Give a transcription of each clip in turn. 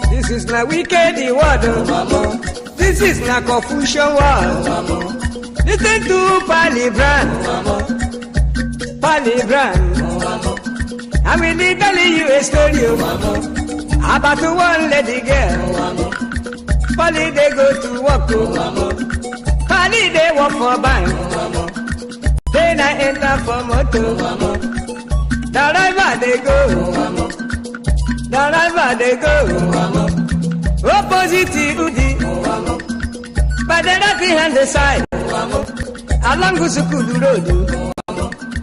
This is na wicked word. This is na confusion word. Listen to Palibrand. I will tell you a story about one lady girl. Polly they go to work. Polly they work for bank. Then I enter for motor. The driver they go. The driver they go. Opposite to the. But the right hand the side. Along Gusukulu Road.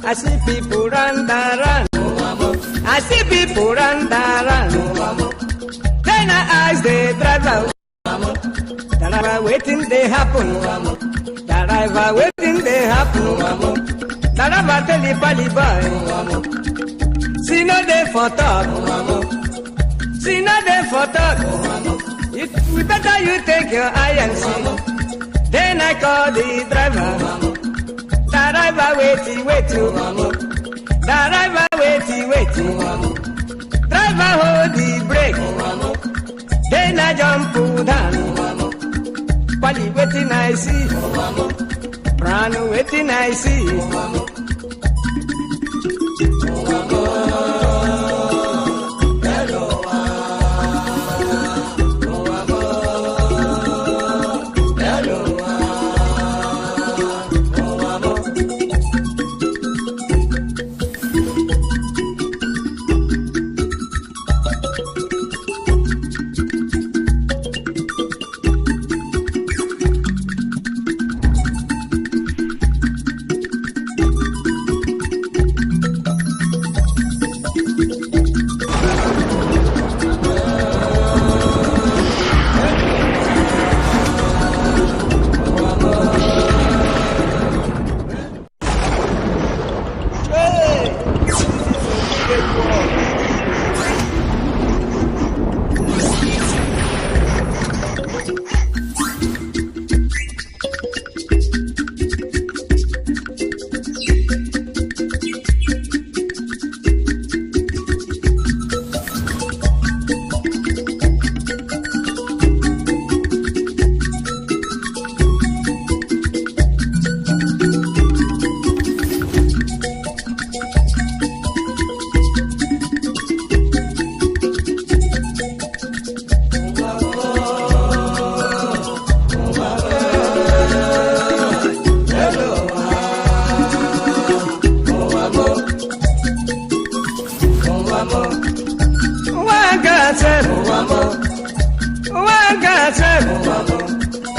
I see people run. I see people run. Then I ask the driver. The driver waiting they happen. The driver waiting they happen. The driver tell the pally boy. See no day for talk. See no day for talk. We better you take your eye and see. Then I call the driver. The driver wait you. The driver wait you. Driver hold the brake. Then I jump down. Pali waiting I see. Brand waiting I see.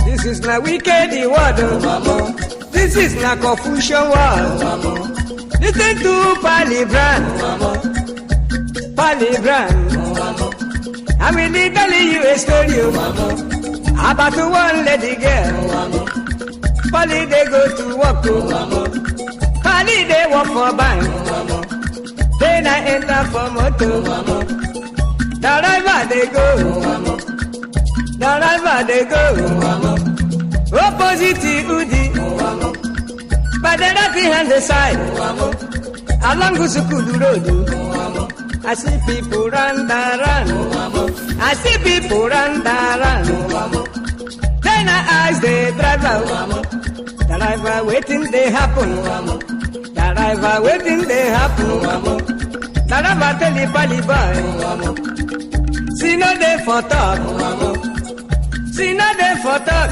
This is na wicked word. This is na confusion word. Listen to Palibrand. I will tell you a story about one lady girl. Polly they go to work. Polly they work for bank. Then I enter for motor. The driver they go. The driver they go. Opposite to the. But the right hand the side. Along Gusukulu Road. I see people run. I see people run. Then I ask the driver. The driver waiting they happen. The driver waiting they happen. The driver tell the pally boy. See no day for talk. See no day for talk.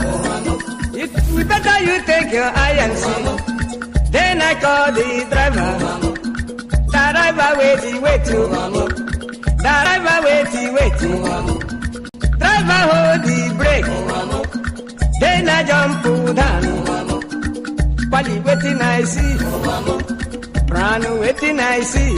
We better you take your eye and see. Then I call the driver. The driver wait you. The driver wait wait. Driver hold the brake. Then I jump down. Pali waiting I see. Run waiting I see.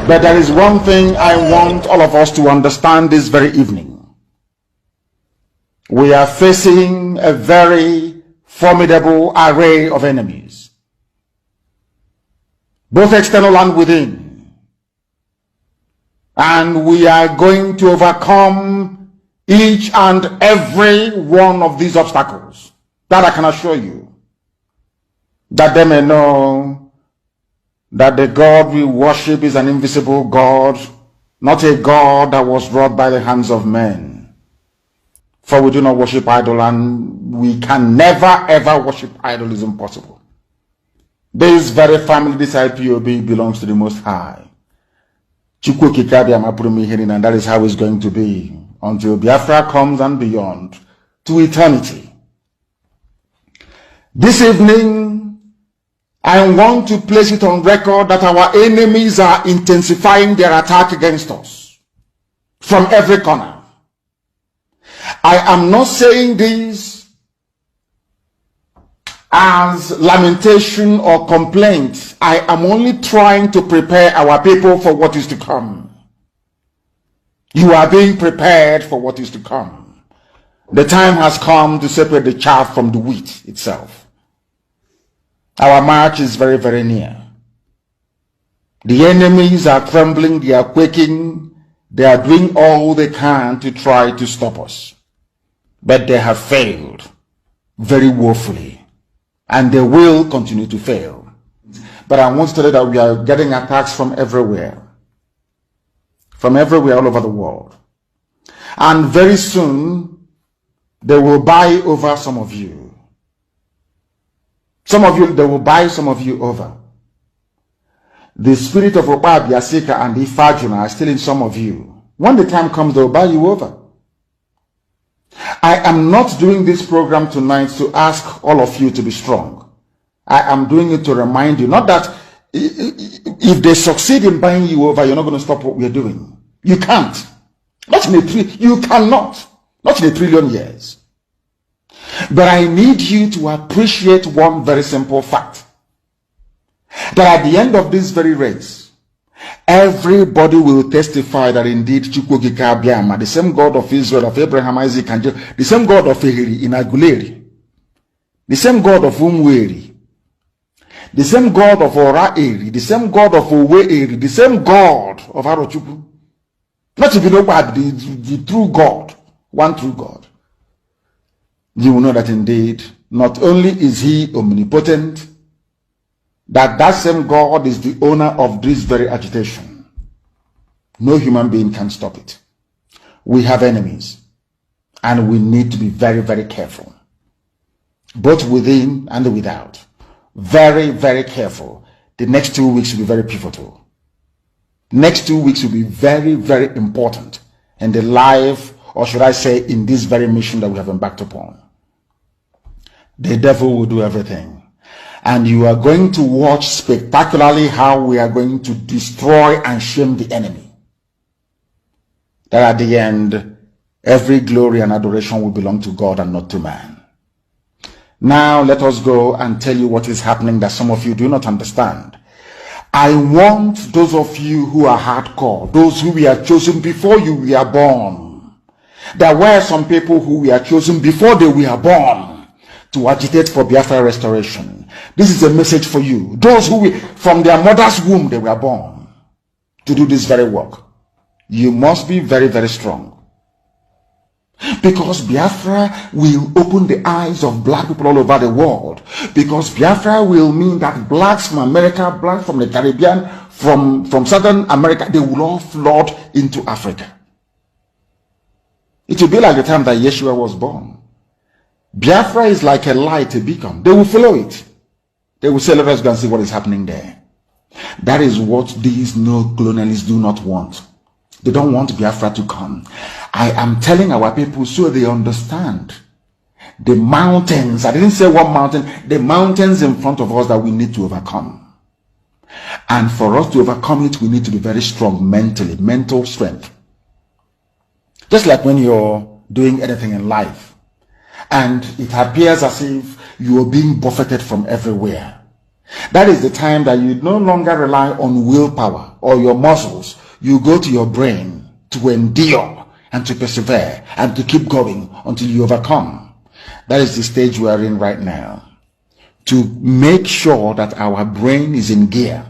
But there is one thing I want all of us to understand this very evening. We are facing a very formidable array of enemies, both external and within. And we are going to overcome each and every one of these obstacles. That I can assure you. That they may know that the God we worship is an invisible God, not a God that was wrought by the hands of men. For we do not worship idol, and we can never ever worship idol. Is impossible. This very family, this IPOB, belongs to the Most High. And that is how it's going to be until Biafra comes and beyond, to eternity. This evening, I want to place it on record that our enemies are intensifying their attack against us from every corner. I am not saying this as lamentation or complaint. I am only trying to prepare our people for what is to come. You are being prepared for what is to come. The time has come to separate the chaff from the wheat itself. Our march is very, very near. The enemies are trembling, they are quaking, they are doing all they can to try to stop us. But they have failed very woefully, and they will continue to fail. But I want to tell you that we are getting attacks from everywhere all over the world. And very soon, they will buy over some of you. Some of you, they will buy some of you over. The spirit of Ekpa, Biasika, and Ifeanyi are still in some of you. When the time comes, they will buy you over. I am not doing this program tonight to ask all of you to be strong. I am doing it to remind you, not that if they succeed in buying you over, you're not going to stop what we're doing. You can't. You cannot. Not in a trillion years. But I need you to appreciate one very simple fact. That at the end of this very race, everybody will testify that indeed Chukwukika Abiyama, the same God of Israel, of Abraham, Isaac, and Jacob, the same God of Ehiri in Aguleri, the same God of Umweri, the same God of Ora-Eri, the same God of Owe-Eri, the same God of Arochukwu. Not to be known by the true God, one true God. You will know that indeed, not only is he omnipotent, that same God is the owner of this very agitation. No human being can stop it. We have enemies, and we need to be very, very careful, both within and without. Very, very careful. The next 2 weeks will be very pivotal. Next 2 weeks will be very, very important in the life, or should I say, in this very mission that we have embarked upon. The devil will do everything. And you are going to watch spectacularly how we are going to destroy and shame the enemy. That at the end, every glory and adoration will belong to God and not to man. Now let us go and tell you what is happening that some of you do not understand. I want those of you who are hardcore, those who we are chosen before you were born. There were some people who were chosen before they were born to agitate for Biafra restoration. This is a message for you. Those who from their mother's womb they were born to do this very work. You must be very, very strong. Because Biafra will open the eyes of black people all over the world. Because Biafra will mean that blacks from America, blacks from the Caribbean, from Southern America, they will all flood into Africa. It will be like the time that Yeshua was born. Biafra is like a light, a beacon. They will follow it. They will say, let us go and see what is happening there. That is what these neo-colonialists do not want. They don't want Biafra to come. I am telling our people so they understand. The mountains, I didn't say one mountain, the mountains in front of us that we need to overcome. And for us to overcome it, we need to be very strong mentally, mental strength. Just like when you're doing anything in life, and it appears as if you are being buffeted from everywhere. That is the time that you no longer rely on willpower or your muscles. You go to your brain to endure and to persevere and to keep going until you overcome. That is the stage we are in right now. To make sure that our brain is in gear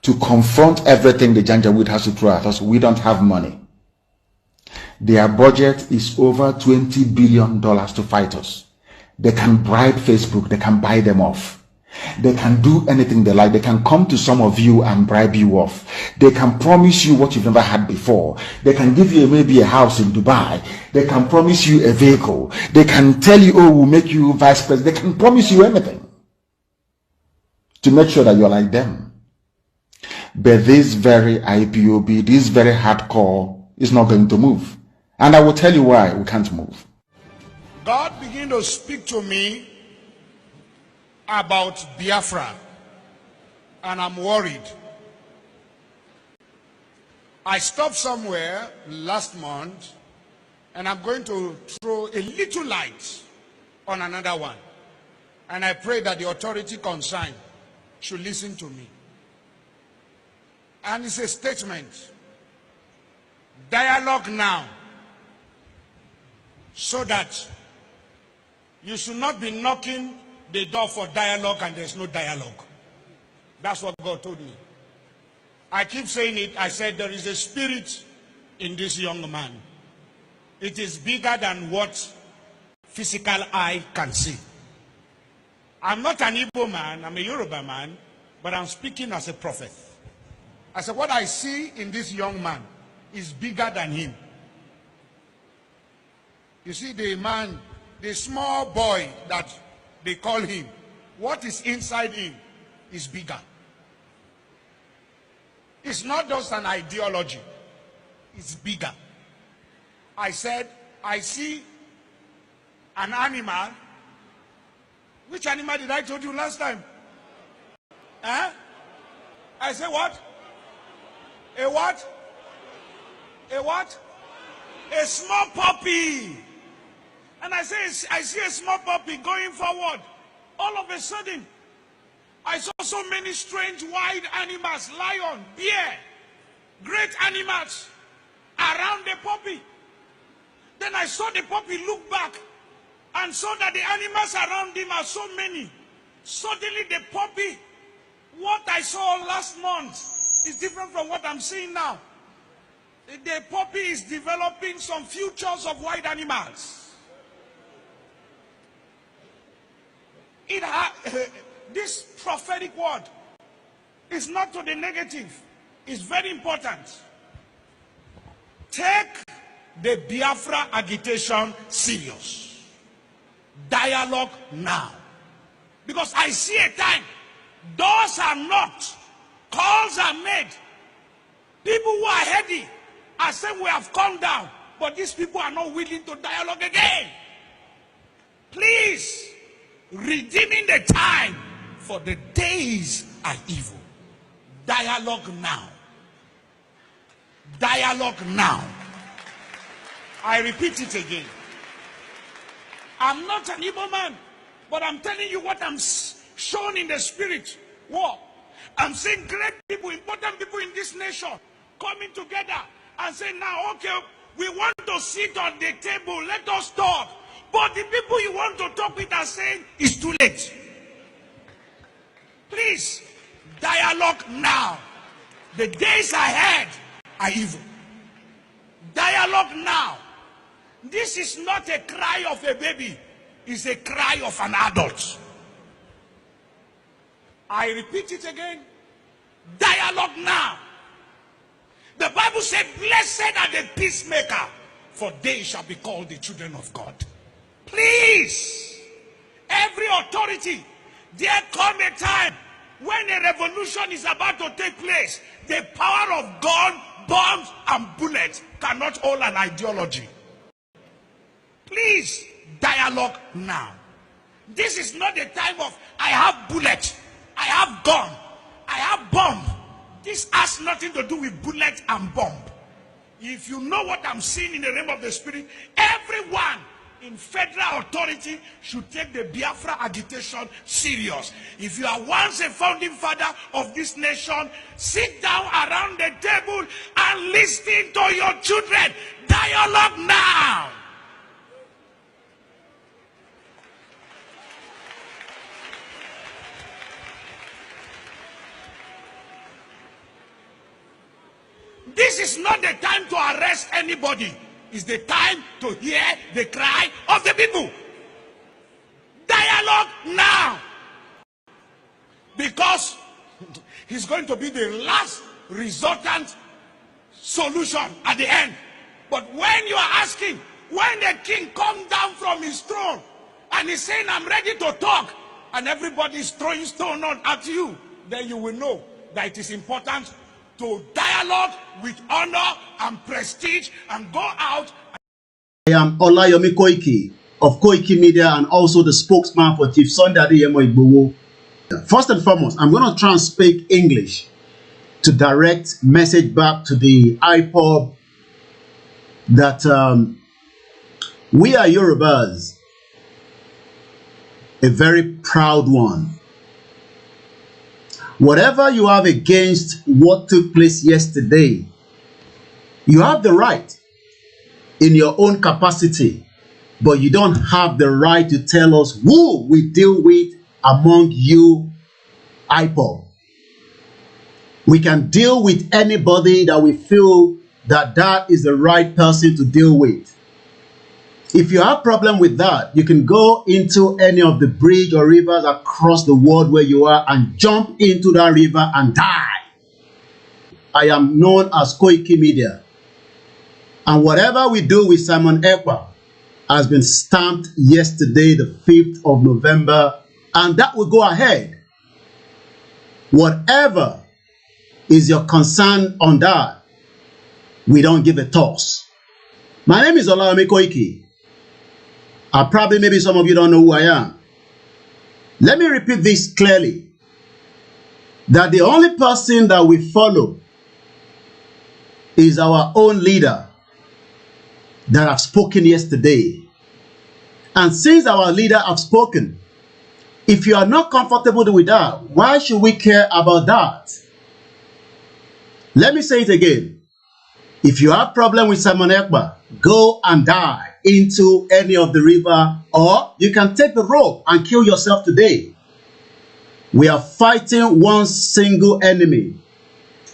to confront everything the Janjaweed has to throw at us. We don't have money. Their budget is over $20 billion to fight us. They can bribe Facebook. They can buy them off. They can do anything they like. They can come to some of you and bribe you off. They can promise you what you've never had before. They can give you maybe a house in Dubai. They can promise you a vehicle. They can tell you, oh, we'll make you vice president. They can promise you anything to make sure that you're like them. But this very IPOB, this very hardcore is not going to move. And I will tell you why we can't move. God began to speak to me about Biafra, and I'm worried. I stopped somewhere last month, and I'm going to throw a little light on another one. And I pray that the authority concerned should listen to me. And it's a statement. Dialogue now, so that you should not be knocking the door for dialogue and there's no dialogue. That's what God told me. I keep saying it. I said there is a spirit in this young man. It is bigger than what physical eye can see. I'm not an Igbo man, I'm a Yoruba man, but I'm speaking as a prophet. I said what I see in this young man is bigger than him. You see the man, the small boy that they call him, what is inside him is bigger. It's not just an ideology, it's bigger. I said, I see an animal. Which animal did I told you last time? Huh? I said what? A what? A what? A small puppy. And I say, I see a small puppy going forward. All of a sudden, I saw so many strange wild animals, lion, bear, great animals around the puppy. Then I saw the puppy look back and saw that the animals around him are so many. Suddenly the puppy, what I saw last month is different from what I'm seeing now. The puppy is developing some futures of wild animals. This prophetic word is not to the negative. It's very important. Take the Biafra agitation serious. Dialogue now. Because I see a time, doors are knocked, calls are made. People who are heady are saying we have come down, but these people are not willing to dialogue again. Please, redeeming the time, for the days are evil. Dialogue now. Dialogue now. I repeat it again. I'm not an evil man, but I'm telling you what I'm shown in the spirit. What? I'm seeing great people, important people in this nation coming together and saying, now, okay, we want to sit on the table, let us talk. But the people you want to talk with are saying, it's too late. Please, dialogue now. The days ahead are evil. Dialogue now. This is not a cry of a baby. It's a cry of an adult. I repeat it again. Dialogue now. The Bible said, blessed are the peacemaker, for they shall be called the children of God. Please, every authority, there come a time when a revolution is about to take place. The power of gun, bombs, and bullets cannot hold an ideology. Please, dialogue now. This is not the time of, I have bullet, I have gun, I have bomb. This has nothing to do with bullet and bomb. If you know what I'm seeing in the realm of the spirit, everyone in federal authority should take the Biafra agitation serious. If you are once a founding father of this nation, sit down around the table and listen to your children. Dialogue now. This is not the time to arrest anybody. It's the time to hear the cry of the people. Dialogue now. Because it's going to be the last resultant solution at the end. But when you are asking, when the king comes down from his throne and he's saying, I'm ready to talk, and everybody is throwing stone at you, then you will know that it is important to dialogue with honor and prestige and go out. I am Olayomi Koiki of Koiki Media and also the spokesman for Chief Sunday Igboho. First and foremost, I'm going to try and speak English to direct message back to the IPOB that we are Yorubas, a very proud one. Whatever you have against what took place yesterday, you have the right in your own capacity, but you don't have the right to tell us who we deal with among you, IPOB. We can deal with anybody that we feel that is the right person to deal with. If you have a problem with that, you can go into any of the bridge or rivers across the world where you are and jump into that river and die. I am known as Koiki Media. And whatever we do with Simon Ekpa has been stamped yesterday, the 5th of November, and that will go ahead. Whatever is your concern on that, we don't give a toss. My name is Olayomi Koiki. Maybe some of you don't know who I am. Let me repeat this clearly. That the only person that we follow is our own leader that have spoken yesterday. And since our leader have spoken, if you are not comfortable with that, why should we care about that? Let me say it again. If you have problem with Simon Ekpa, go and die into any of the river, or you can take the rope and kill yourself today. We are fighting one single enemy.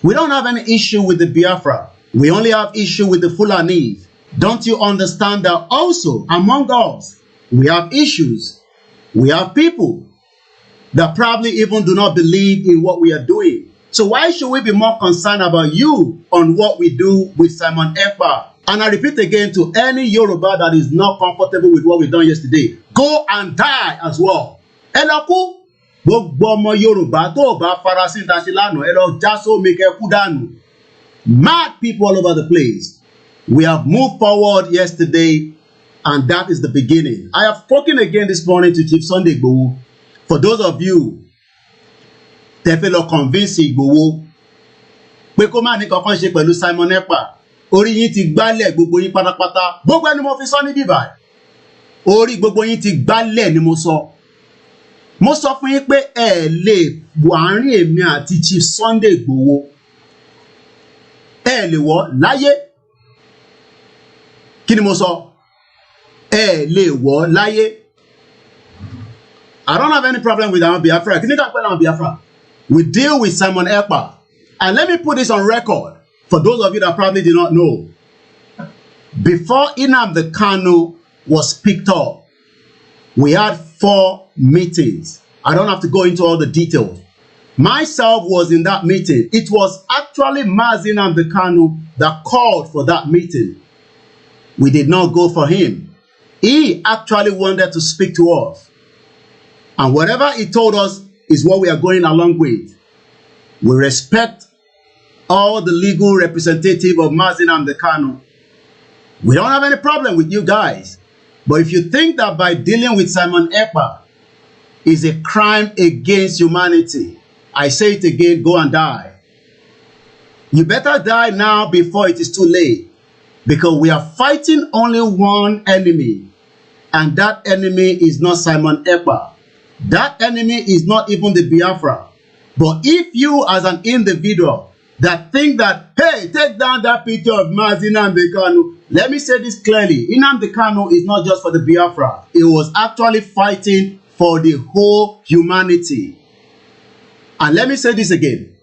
We don't have any issue with the Biafra. We only have issue with the Fulanese. Don't you understand that also among us, we have issues. We have people that probably even do not believe in what we are doing. So why should we be more concerned about you on what we do with Simon Ekpa? And I repeat again to any Yoruba that is not comfortable with what we done yesterday, go and die as well. Eloku, gbogbo Yoruba tó bá farasin ta ṣe lánàá, elo jaso make ku dànù. Mad people all over the place. We have moved forward yesterday, and that is the beginning. I have spoken again this morning to Chief Sunday Igboho. For those of you tẹ́ fẹ́ lọ convince Igboho pé kó má ní kankan ṣe pẹ̀lú Simon Ekpa, orí yín ti gbálẹ̀ gbogbo yín pátápátá. Gbogbo ẹni mo fi sọ ní bíbá. Orí gbogbo yín ti gbálẹ̀ ni mo sọ. Mo sọ fún yín pé ẹ lè wọ àárín èmi àti Chief Sunday Igboho. Ẹ lè wọ̀ láyé. Kí ni mo sọ? Ẹ lè wọ̀ láyé. I don't have any problem with our Biafra. Kí ni ká pẹ́ láwọn Biafra? We deal with Simon Ekpa. And let me put this on record for those of you that probably do not know. Before Nnamdi Kanu was picked up, we had 4 meetings. I don't have to go into all the details. Myself was in that meeting. It was actually Mazi Nnamdi Kanu that called for that meeting. We did not go for him. He actually wanted to speak to us. And whatever he told us is what we are going along with. We respect all the legal representative of Mazi Nnamdi Kanu. We don't have any problem with you guys. But if you think that by dealing with Simon Ekpa is a crime against humanity, I say it again, go and die. You better die now before it is too late. Because we are fighting only one enemy. And that enemy is not Simon Ekpa. That enemy is not even the Biafra. But if you as an individual that think that, hey, take down that picture of Mazi Nnamdi Kanu, let me say this clearly. Nnamdi Kanu is not just for the Biafra. He was actually fighting for the whole humanity. And let me say this again.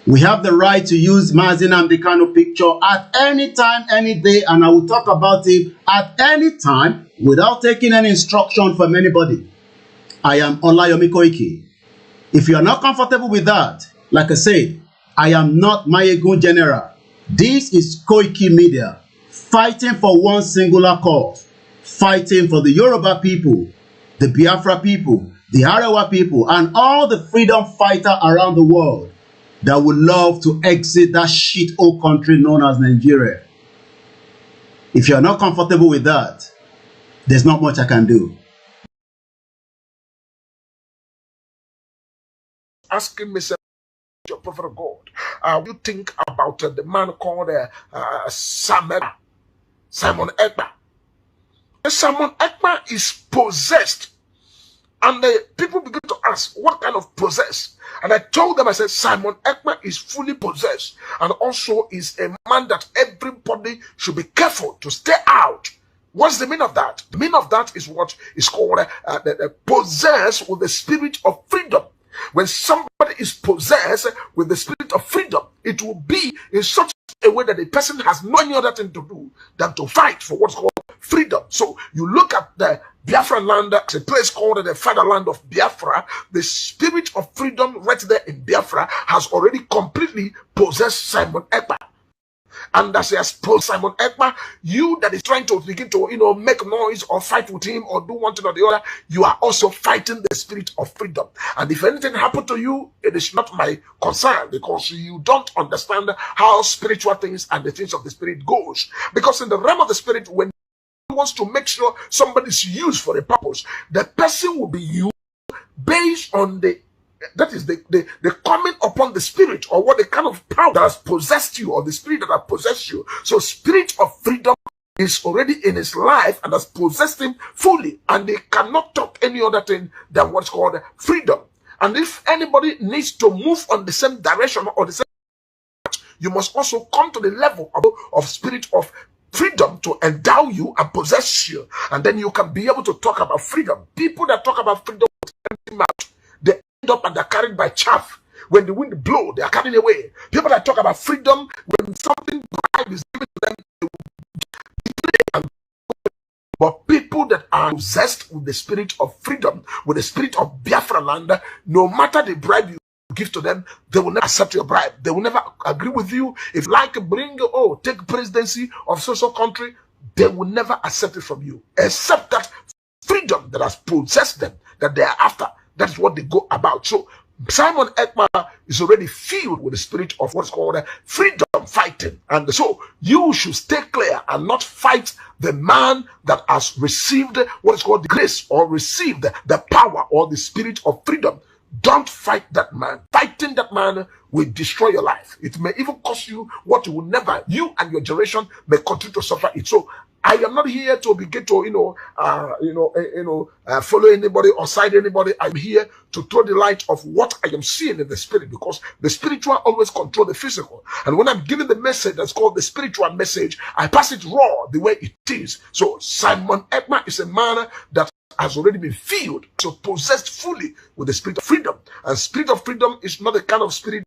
We have the right to use Mazi Nnamdi Kanu picture at any time, any day, and I will talk about it at any time without taking any instruction from anybody. I am Olayomi Koiki. If you are not comfortable with that, like I said, I am not Mayegun General. This is Koiki Media, fighting for one singular cause, fighting for the Yoruba people, the Biafra people, the Arewa people, and all the freedom fighters around the world that would love to exit that shithole country known as Nigeria. If you are not comfortable with that, there's not much I can do. Asking me, your prophet of God, you think about the man called Simon Ekpa. Simon Ekpa is possessed. And the people begin to ask, what kind of possessed? And I told them, I said, Simon Ekpa is fully possessed. And also is a man that everybody should be careful to stay out. What's the meaning of that? The meaning of that is what is called possessed with the spirit of freedom. When somebody is possessed with the spirit of freedom, it will be in such a way that the person has no any other thing to do than to fight for what's called freedom. So you look at the Biafra land, a place called the fatherland of Biafra. The spirit of freedom right there in Biafra has already completely possessed Simon Ekpa. And as he has possessed Simon Ekpa, you that is trying to begin to, make noise or fight with him or do one thing or the other, you are also fighting the spirit of freedom. And if anything happened to you, it is not my concern, because you don't understand how spiritual things and the things of the spirit goes. Because in the realm of the spirit, when he wants to make sure somebody is used for a purpose, the person will be used based on the coming upon the spirit, or what the kind of power that has possessed you, or the spirit that has possessed you. So spirit of freedom is already in his life and has possessed him fully, and they cannot talk any other thing than what's called freedom. And if anybody needs to move on the same direction or the same, you must also come to the level of spirit of freedom to endow you and possess you, and then you can be able to talk about freedom. People that talk about freedom with empty mouth, they end up and they're carried by chaff. When the wind blows, they are carried away. People that talk about freedom, when something bribe is given to them, they will. But people that are possessed with the spirit of freedom, with the spirit of Biafra land, no matter the bribe you give to them, they will never accept your bribe. They will never agree with you. If like take presidency of social country, they will never accept it from you, except that freedom that has possessed them, that they are after. That's what they go about. So Simon Ekpa is already filled with the spirit of what's called freedom fighting. And so you should stay clear and not fight the man that has received what is called the grace, or received the power or the spirit of freedom. Don't fight that man. Fighting that man will destroy your life. It may even cost you what you will never, you and your generation may continue to suffer it. So I am not here to begin to, follow anybody or side anybody. I'm here to throw the light of what I am seeing in the spirit, because the spiritual always control the physical. And when I'm giving the message that's called the spiritual message, I pass it raw the way it is. So Simon Ekpa is a man that has already been filled, so possessed fully with the spirit of freedom. And spirit of freedom is not the kind of spirit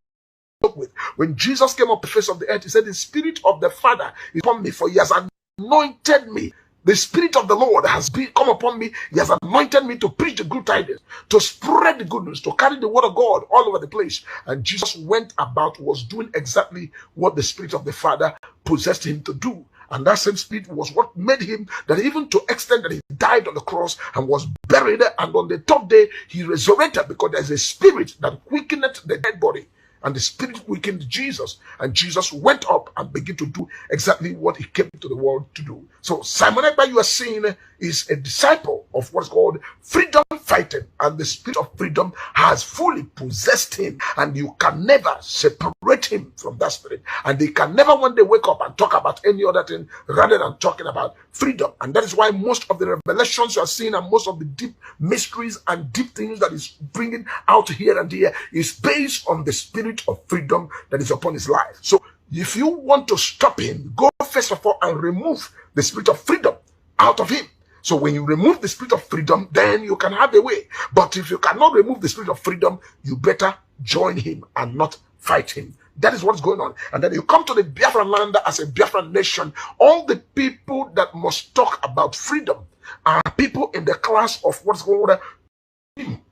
with. When Jesus came up the face of the earth, he said, the spirit of the Father is upon me, for he has anointed anointed me. The Spirit of the Lord has come upon me. He has anointed me to preach the good tidings, to spread the good news, to carry the word of God all over the place. And Jesus went about, was doing exactly what the Spirit of the Father possessed him to do. And that same Spirit was what made him, that even to extent that he died on the cross and was buried, and on the third day he resurrected, because there's a Spirit that quickeneth the dead body. And the Spirit quickened Jesus, and Jesus went up and began to do exactly what he came to the world to do. So Simon Ekpa, you are seeing, is a disciple of what's called freedom fighting, and the Spirit of freedom has fully possessed him, and you can never separate him from that Spirit. And they can never one day wake up and talk about any other thing rather than talking about freedom. And that is why most of the revelations you are seeing, and most of the deep mysteries and deep things that is bringing out here and there, is based on the Spirit of freedom that is upon his life. So if you want to stop him, go first of all and remove the Spirit of freedom out of him. So when you remove the Spirit of freedom, then you can have a way. But if you cannot remove the Spirit of freedom, you better join him and not fight him. That is what's going on. And then you come to the Biafra land as a Biafra nation. All the people that must talk about freedom are people in the class of what's called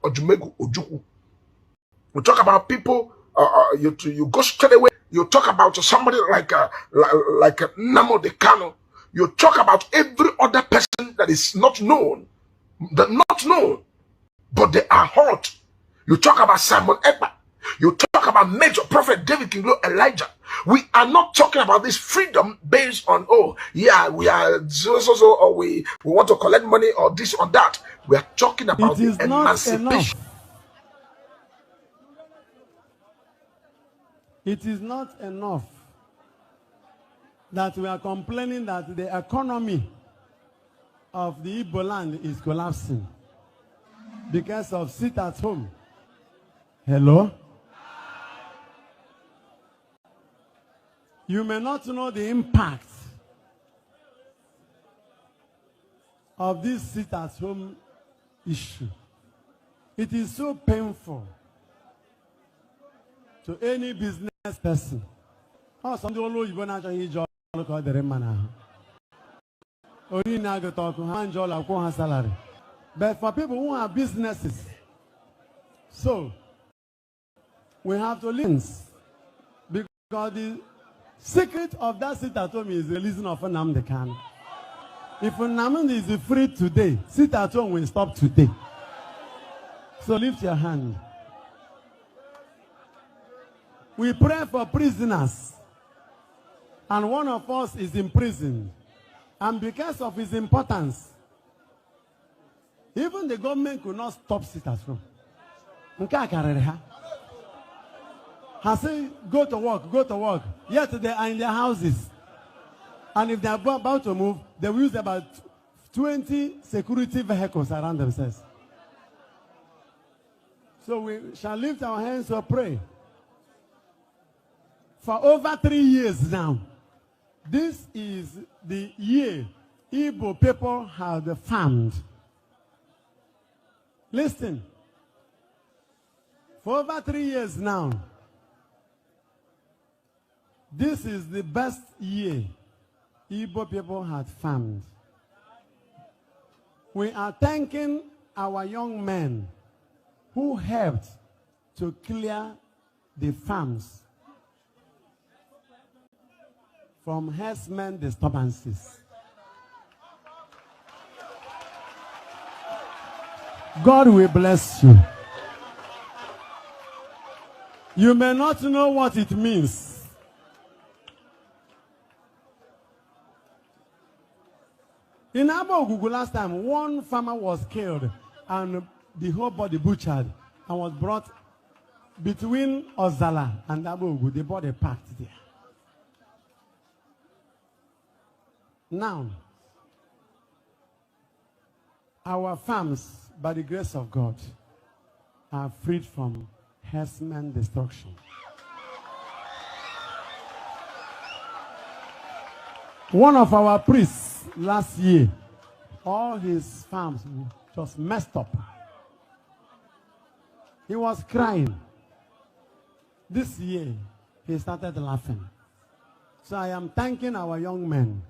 Ojumegu Ojuku. We talk about people, you go straight away. You talk about somebody like Namo Decano. You talk about every other person that is not known, but they are hot. You talk about Simon Ekpa. You talk about Major Prophet David King Elijah. We are not talking about this freedom based on, oh, yeah, we are so, or we want to collect money or this or that. We are talking about the emancipation. It is not enough that we are complaining that the economy of the Igbo land is collapsing because of sit at home. Hello? You may not know the impact of this sit at home issue. It is so painful to any business person. Oh, some people you want to job call the man. Only now go talk hand job or salary. But for people who have businesses, so we have to listen, because the secret of that sit at home is releasing of Nnamdi Kanu. If Nnamdi is free today, sit at home will stop today. So lift your hand. We pray for prisoners, and one of us is in prison, and because of his importance, even the government could not stop sit at home. I say, go to work, go to work. Yet they are in their houses. And if they are about to move, they will use about 20 security vehicles around themselves. So we shall lift our hands to pray. For over 3 years now, this is the year Igbo people have farmed. Listen. For over 3 years now, this is the best year Igbo people had farmed. We are thanking our young men who helped to clear the farms from herdsmen disturbances. God will bless you. You may not know what it means. In Abogugu last time, one farmer was killed and the whole body butchered and was brought between Ozala and Abogugu. The body packed there. Now, our farms, by the grace of God, are freed from herdsman destruction. One of our priests last year, all his farms just messed up. He was crying. This year, he started laughing. So I am thanking our young men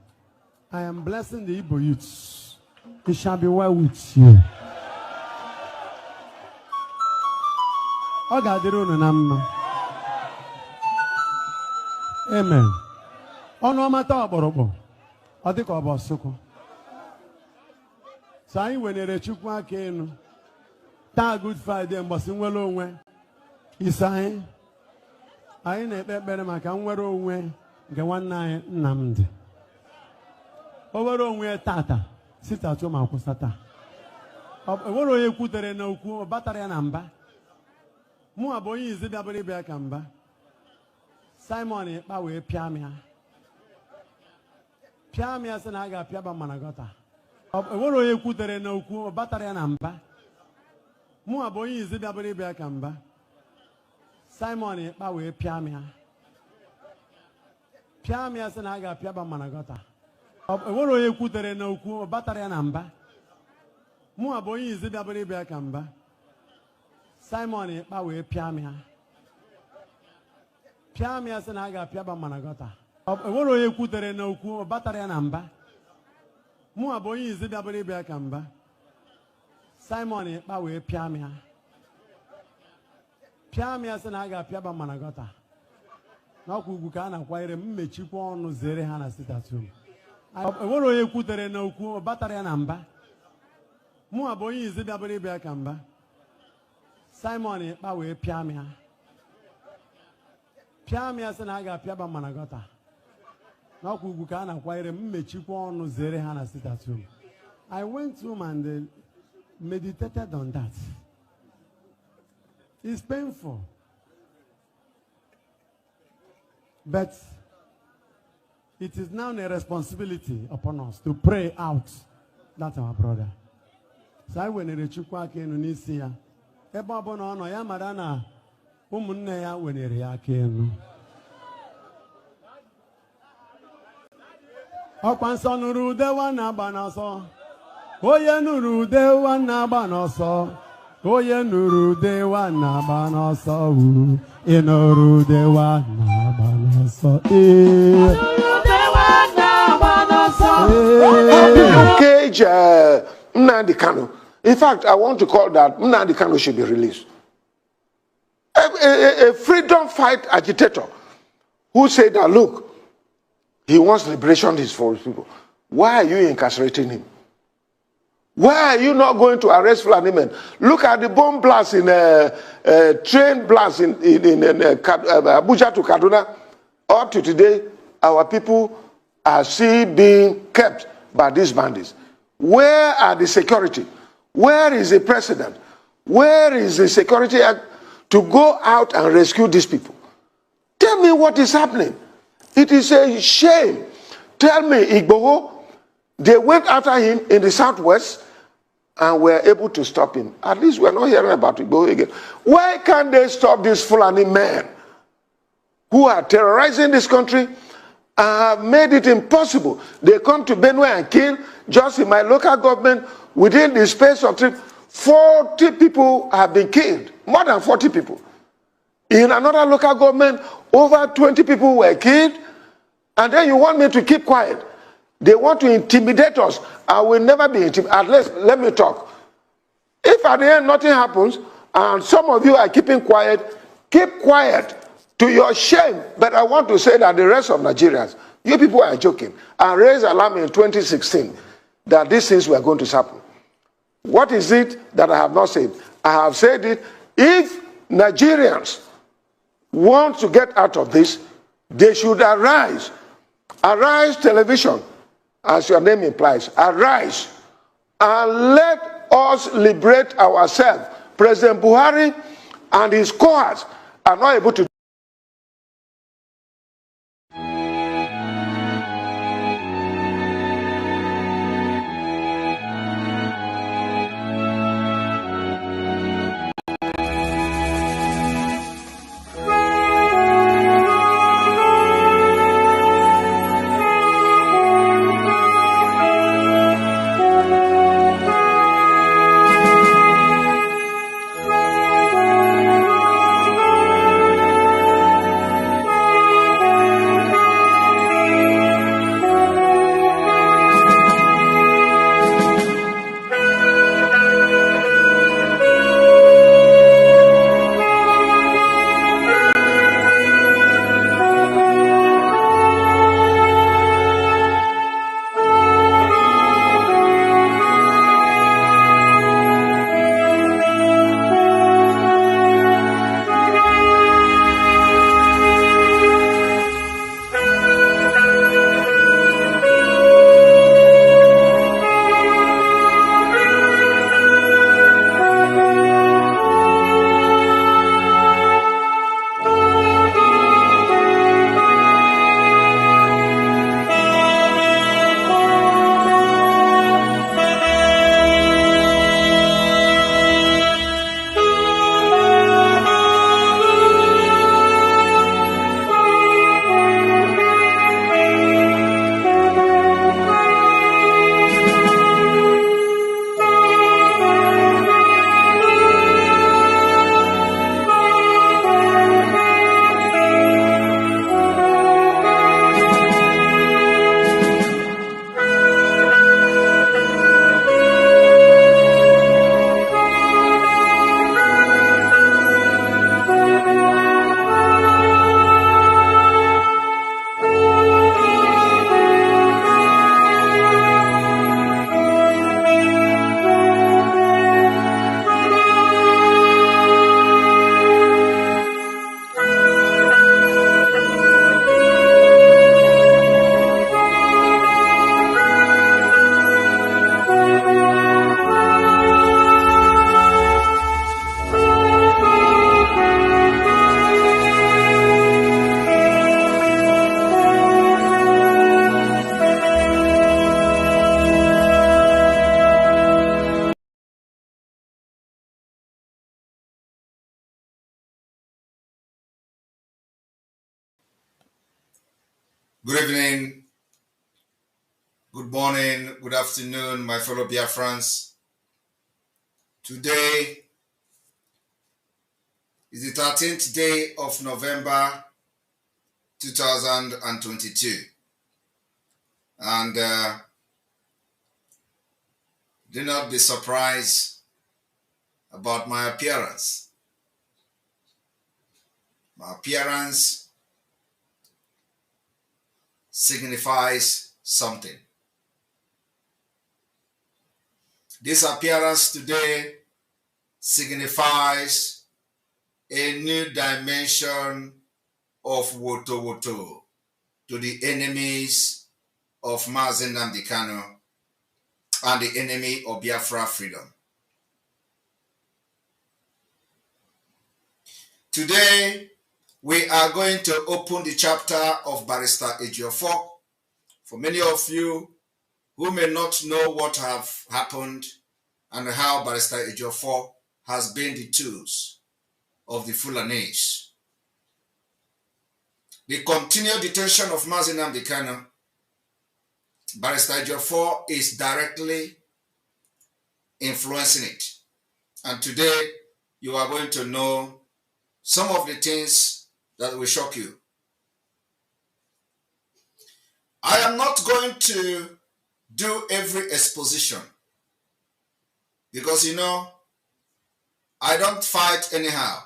I am blessing the Igbo youths. It shall be well with you. Amen. Onomata Borobo. Odiko Obosoko. Sai wenere Chukwu aka enu. Taa Good Friday mbosi nwere onwe. Isai. Anyị na-ekpe ekpere maka nwere onwe nke nwanne anyị Nnamdi. Nwere onwe tata sita chọ ma kwụsata. Nwere onye kwutere na okwu batara ya na mba. Mụ abụ onye izi bịabụrụ ịbịa ka mba. Simon Ekpa wee pịa m ya. Pịa m ya sị na a ga-apịaba mana gọta. Nwere onye kwutere na okwu batara ya na mba. Mụ abụ onye izi bịabụrụ ịbịa ka mba. Simon Ekpa wee pịa m ya. Pịa m ya sị na a ga-apịaba mana gọta. Nwere onye kwutere na okwu batara ya na mba. Mụ abụ onye izi bịabụrụ ịbịa ka mba. Simon Ekpa wee pịa m ya. Pịa m ya sị na a ga-apịaba mana gọta. Nwere onye kwutere na okwu batara ya na mba. Mụ abụ onye izi bịabụrụ ịbịa ka mba. Simon Ekpa wee pịa m ya. Pịa m ya sị na a ga-apịaba mana gọta. N'ọkwa ugwu ka a na-akwanyere m mmechikwa ọnụ zere ha na sitatum. Nwere onye kwutere na okwu batara ya na mba. Mụ abụ onye izi bịabụrụ ịbịa ka mba. Simon Ekpa wee pịa m ya. Pịa m ya sị na a ga-apịaba mana gọta. N'ọkwa ugwu ka a na-akwanyere m mmechikwa ọnụ zere ha na sitatum. I went home and meditated on that. It's painful. But it is now a responsibility upon us to pray out that our brother. So I went to Chukwu aka enu n'isi ya. Ebe ọbụla ọ nọ ya mara na ụmụnne ya wenere ya aka enu. Ọkwa nsọ nụrụ ude nwa na-agba n'ọsọ. Onye nụrụ ude nwa na-agba n'ọsọ. Onye nụrụ ude nwa na-agba n'ọsọ. Ị nụrụ ude nwa na-agba n'ọsọ. Cage Nnamdi Kanu. In fact, I want to call that Nnamdi Kanu should be released. A freedom fight agitator who said that, look, he wants liberation for his people. Why are you incarcerating him? Why are you not going to arrest Fulani men? Look at the bomb blast in train blast in Abuja to Kaduna. Up to today, our people are still being kept by these bandits. Where are the security? Where is the president? Where is the security act to go out and rescue these people? Tell me what is happening. It is a shame. Tell me, Igboho, they went after him in the southwest and were able to stop him. At least we're not hearing about Igboho again. Why can't they stop these Fulani men who are terrorizing this country and have made it impossible? They come to Benue and kill. Just in my local government, within the space of 40 people have been killed. More than 40 people. In another local government, over 20 people were killed. And then you want me to keep quiet. They want to intimidate us. I will never be intimidated. At least, let me talk. If at the end nothing happens, and some of you are keeping quiet, keep quiet to your shame. But I want to say that the rest of Nigerians, you people are joking. I raised alarm in 2016 that these things were going to happen. What is it that I have not said? I have said it. If Nigerians want to get out of this, they should arise. Arise television, as your name implies. Arise and let us liberate ourselves. President Buhari and his cohorts are not able to Good evening, good morning, good afternoon, my fellow Biafrans. Today is the 13th day of November 2022. And do not be surprised about my appearance. My appearance signifies something. This appearance today signifies a new dimension of Woto Woto to the enemies of Mazi Nnamdi Kanu and the enemy of Biafra freedom. Today, we are going to open the chapter of Barrister Ejiofor. For many of you who may not know what have happened and how Barrister Ejiofor has been the tools of the Fulanese. The continued detention of Mazi Nnamdi Kanu, Barrister Ejiofor is directly influencing it. And today, you are going to know some of the things that will shock you. I am not going to do every exposition because, you know, I don't fight anyhow.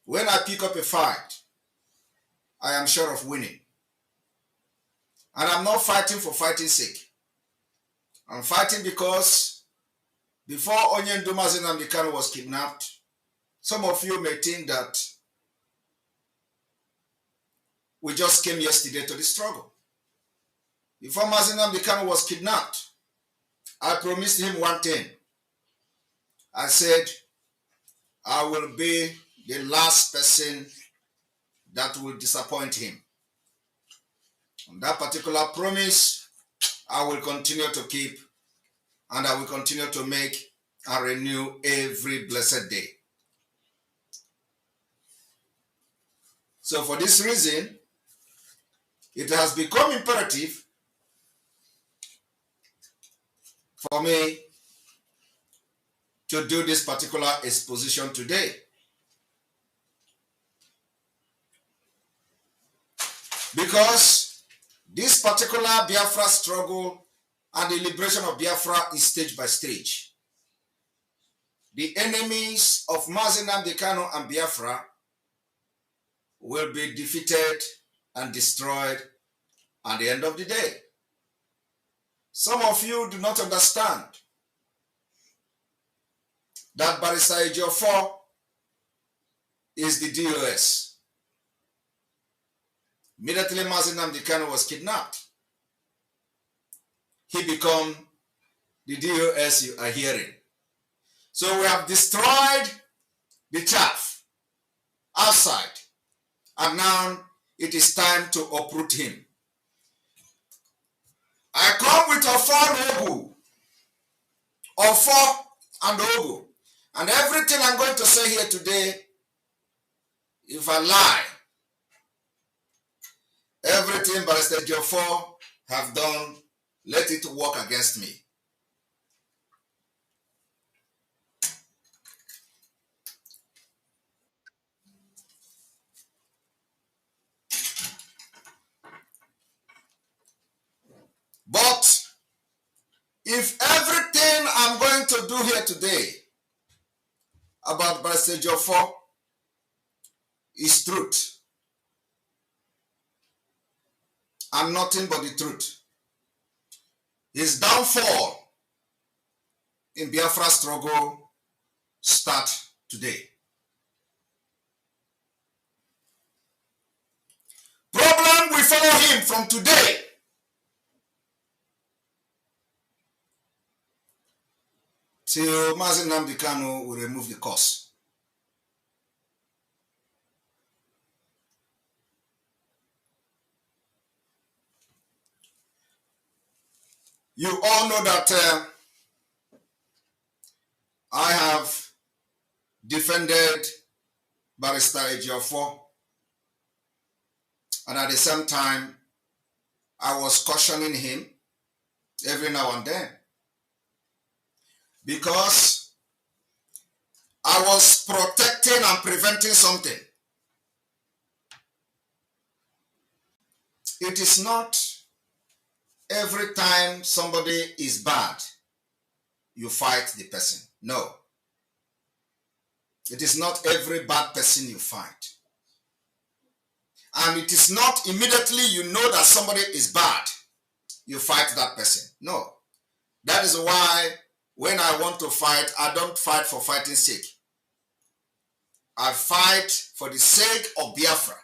When I pick up a fight, I am sure of winning. And I'm not fighting for fighting's sake. I'm fighting because before Onyendu Mazi Nnamdi Kanu was kidnapped, some of you may think that we just came yesterday to the struggle. Before Mazi Nnamdi Kanu was kidnapped, I promised him one thing. I said, I will be the last person that will disappoint him. And that particular promise, I will continue to keep, and I will continue to make and renew every blessed day. So for this reason, it has become imperative for me to do this particular exposition today. Because this particular Biafra struggle and the liberation of Biafra is stage by stage. The enemies of Mazi Nnamdi Kanu and Biafra will be defeated and destroyed at the end of the day. Some of you do not understand that Barrister Ejiofor is the DOS. Immediately Mazi Nnamdi Kanu was kidnapped, he became the DOS you are hearing. So we have destroyed the chaff outside, and now it is time to uproot him. I come with Ofo and Ogu, and everything I'm going to say here today, if I lie, everything Barrister Ejiofor have done, let it work against me. But if everything I'm going to do here today about Barrister Ejiofor is truth and nothing but the truth, his downfall in Biafra struggle start today. Problem will follow him from today till Mazi Nnamdi Kanu will remove the curse. You all know that I have defended Barrister Ejiofor And at the same time, I was cautioning him every now and then, because I was protecting and preventing something. It is not every time somebody is bad, you fight the person. No. It is not every bad person you fight. And it is not immediately you know that somebody is bad, you fight that person. No. That is why when I want to fight, I don't fight for fighting's sake. I fight for the sake of Biafra.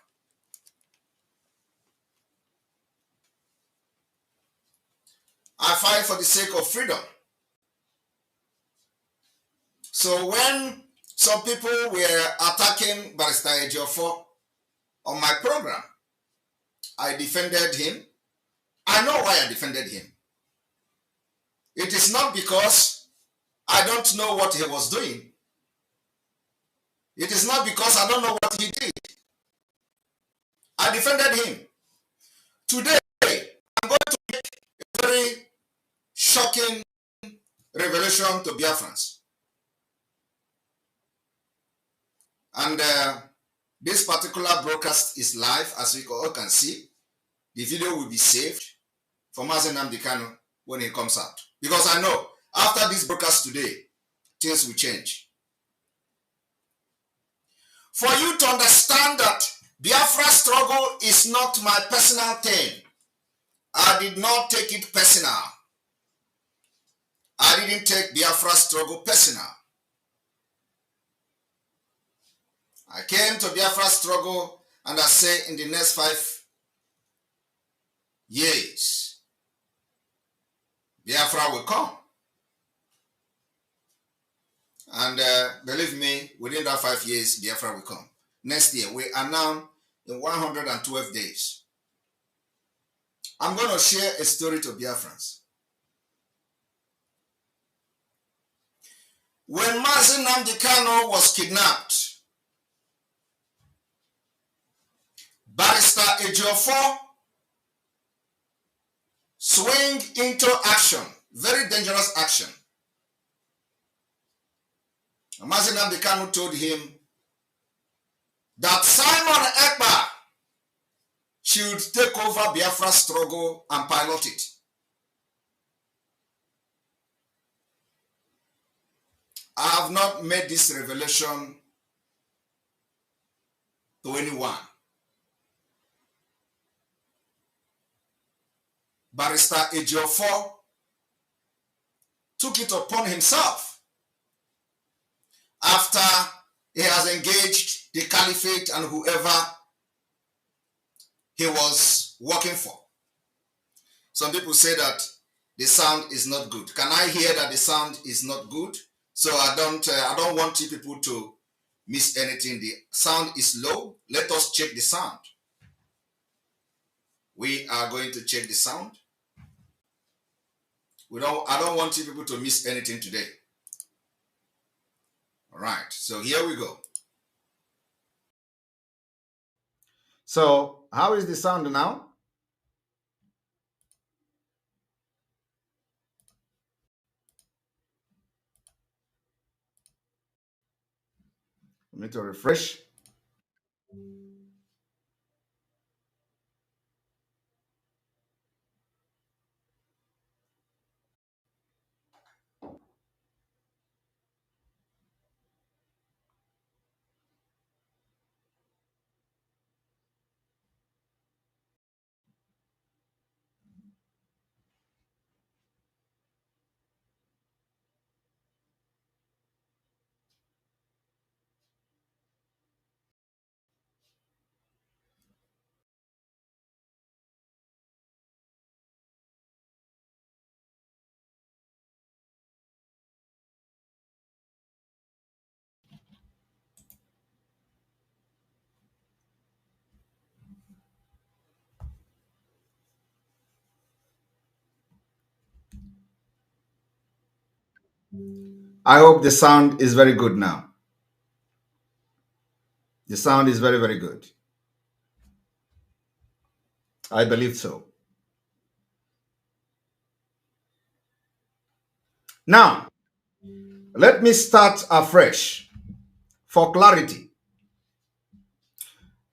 I fight for the sake of freedom. So when some people were attacking Barrister Ejiofor on my program, I defended him. I know why I defended him. It is not because I don't know what he was doing. It is not because I don't know what he did. I defended him. Today, I'm going to make a very shocking revelation to Biafrans. And this particular broadcast is live, as we all can see. The video will be saved for Mazen Nnamdi Kanu when it comes out. Because I know, after this broadcast today, things will change. For you to understand that Biafra struggle is not my personal thing. I did not take it personal. I didn't take Biafra struggle personal. I came to Biafra struggle and I say in the next 5 years, Biafra will come. And believe me, within that 5 years, Biafra will come. Next year, we are now in 112 days. I'm going to share a story to Biafrans. When Mazen Nnamdi Kanu was kidnapped, Barrister Ejiofor swing into action, very dangerous action. Mazen Nnamdi Kanu told him that Simon Ekpa should take over Biafra's struggle and pilot it. I have not made this revelation to anyone. Barrister Ejiofor took it upon himself after he has engaged the caliphate and whoever he was working for. Some people say that the sound is not good. Can I hear that the sound is not good? So I don't want you people to miss anything. The sound is low. Let us check the sound. We are going to check the sound. I don't want you people to miss anything today. All right, so here we go. So how is the sound now? I need to refresh. I hope the sound is very good now. The sound is very, very good. I believe so. Now, let me start afresh for clarity.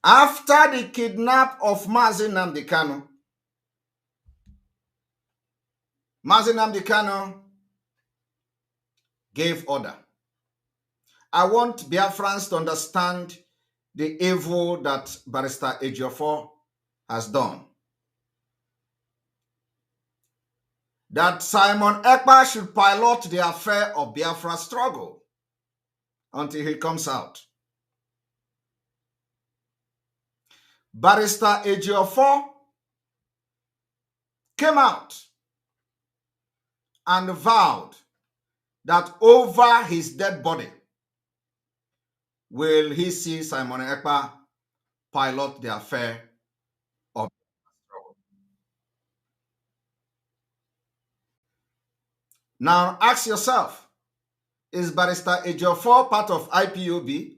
After the kidnap of Mazi Nnamdi Kanu, Mazi Nnamdi Kanu gave order. I want Biafrans to understand the evil that Barrister Ejiofor has done. That Simon Ekpa should pilot the affair of Biafra struggle until he comes out. Barrister Ejiofor came out and vowed that over his dead body will he see Simon Ekpa pilot the affair of struggle. Now ask yourself, is Barrister Ejiofor part of IPOB?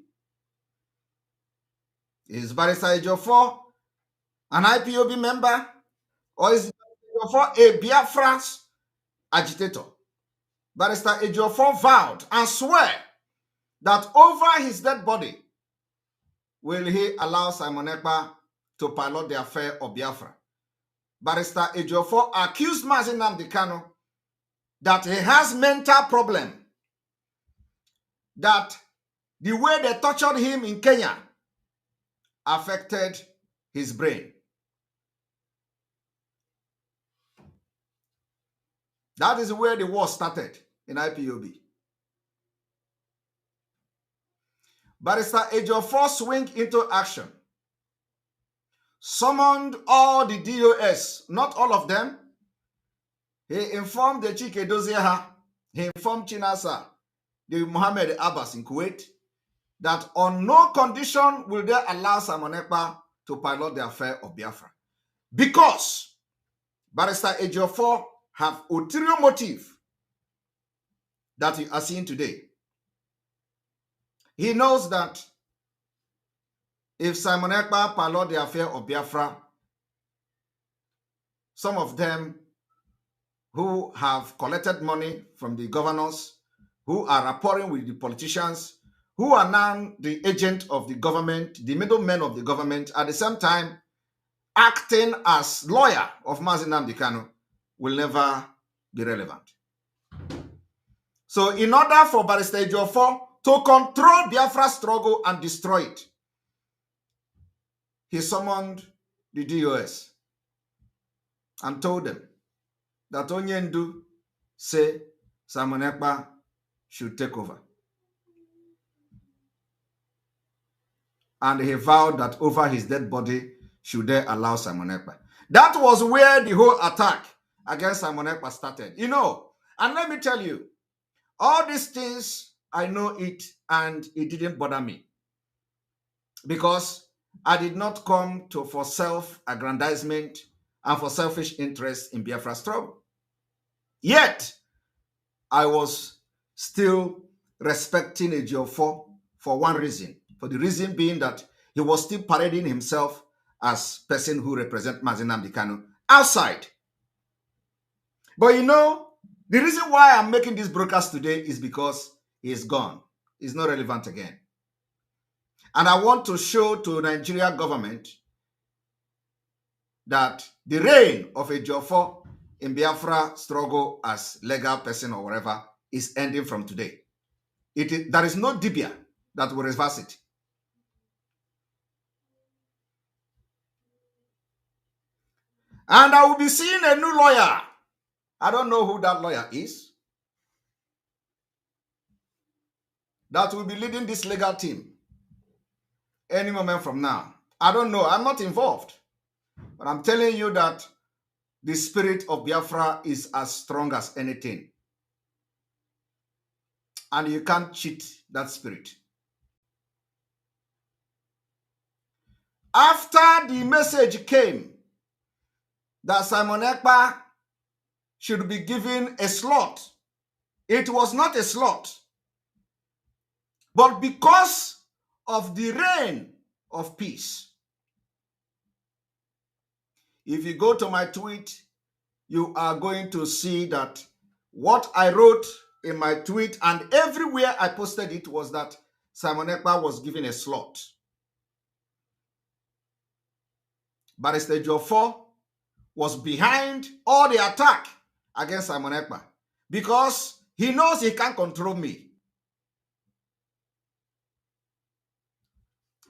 Is Barrister Ejiofor an IPOB member? Or is Ejiofor a Biafra agitator? Barrister Ejiofor vowed and swore that over his dead body will he allow Simon Ekpa to pilot the affair of Biafra. Barrister Ejiofor accused Mazi Nnamdi Kanu that he has mental problem, that the way they tortured him in Kenya affected his brain. That is where the war started in IPOB. Barrister Ejiofor swung into action, summoned all the DOS, not all of them. He informed the Chike Dozieha, he informed Chinasa, the Mohammed Abbas in Kuwait, that on no condition will they allow Simon Ekpa to pilot the affair of Biafra. Because Barrister Ejiofor have ulterior motive that you are seeing today. He knows that if Simon Ekpa pilot the affair of Biafra, some of them who have collected money from the governors, who are rapporting with the politicians, who are now the agent of the government, the middlemen of the government, at the same time acting as lawyer of Mazi Nnamdi Kanu, will never be relevant. So in order for Barrister Ejiofor to control Biafra struggle and destroy it, he summoned the DOS and told them that Onyendu say Simon Ekpa should take over. And he vowed that over his dead body should they allow Simon Ekpa. That was where the whole attack against Simon Ekpa started. You know, and let me tell you, all these things, I know it, and it didn't bother me. Because I did not come for self-aggrandizement and for selfish interest in Biafra struggle. Yet, I was still respecting Ejiofor for one reason. For the reason being that he was still parading himself as person who represents Mazi Nnamdi Kanu outside. But you know, the reason why I'm making this broadcast today is because he is gone. He's not relevant again. And I want to show to Nigeria government that the reign of Ejiofor in Biafra struggle as legal person or whatever is ending from today. There is no Dibia that will reverse it. And I will be seeing a new lawyer. I don't know who that lawyer is. That will be leading this legal team any moment from now. I don't know. I'm not involved. But I'm telling you that the spirit of Biafra is as strong as anything. And you can't cheat that spirit. After the message came that Simon Ekpa should be given a slot, it was not a slot. But because of the reign of peace, If you go to my tweet, you are going to see that what I wrote in my tweet and everywhere I posted it was that Simon Ekpa was given a slot. Barrister Ejiofor was behind all the attack against Simon Ekpa because he knows he can't control me.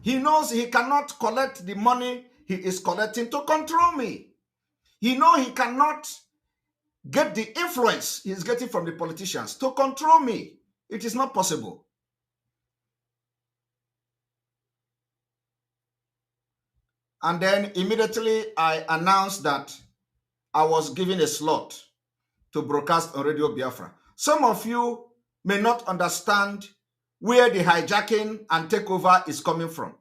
He knows he cannot collect the money he is collecting to control me. He knows he cannot get the influence he's getting from the politicians to control me. It is not possible. And then immediately I announced that I was given a slot to broadcast on Radio Biafra. Some of you may not understand where the hijacking and takeover is coming from,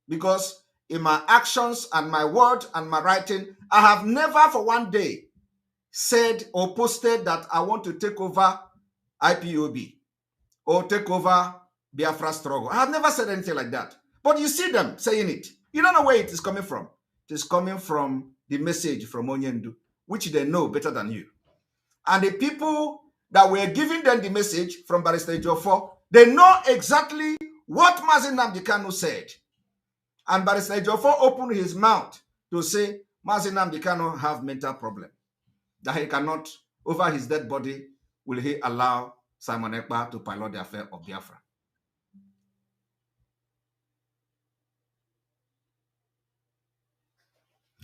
because in my actions and my word and my writing, I have never for one day said or posted that I want to take over IPOB or take over Biafra struggle. I have never said anything like that. But you see them saying it. You don't know where it is coming from. It is coming from the message from Onyendu, which they know better than you. And the people that were giving them the message from Barrister Ejiofor, they know exactly what Mazi Nnamdi Kanu said. And Barrister Ejiofor opened his mouth to say Mazi Nnamdi Kanu have mental problem, that he cannot, over his dead body, will he allow Simon Ekpa to pilot the affair of Biafra.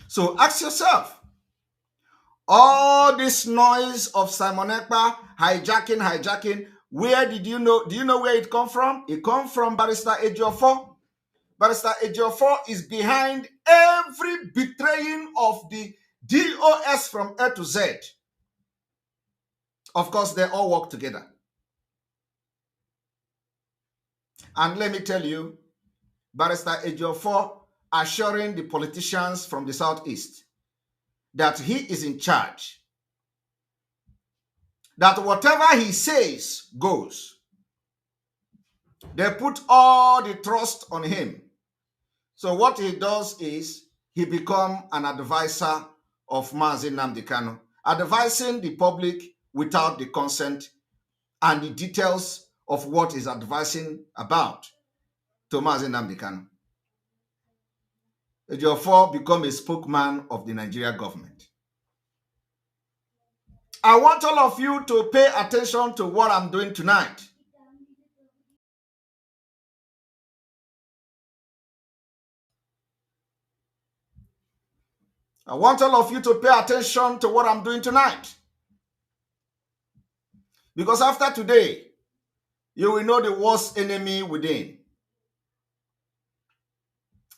So ask yourself, all this noise of Simon Ekpa, hijacking, where did you know? Do you know where it come from? It come from Barrister Ejiofor. Barrister Ejiofor is behind every betraying of the DOS from A to Z. Of course, they all work together. And let me tell you, Barrister Ejiofor assuring the politicians from the Southeast that he is in charge, that whatever he says goes. They put all the trust on him. So what he does is he becomes an advisor of Mazi Nnamdi Kanu, advising the public without the consent and the details of what he's advising about to Mazi Nnamdi Kanu. Ejiofor become a spokesman of the Nigeria government. I want all of you to pay attention to what I'm doing tonight. I want all of you to pay attention to what I'm doing tonight. Because after today, you will know the worst enemy within.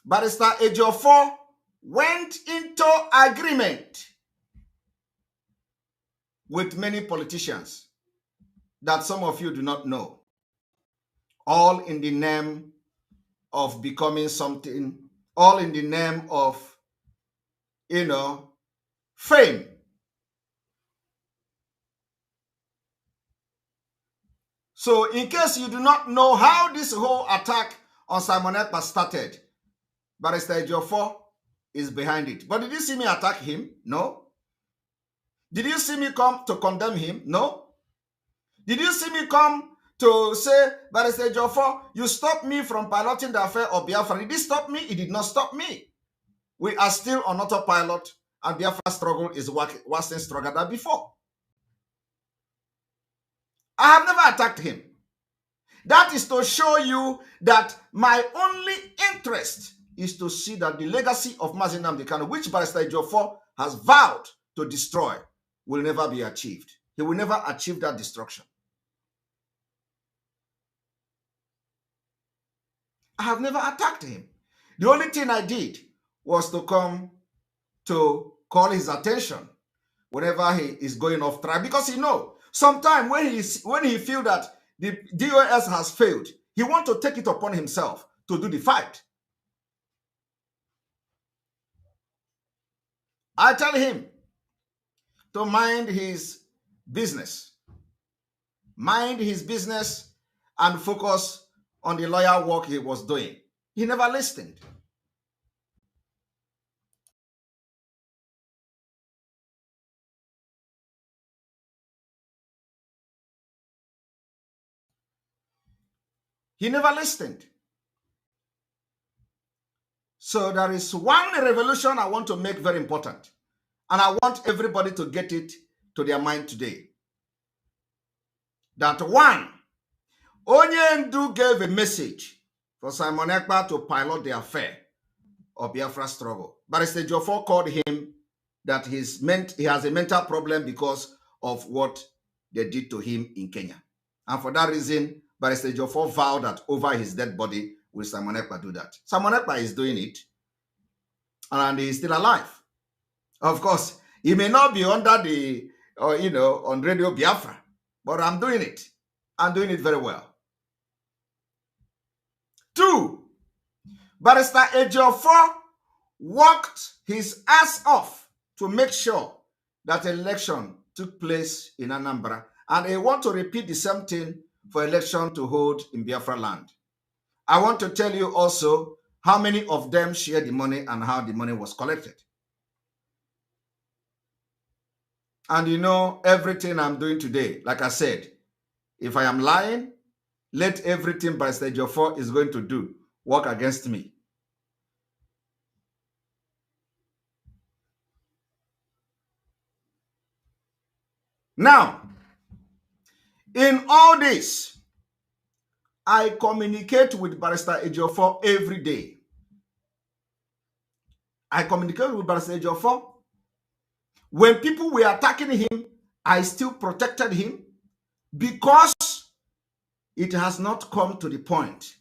Barrister Ejiofor went into agreement with many politicians that some of you do not know, all in the name of becoming something, all in the name of, fame. So in case you do not know how this whole attack on Simon Ekpa started, Barrister Ejiofor is behind it. But did you see me attack him? No. Did you see me come to condemn him? No. Did you see me come to say, Barrister Ejiofor, you stopped me from piloting the affair of Biafra? Did it stop me? It did not stop me. We are still on autopilot, and Biafra struggle is worse than struggle than before. I have never attacked him. That is to show you that my only interest is to see that the legacy of Mazi Nnamdi Kanu, which Barrister Ejiofor has vowed to destroy, will never be achieved. He will never achieve that destruction. I have never attacked him. The only thing I did was to come to call his attention whenever he is going off track, because he knows sometimes when he feels that the DOS has failed, he wants to take it upon himself to do the fight. I tell him to mind his business. Mind his business and focus on the lawyer work he was doing. He never listened. He never listened. So there is one revolution I want to make very important. And I want everybody to get it to their mind today. That one, Onyendu gave a message for Simon Ekpa to pilot the affair of Biafra struggle. Barrister Ejiofor called him that he has a mental problem because of what they did to him in Kenya. And for that reason, Barrister Ejiofor vowed that over his dead body will Simon Ekpa do that. Simon Ekpa is doing it, and he is still alive. Of course, he may not be under the, on Radio Biafra, but I'm doing it. I'm doing it very well. 2, Barrister Ejiofor worked his ass off to make sure that election took place in Anambra, and he want to repeat the same thing for election to hold in Biafra land. I want to tell you also how many of them shared the money and how the money was collected. And you know, everything I'm doing today, like I said, if I am lying, let everything Barrister Ejiofor is going to do work against me. Now, in all this, I communicate with Barrister Ejiofor every day. I communicate with Barrister Ejiofor. When people were attacking him, I still protected him because it has not come to the point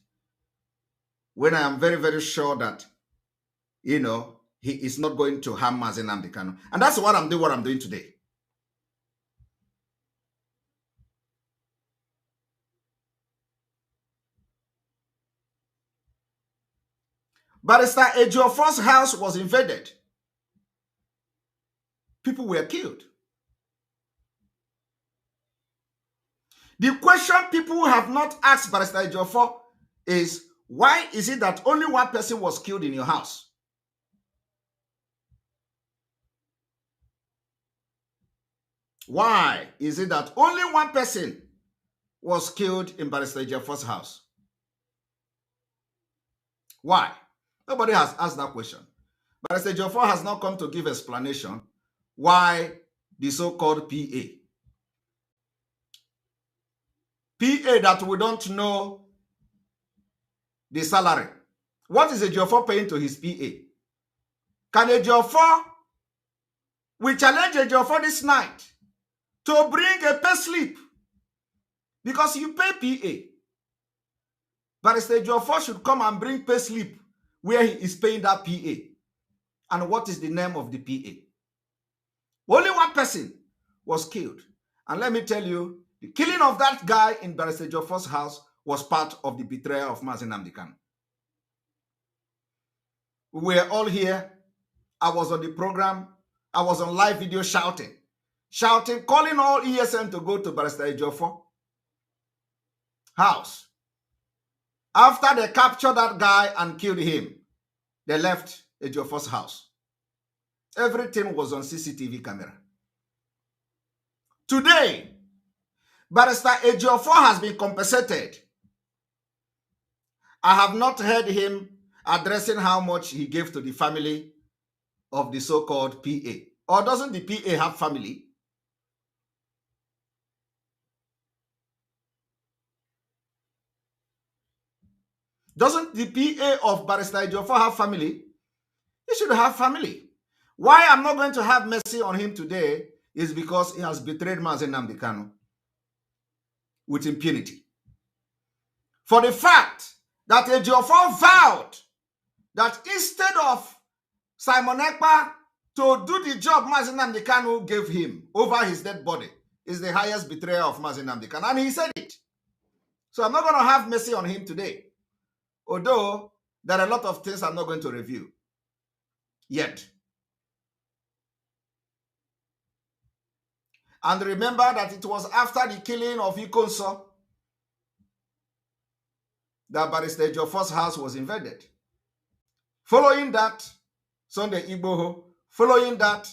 when I am very, very sure that, he is not going to harm Mazi Nnamdi Kanu. And that's what I'm doing today. Barrister Ejiofor's house was invaded. People were killed. The question people have not asked Barrister Ejiofor is, why is it that only one person was killed in your house? Why is it that only one person was killed in Barrister Ejiofor's house? Why? Nobody has asked that question. Barrister Ejiofor has not come to give explanation why the so-called PA that we don't know the salary. What is Ejiofor paying to his PA? Can Ejiofor, we challenge Ejiofor this night to bring a pay slip, because you pay PA. Barrister Ejiofor should come and bring pay slip where he is paying that PA. And what is the name of the PA? Only one person was killed. And let me tell you, the killing of that guy in Barrister Ejiofor's house was part of the betrayal of Mazi Nnamdi Kanu. We were all here. I was on the program. I was on live video shouting, calling all ESM to go to Barrister Ejiofor house. After they captured that guy and killed him, they left Ejiofor's house. Everything was on CCTV camera. Today, Barrister Ejiofor has been compensated. I have not heard him addressing how much he gave to the family of the so-called PA. Or doesn't the PA have family? Doesn't the PA of Barrister Ejiofor have family? He should have family. Why I'm not going to have mercy on him today is because he has betrayed Mazi Nnamdi Kanu with impunity. For the fact that Ejiofor vowed that instead of Simon Ekpa to do the job Mazi Nnamdi Kanu gave him over his dead body is the highest betrayal of Mazi Nnamdi Kanu. And he said it. So I'm not going to have mercy on him today. Although there are a lot of things I'm not going to review yet. And remember that it was after the killing of Ikonso that Barrister Ejiofor's house was invaded. Following that, Sunday Igboho. Following that,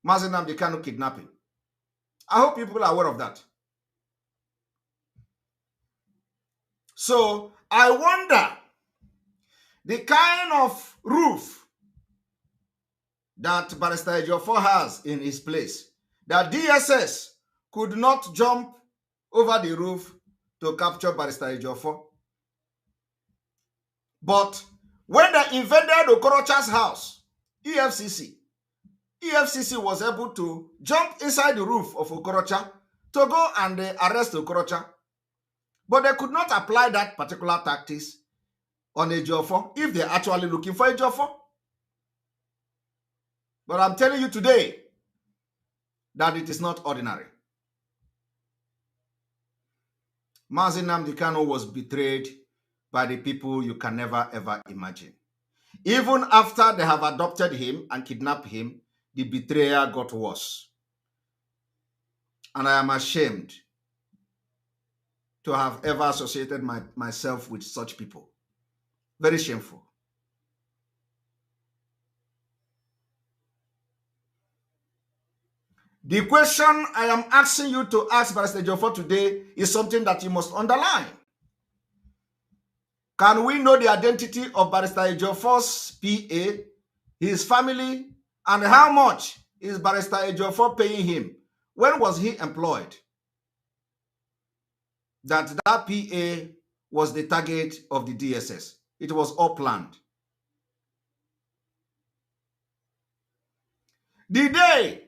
Mazi Nnamdi Kanu kidnapping. I hope people are aware of that. So I wonder the kind of roof that Barrister Ejiofor has in his place, that DSS could not jump over the roof to capture Barrister Ejiofor. But when they invaded Okorocha's house, EFCC was able to jump inside the roof of Okorocha to go and arrest Okorocha. But they could not apply that particular tactics on Ejiofor if they're actually looking for Ejiofor. But I'm telling you today that it is not ordinary. Mazi Nnamdi Kanu was betrayed by the people you can never ever imagine. Even after they have adopted him and kidnapped him, the betrayal got worse. And I am ashamed to have ever associated myself with such people. Very shameful. The question I am asking you to ask Barrister Ejiofor today is something that you must underline. Can we know the identity of Barrister Ejiofor's PA, his family, and how much is Barrister Ejiofor paying him? When was he employed? That PA was the target of the DSS. It was all planned. The day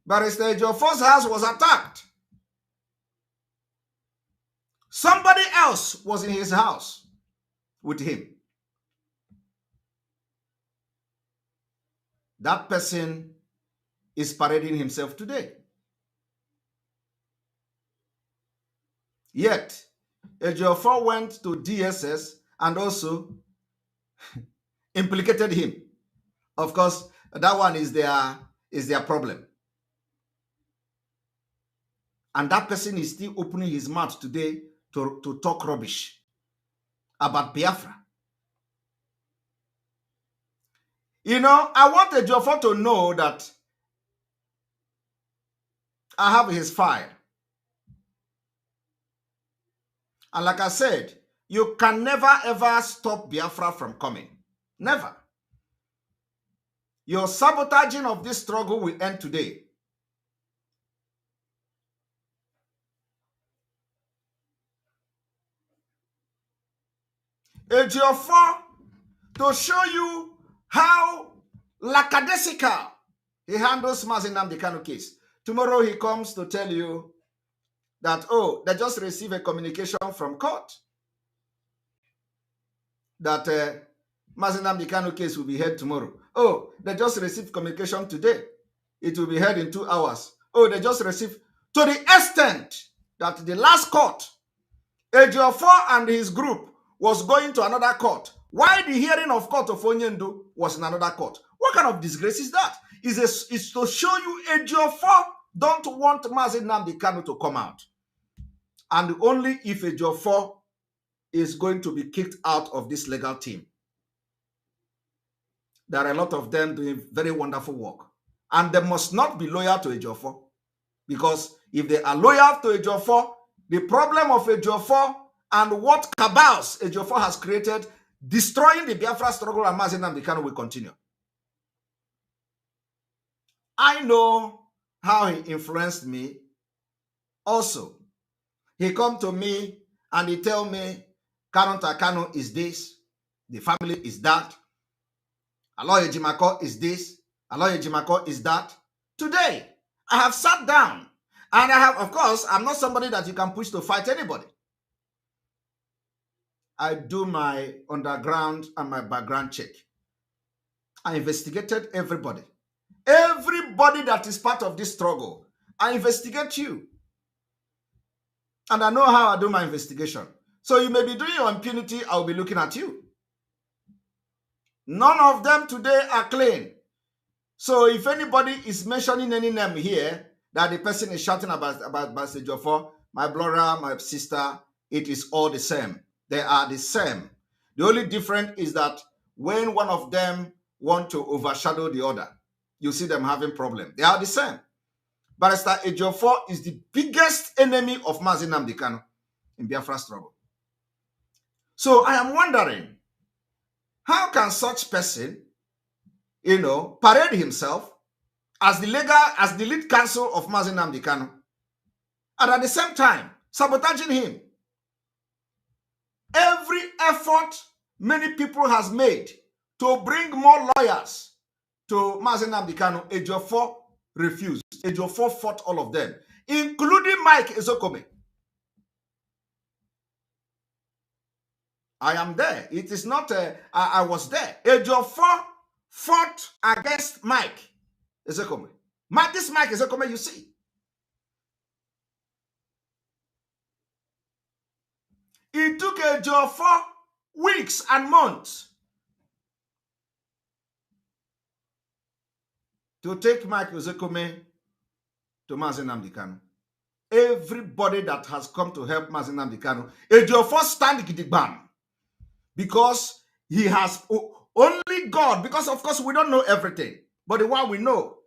Barrister Ejiofor's house was attacked, somebody else was in his house with him. That person is parading himself today. Yet, Ejiofor went to DSS and also implicated him. Of course, that one is their problem. And that person is still opening his mouth today to talk rubbish about Biafra. You know, I want Ejiofor to know that I have his file. And like I said, you can never ever stop Biafra from coming. Never. Your sabotaging of this struggle will end today. Ejiofor, to show you how lackadaisical he handles Mazi Nnamdi Kanu case. Tomorrow he comes to tell you that, oh, they just received a communication from court that Mazi Nnamdi Kanu case will be heard tomorrow. Oh, they just received communication today. It will be heard in 2 hours. Oh, they just received, to the extent that the last court, Ejiofor and his group was going to another court. Why the hearing of court of Onyendu was in another court? What kind of disgrace is that? It's to show you Ejiofor don't want Mazi Nnamdi Kanu to come out. And only if Ejiofor is going to be kicked out of this legal team. There are a lot of them doing very wonderful work. And they must not be loyal to Ejiofor. Because if they are loyal to Ejiofor, the problem of Ejiofor and what cabals Ejiofor has created, destroying the Biafra struggle and Mazi Nnamdi Kanu will continue. I know how he influenced me. Also, he come to me and he tell me, Kanu is this, the family is that, Aloy Ejimako is this, Aloy Ejimako is that. Today, I have sat down and I have, of course, I'm not somebody that you can push to fight anybody. I do my underground and my background check. I investigated everybody. Everybody that is part of this struggle, I investigate you. And I know how I do my investigation. So you may be doing your impunity, I'll be looking at you. None of them today are clean. So if anybody is mentioning any name here, that the person is shouting about Ejiofor, my brother, my sister, it is all the same. They are the same. The only difference is that when one of them want to overshadow the other, you see them having problem. They are the same. Barrister Ejiofor is the biggest enemy of Mazi Nnamdi Kanu in Biafra struggle. So I am wondering, how can such person, parade himself as the lead counsel of Mazi Nnamdi Kanu, and at the same time sabotaging him? Every effort many people has made to bring more lawyers to Mazi Nnamdi Kanu, Ejiofor refused. Ejiofor fought all of them, including Mike Ezokome. I am there. It is not, I was there. Ejiofor fought against Mike Ezokome. This Mike Ezokome, you see. It took Ejiofor weeks and months to take Mike Ezokome to Mazi Nnamdi Kanu. Everybody that has come to help Mazi Nnamdi Kanu, Ejiofor stand gidigbam, because he has only God, because of course we don't know everything, but the one we know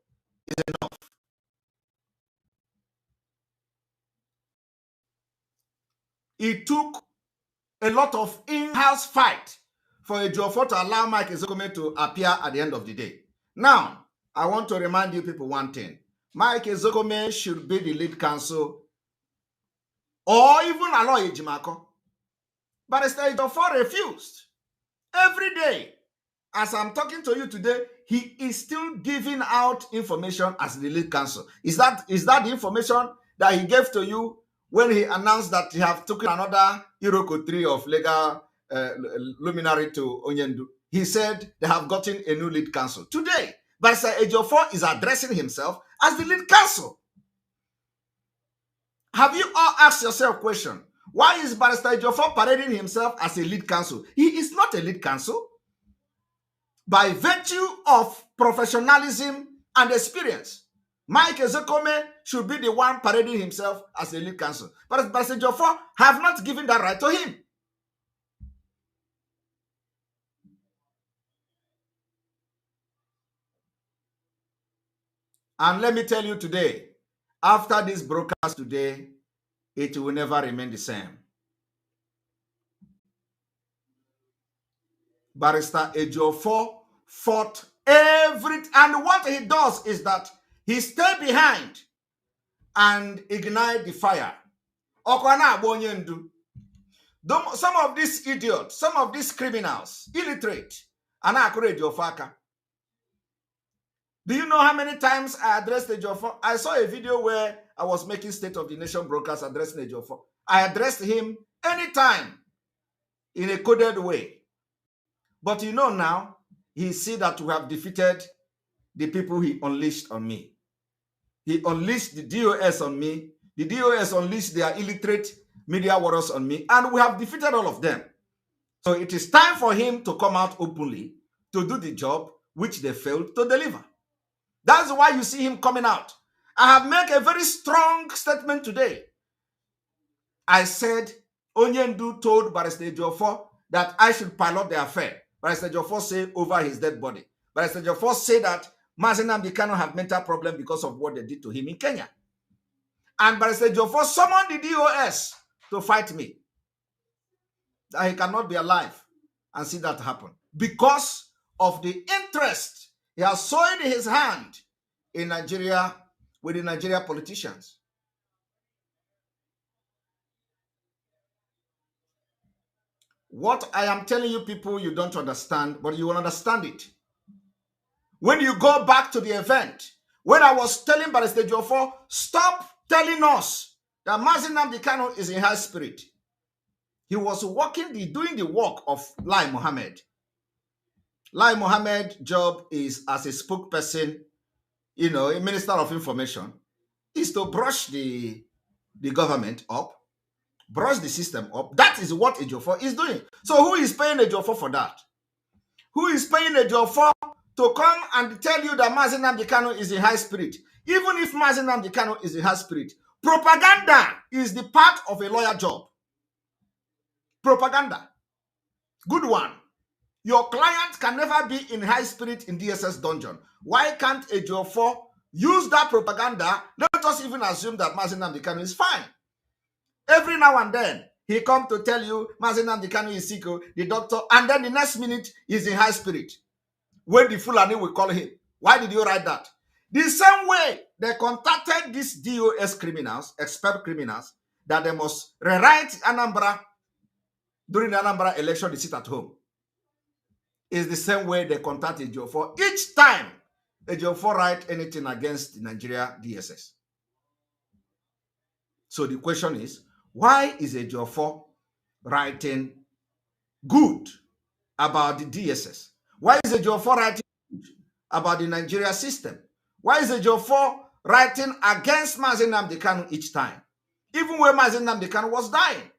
is enough. It took a lot of in-house fight for Ejiofor to allow Mike Ezokome to appear at the end of the day. Now, I want to remind you people one thing. Mike Ezokome should be the lead counsel, or even Aloy Ejimako. But Ejiofor refused. Every day, as I'm talking to you today, he is still giving out information as the lead counsel. Is that the information that he gave to you when he announced that he have taken another Iroko 3 of legal luminary to Onyendu? He said they have gotten a new lead counsel today. But Ejiofor is addressing himself as the lead counsel. Have you all asked yourself a question? Why is Barrister Ejiofor parading himself as a lead counsel? He is not a lead counsel. By virtue of professionalism and experience, Mike Ezokome should be the one parading himself as a lead counsel. But Barrister Ejiofor have not given that right to him. And let me tell you today, after this broadcast today, it will never remain the same. Barrister Ejiofor fought everything, and what he does is that he stay behind and ignite the fire. Some of these idiots, some of these criminals, illiterate, and Ejiofor. Do you know how many times I addressed Ejiofor? I saw a video where I was making State of the Nation broadcast addressing Ejiofor. I addressed him anytime in a coded way. But you know now, he see that we have defeated the people he unleashed on me. He unleashed the DOS on me. The DOS unleashed their illiterate media warriors on me. And we have defeated all of them. So it is time for him to come out openly to do the job which they failed to deliver. That's why you see him coming out. I have made a very strong statement today. I said, Onyendu told Barrister Ejiofor that I should pilot the affair. Barrister Ejiofor said over his dead body. Barrister Ejiofor said that Mazi Nnamdi Kanu have mental problem because of what they did to him in Kenya. And Barrister Ejiofor summoned the DOS to fight me. That he cannot be alive and see that happen. Because of the interest he has soiled his hand in Nigeria with the Nigeria politicians. What I am telling you people, you don't understand, but you will understand it. When you go back to the event, when I was telling Barrister Ejiofor, stop telling us that Mazi Nnamdi Kanu is in high spirit. He was doing the work of Lai Mohammed. Lai Mohammed's job is as a spokesperson, a minister of information, is to brush the government up, brush the system up. That is what Ejiofor is doing. So who is paying Ejiofor for that? Who is paying Ejiofor to come and tell you that Mazi Nnamdi Kanu is in high spirit? Even if Mazi Nnamdi Kanu is in high spirit, propaganda is the part of a lawyer job. Propaganda. Good one. Your client can never be in high spirit in DSS dungeon. Why can't Ejiofor use that propaganda? Let us even assume that Mazi Nnamdi Kanu is fine. Every now and then, He come to tell you, Mazen Nnamdi Kanu is sick, the doctor, and then the next minute he's in high spirit. When the Fulani will call him. Why did you write that? The same way they contacted these DOS criminals, expert criminals, that they must rewrite Anambra during the Anambra election, they sit at home. Is the same way they contact Ejiofor. Each time Ejiofor write anything against the Nigeria DSS. So the question is, why is Ejiofor writing good about the DSS? Why is Ejiofor writing good about the Nigeria system? Why is Ejiofor writing against Mazen Nnamdi Kanu each time? Even when Mazen Nnamdi Kanu was dying.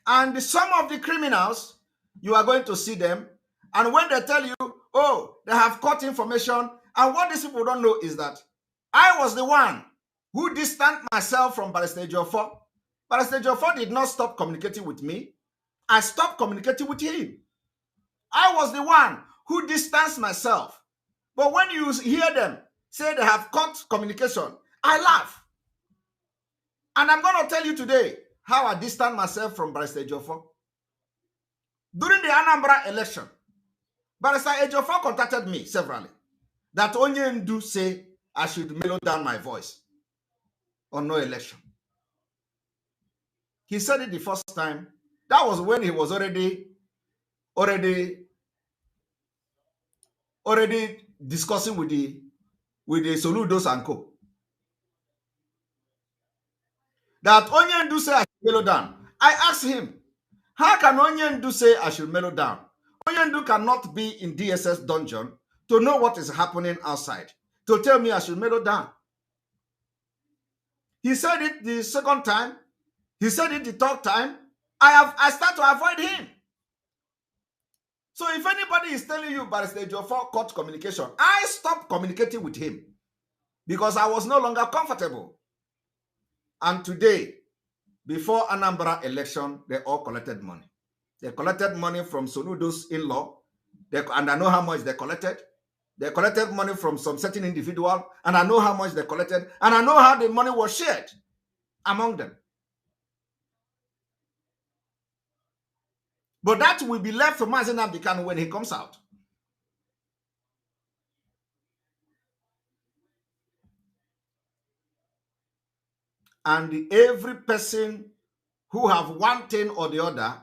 And some of the criminals, you are going to see them, and when they tell you, oh, they have caught information, and what these people don't know is that I was the one who distanced myself from Barrister Ejiofor. Barrister Ejiofor did not stop communicating with me. I stopped communicating with him. I was the one who distanced myself. But when you hear them say they have cut communication, I laugh. And I'm going to tell you today how I distanced myself from Barrister Ejiofor. During the Anambra election, Barrister Ejiofor contacted me severally that Onyendu say I should mellow down my voice on no election. He said it the first time. That was when he was already discussing with the Soludos and co. That Onyendu say I should mellow down. I asked him, how can Onyendu say I should mellow down? Onyendu cannot be in DSS dungeon to know what is happening outside, to tell me I should mellow down. He said it the second time. He said it the third time. I start to avoid him. So if anybody is telling you Barrister Ejiofor cut communication, I stopped communicating with him because I was no longer comfortable. And today, before Anambra election, they all collected money. They collected money from Soludo's in-law, and I know how much they collected. They collected money from some certain individual, and I know how much they collected, and I know how the money was shared among them. But that will be left for Mazen Nnamdi Kanu when he comes out. And every person who have one thing or the other,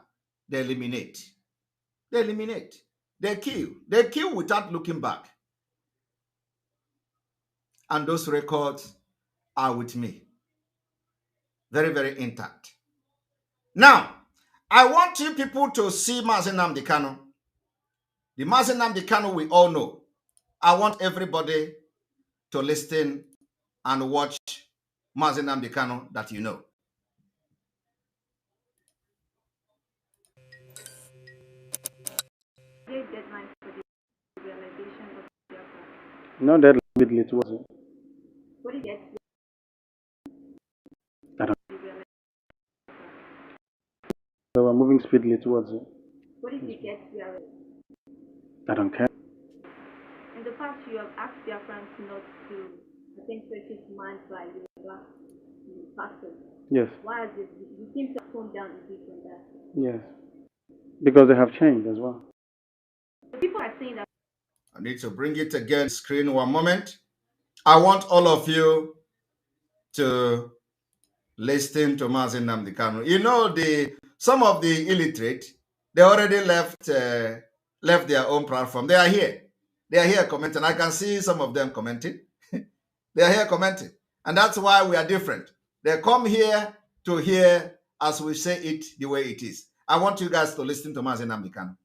they eliminate. They eliminate. They kill. They kill without looking back. And those records are with me. Very, very intact. Now, I want you people to see Mazen Nnamdi Kanu. The Mazen Nnamdi Kanu we all know. I want everybody to listen and watch Mazen Nnamdi Kanu that you know. Deadline for the realization of Biafra. No deadline immediately towards it. What do you get? I don't. So we're moving speedily towards it. What if you get Biafra? I don't care. In the past, you have asked Biafrans not to attend churches manned by Yoruba pastors. Yes. Why is it? You seem to have toned down a bit from that. Yes. Because they have changed as well. People are saying that. I need to bring it again, screen one moment. I want all of you to listen to Mazen Nnamdi Kanu. You know, some of the illiterate, they already left their own platform. They are here. They are here commenting. I can see some of them commenting. They are here commenting. And that's why we are different. They come here to hear as we say it the way it is. I want you guys to listen to Mazen Nnamdi Kanu.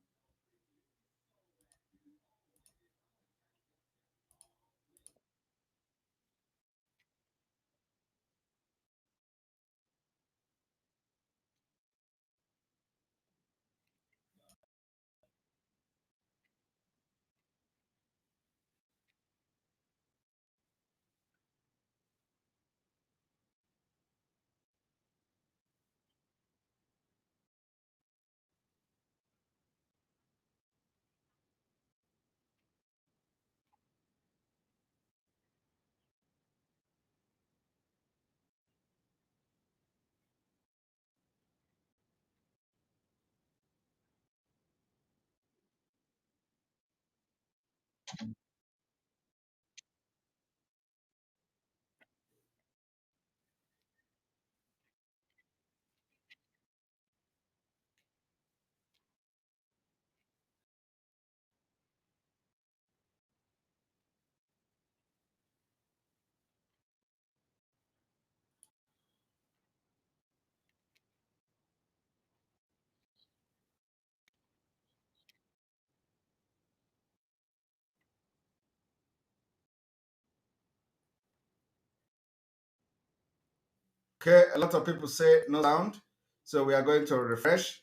Okay, a lot of people say no sound, so we are going to refresh.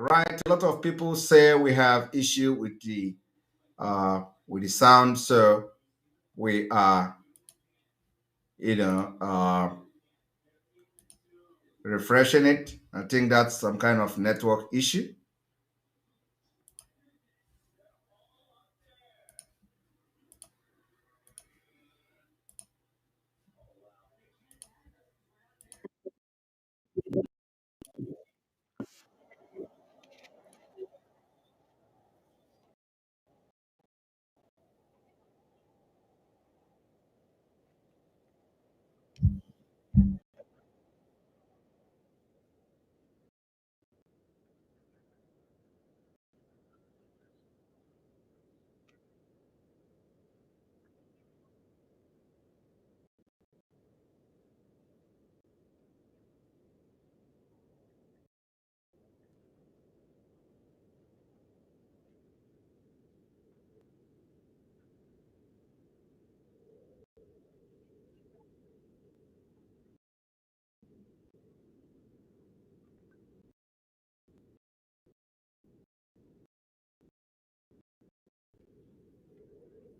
Right, a lot of people say we have issue with the sound, so we are, refreshing it. I think that's some kind of network issue.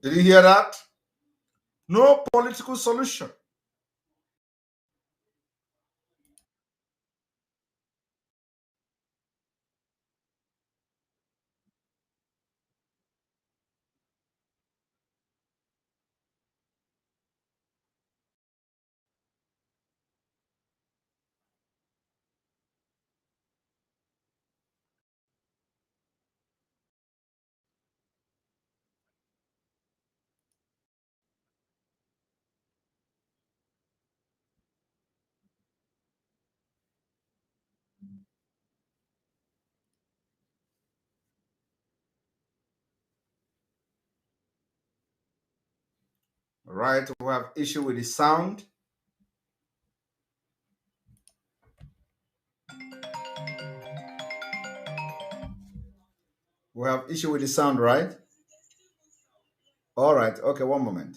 Did you hear that? No political solution. All right, we have issue with the sound. We have issue with the sound, right? All right, okay, one moment.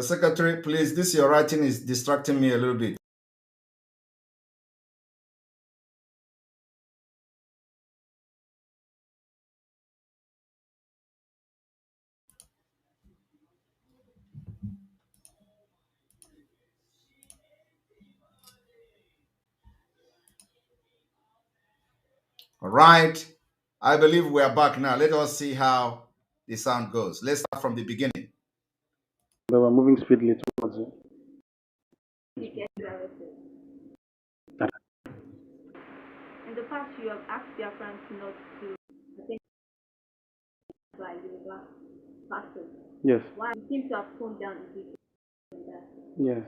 Secretary, please, this your writing is distracting me a little bit. All right, I believe we are back now. Let us see how the sound goes. Let's start from the beginning. They were moving speedily towards it. In the past, you have asked Biafrans not to attend by Yoruba pastors. Yes. Why? You seem to have toned down the people on that. Yes.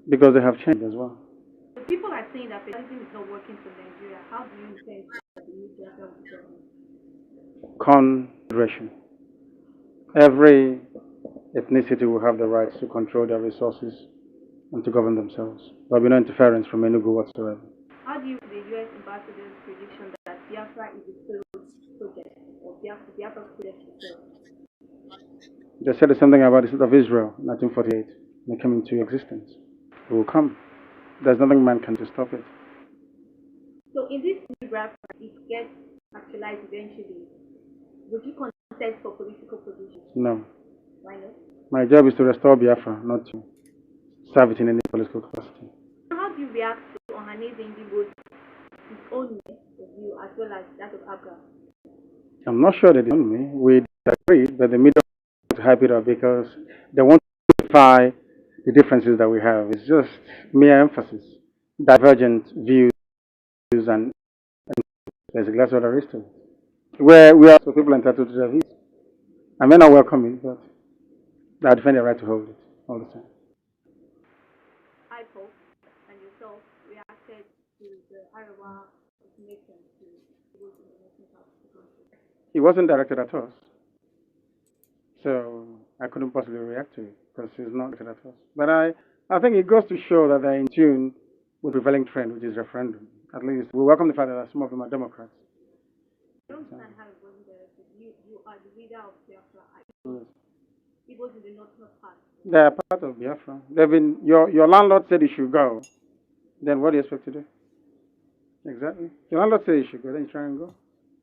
Because they have changed as well. The people are saying that federalism is not working for Nigeria. How do you intend that the new Biafra will be governed? Confederation. Every ethnicity will have the rights to control their resources and to govern themselves. There will be no interference from Enugu whatsoever. How do you the U.S. ambassador's prediction that Biafra is a failed project or Biafra project itself? They said the same thing about the state of Israel in 1948 when it came into existence. It will come. There's nothing man can do to stop it. So in this new Biafra, it gets actualized eventually, would you contest for political positions? No. Why not? My job is to restore Biafra, not to serve it in any political capacity. you react to Ohaneze Indigo's own view as well as that of Abga? I'm not sure they disown me. We disagree, but the media want to hype it up because they want to justify the differences that we have. It's just mere emphasis, divergent views, and basically that's what there is to it. Where we are, so people are entitled to their views. I may not welcome it, but I defend the right to hold it all the time. I hope and yourself reacted to the Arawa information to those in the northern part of the country. It wasn't directed at us, so I couldn't possibly react to it because it's not directed at us. But I think it goes to show that they're in tune with the prevailing trend, which is referendum. At least we welcome the fact that some of them are Democrats. I don't understand how it wasn't directed. You are the leader of Biafra. Yes. It was in the northern part. They are part of Biafra. They've been your landlord said he should go. Then what do you expect to do? Exactly. Your landlord said he should go, then you try and go.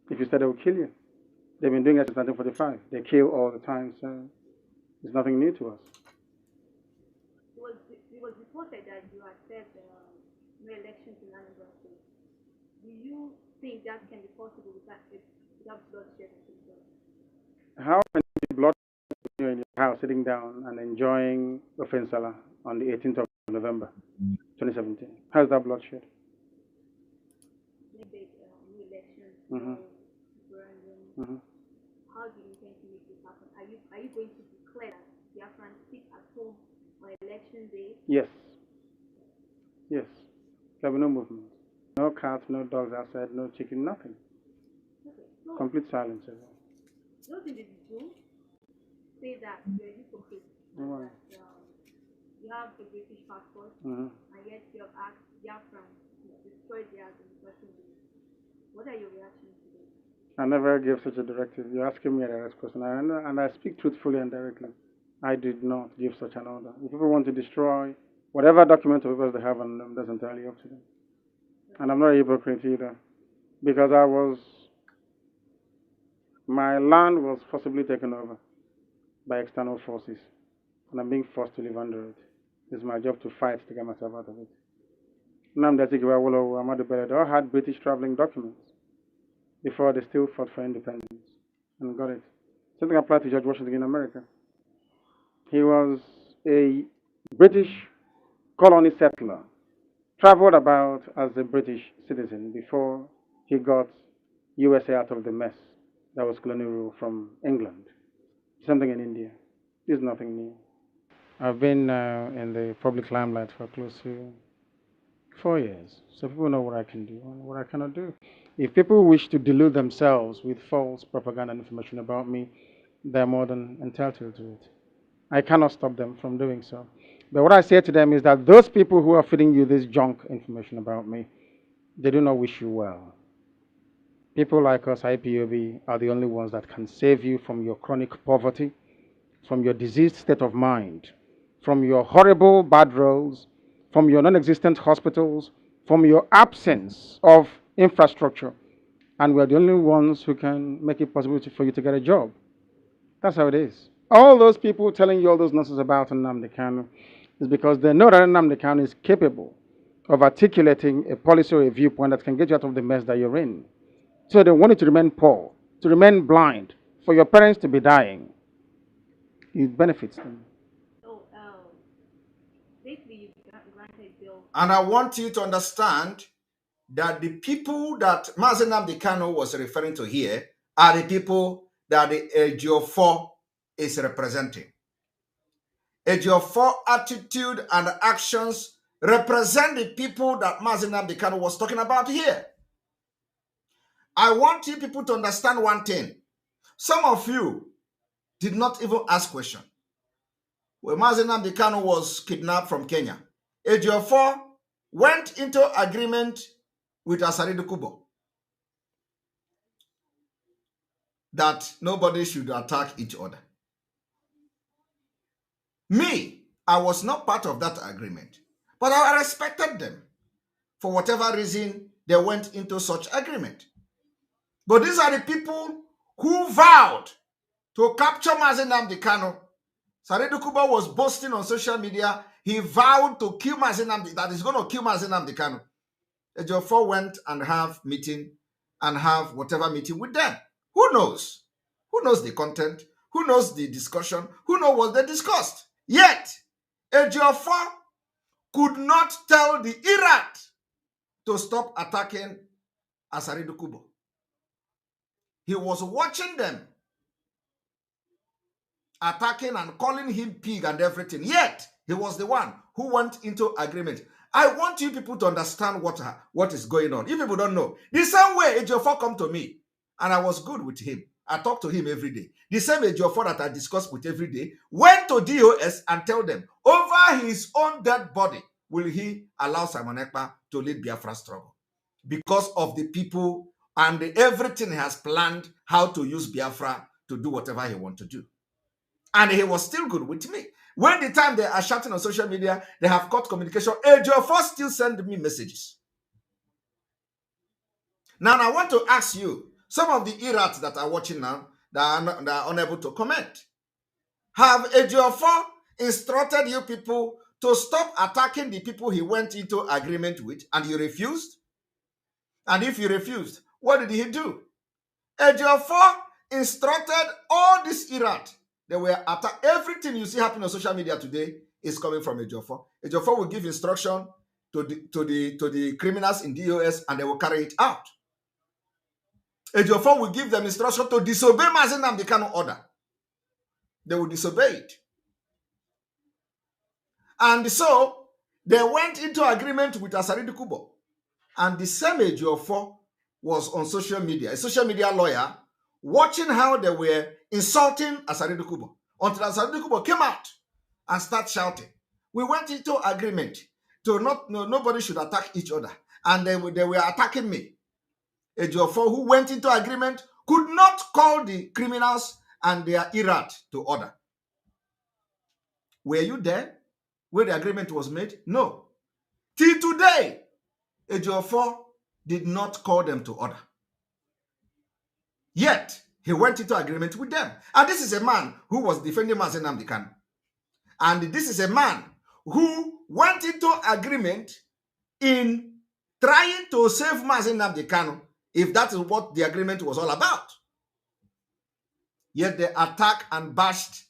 If you said they will kill you. They've been doing it since 1945. They kill all the time, so it's nothing new to us. It was reported that you had said no elections in Anambra State. Do you think that can be possible without bloodshed? How can you blood in your house sitting down and enjoying Ofensala on the 18th of November 2017? How's that bloodshed? New elections, Mm-hmm. referendum. Mm-hmm. How do you intend to make this happen? Are you going to declare that Biafrans sit at home on election day? Yes. Yes. There will be no movement. No cats, no dogs outside, no chicken, nothing. Okay. So, complete silence. those in the Zoom say that you're a hypocrite. Right. That, you have a British passport, Mm-hmm. and yet you have asked Biafrans to destroy theirs in election day. What are your reactions to this? I never gave such a directive. You're asking me a direct question, and I speak truthfully and directly. I did not give such an order. If people want to destroy whatever document or papers they have on them, that's entirely up to them. And I'm not a hypocrite either, because my land was forcibly taken over by external forces, and I'm being forced to live under it. It's my job to fight to get myself out of it. Nnamdi Azikiwe, Ahmadu Bello, they all had British traveling documents before they still fought for independence and got it. Something applied to George Washington in America. He was a British colony settler, traveled about as a British citizen before he got USA out of the mess that was colonial rule from England. Something in India. This is nothing new. I've been in the public limelight for close to 4 years, so people know what I can do and what I cannot do. If people wish to delude themselves with false propaganda and information about me, they're more than entitled to it. I cannot stop them from doing so. But what I say to them is that those people who are feeding you this junk information about me, they do not wish you well. People like us, IPOB, are the only ones that can save you from your chronic poverty, from your diseased state of mind, from your horrible bad roads, from your non-existent hospitals, from your absence of infrastructure. And we're the only ones who can make it possible for you to get a job. That's how it is. All those people telling you all those nonsense about Nnamdi Kanu is because they know that Nnamdi Kanu is capable of articulating a policy or a viewpoint that can get you out of the mess that you're in. So they want you to remain poor, to remain blind, for your parents to be dying. It benefits them. So, basically, you granted bill. And I want you to understand that the people that Mazen Nnamdi Kanu was referring to here are the people that the Ejiofor is representing. Ejiofor attitude and actions represent the people that Mazen Nnamdi Kanu was talking about here. I want you people to understand one thing. Some of you did not even ask question. When Mazen Nnamdi Kanu was kidnapped from Kenya, Ejiofor went into agreement with Asaridu Kubo that nobody should attack each other. Me, I was not part of that agreement, but I respected them. For whatever reason, they went into such agreement. But these are the people who vowed to capture Mazen Nnamdi Kanu Saredu Kuba was boasting on social media. He vowed to kill Mazi Nnamdi, that he's going to kill Mazi Nnamdi Kanu. Ejiofor went and have meeting and have whatever meeting with them. Who knows? Who knows the content? Who knows the discussion? Who knows what they discussed? Yet, Ejiofor could not tell the Iraq to stop attacking Asaridu Kubo. He was watching them attacking and calling him pig and everything. Yet, he was the one who went into agreement. I want you people to understand what is going on. You people don't know. The same way Ejiofor come to me, and I was good with him. I talk to him every day. The same Ejiofor that I discuss with every day went to DOS and tell them, over his own dead body, will he allow Simon Ekpa to lead Biafra struggle? Because of the people and everything he has planned how to use Biafra to do whatever he wants to do. And he was still good with me. When the time they are shouting on social media, they have cut communication. Ejiofor still send me messages. Now, I want to ask you, some of the Irats that are watching now, that are unable to comment, have Ejiofor instructed you people to stop attacking the people he went into agreement with, and you refused? And if you refused, what did he do? Ejiofor instructed all this Irat. They were everything you see happening on social media today is coming from Ejiofor. Ejiofor will give instruction to the criminals in DOS, and they will carry it out. Ejiofor will give them instruction to disobey Mazi Nnamdi Kanu order. They will disobey it. And so they went into agreement with Asaridu Kubo. And the same Ejiofor was on social media, a social media lawyer, watching how they were insulting Asaridu Kubo, until Asaridu Kubo came out and started shouting. We went into agreement to nobody should attack each other. And they were attacking me. Ejiofor, who went into agreement, could not call the criminals and their Irat to order. Were you there where the agreement was made? No. Till today, Ejiofor did not call them to order. Yet, he went into agreement with them. And this is a man who was defending Mazi Nnamdi Kanu. And this is a man who went into agreement in trying to save Mazi Nnamdi Kanu, if that is what the agreement was all about. Yet they attacked and bashed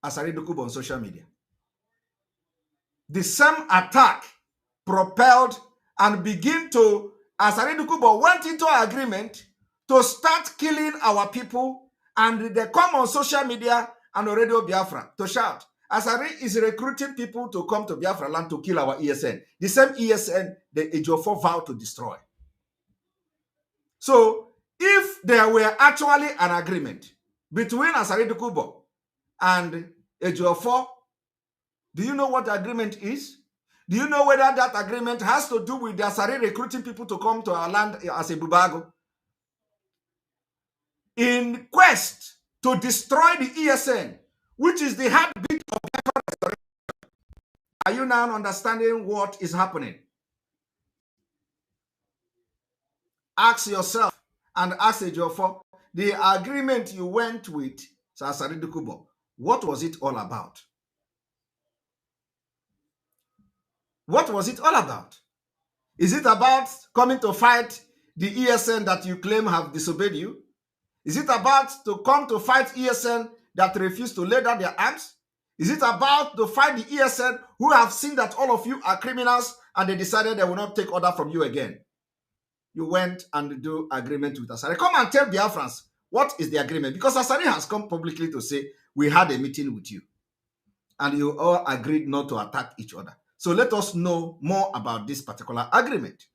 Asaridu Kubo on social media. The same attack propelled and began to, Asaridu Kubo went into agreement to start killing our people, and they come on social media and on Radio Biafra to shout, Asari is recruiting people to come to Biafra land to kill our ESN. The same ESN the Ejiofor vowed to destroy. So, if there were actually an agreement between Asaridu Kubo and Ejiofor, do you know what the agreement is? Do you know whether that agreement has to do with the Asari recruiting people to come to our land as a bubago? In quest to destroy the ESN, which is the heartbeat of Biafra restoration. Are you now understanding what is happening? Ask yourself and ask Ejiofor, the agreement you went with Asaridu Kubo, what was it all about? What was it all about? Is it about coming to fight the ESN that you claim have disobeyed you? Is it about to come to fight ESN that refuse to lay down their arms? Is it about to fight the ESN who have seen that all of you are criminals and they decided they will not take order from you again? You went and do agreement with Asari. Come and tell Biafrans what is the agreement, because Asari has come publicly to say, we had a meeting with you and you all agreed not to attack each other. So let us know more about this particular agreement.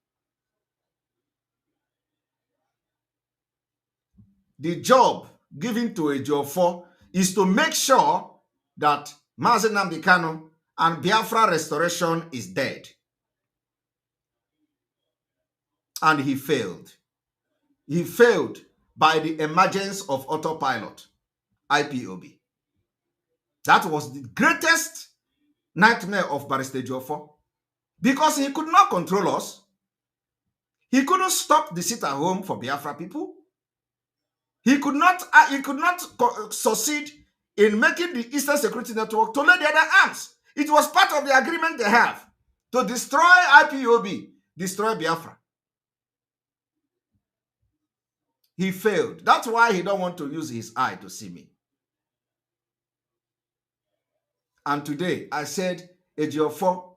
The job given to Ejiofor is to make sure that Mazi Nnamdi Kanu and Biafra restoration is dead. And he failed. He failed by the emergence of autopilot, IPOB. That was the greatest nightmare of Barrister Ejiofor, because he could not control us. He couldn't stop the sit at home for Biafra people. He could not succeed in making the Eastern Security Network to lay the other arms. It was part of the agreement they have to destroy IPOB, destroy Biafra. He failed. That's why he don't want to use his eye to see me. And today I said, Ejiofor,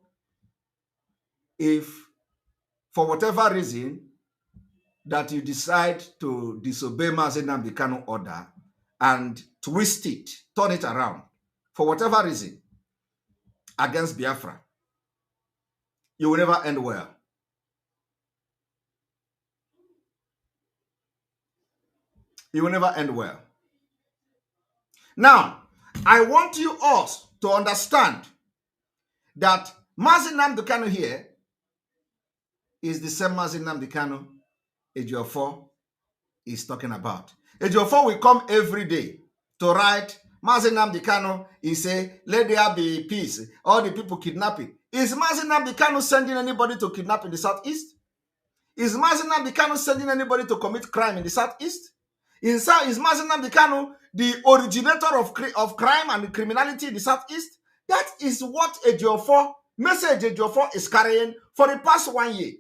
if for whatever reason that you decide to disobey Mazi Nnamdi Kanu order and twist it, turn it around, for whatever reason, against Biafra, you will never end well. You will never end well. Now, I want you all to understand that Mazi Nnamdi Kanu here is the same Mazi Nnamdi Kanu Ejiofor is talking about. Ejiofor will come every day to write, Mazi Nnamdi Kanu, he say, let there be peace. All the people kidnapping. Is Mazi Nnamdi Kanu sending anybody to kidnap in the southeast? Is Mazi Nnamdi Kanu sending anybody to commit crime in the southeast? Is Mazi Nnamdi Kanu the originator of crime and criminality in the southeast? That is what message Ejiofor is carrying for the past 1 year.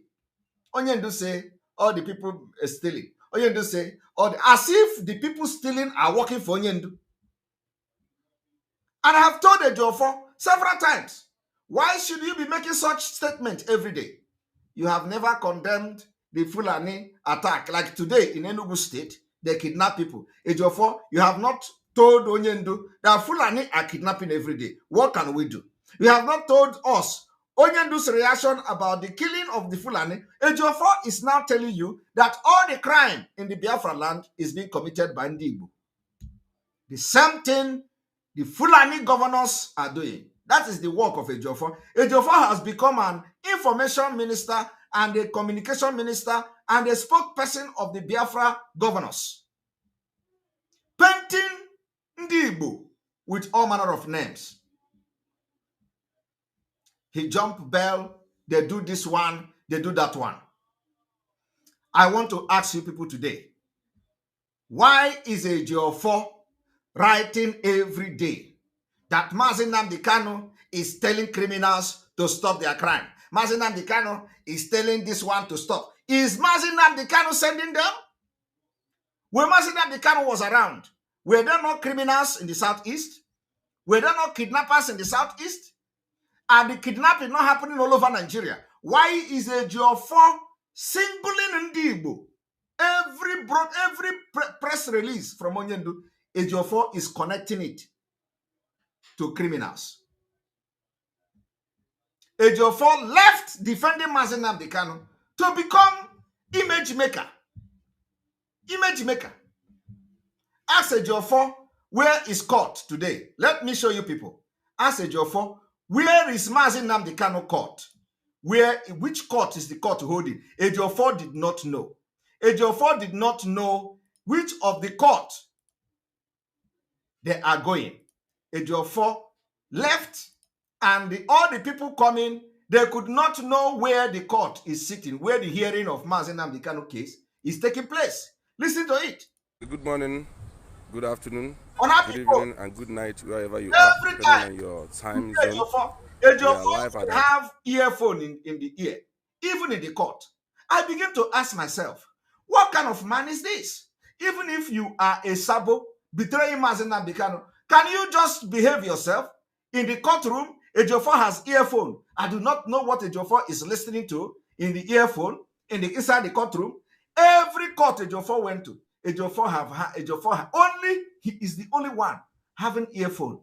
Onyendu say all the people are stealing. Onyendu say as if the people stealing are working for Onyendu. And I have told Ejiofor several times, why should you be making such statements every day? You have never condemned the Fulani attack. Like today in Enugu State, they kidnap people. Ejiofor, you have not told Onyendu that Fulani are kidnapping every day. What can we do? You have not told us Onyendu's reaction about the killing of the Fulani. Ejiofor is now telling you that all the crime in the Biafra land is being committed by Ndibu. The same thing the Fulani governors are doing. That is the work of Ejiofor. Ejiofor has become an information minister and a communication minister and a spokesperson of the Biafra governors. Painting Ndibu with all manner of names. He jump bell, they do this one, they do that one. I want to ask you people today, why is Ejiofor writing every day that Mazi Nnamdi Kanu is telling criminals to stop their crime? Mazi Nnamdi Kanu is telling this one to stop. Is Mazi Nnamdi Kanu sending them? When Mazi Nnamdi Kanu was around, were there no criminals in the southeast? Were there no kidnappers in the southeast? And the kidnapping not happening all over Nigeria. Why is Ejiofor singling Ndibu? Every press release from Onyendu, Ejiofor is connecting it to criminals. Ejiofor left defending Mazi Nnamdi Kanu to become image maker. Image maker. Ask Ejiofor, where is court today? Let me show you people. Ask Ejiofor, where is Mazi Nnamdi Kanu court? Which court is the court holding? Ejiofor did not know. Ejiofor did not know which of the court they are going. Ejiofor left, and all the people coming, they could not know where the court is sitting, where the hearing of Mazi Nnamdi Kanu case is taking place. Listen to it. Good morning, good afternoon, good evening, and good night wherever you are, depending on your time zone. Ejiofor have earphone in the ear, even in the court. I begin to ask myself, what kind of man is this? Even if you are a sabo betraying Mazi Nnamdi Kanu, can you just behave yourself? In the courtroom, Ejiofor has earphone. I do not know what Ejiofor is listening to in the earphone, inside the courtroom. Every court Ejiofor went to, he is the only one having earphone.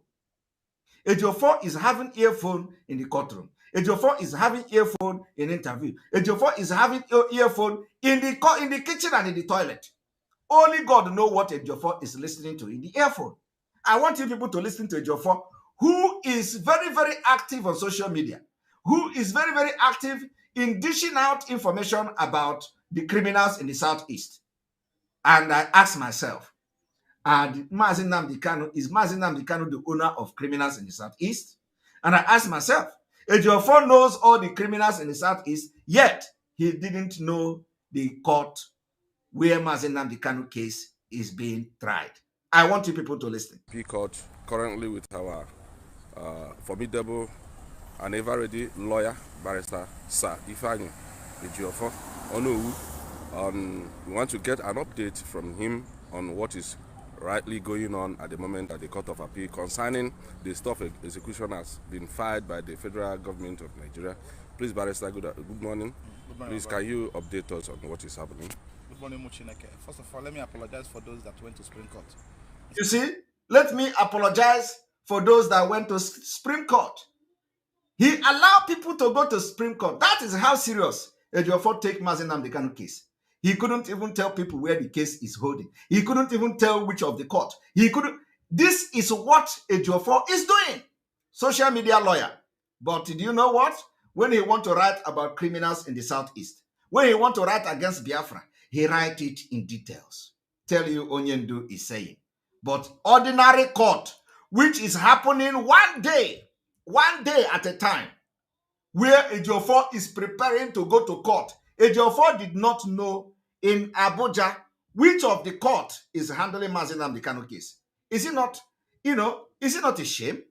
Ejiofor is having earphone in the courtroom. Ejiofor is having earphone in interview. Ejiofor is having earphone in the kitchen and in the toilet. Only God knows what Ejiofor is listening to in the earphone. I want you people to listen to Ejiofor, who is very, very active on social media, who is very, very active in dishing out information about the criminals in the southeast. And I ask myself, and Mazi Nnamdi Kanu, is Mazi Nnamdi Kanu the owner of criminals in the southeast? And I ask myself, Ejiofor knows all the criminals in the southeast, yet he didn't know the court where Mazi Nnamdi Kanu case is being tried. I want you people to listen. Court currently with our formidable and ever-ready lawyer, barrister Sir Ifeanyi Ejiofor Onowu. We want to get an update from him on what is rightly going on at the moment at the Court of Appeal concerning the stuff execution has been filed by the federal government of Nigeria. Please, barrister, good morning. Good morning. Please, can you update us on what is happening? Good morning, Muchineke. First of all, let me apologize for those that went to Supreme Court. You see, let me apologize for those that went to Supreme Court. He allowed people to go to Supreme Court. That is how serious Ejiofor take Mazi Nnamdi Kanu case. He couldn't even tell people where the case is holding. He couldn't even tell which of the court. He couldn't. This is what Ejiofor is doing. Social media lawyer. But do you know what? When he want to write about criminals in the Southeast, when he want to write against Biafra, he write it in details. Tell you Onyendu is saying. But ordinary court, which is happening one day at a time, where Ejiofor is preparing to go to court. Ejiofor did not know in Abuja which of the court is handling Mazi Nnamdi Kanu case. Is it not, is it not a shame?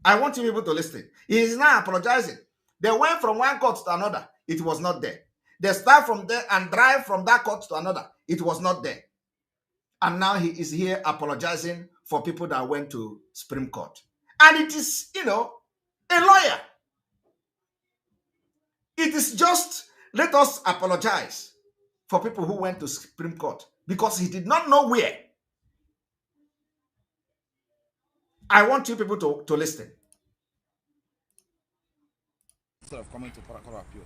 I want you people to listen. He is now apologizing. They went from one court to another. It was not there. They start from there and drive from that court to another. It was not there. And now he is here apologizing for people that went to Supreme Court. And it is, a lawyer. It is just, let us apologize for people who went to Supreme Court because he did not know where. I want you people to listen. Instead of coming to Court of Appeal,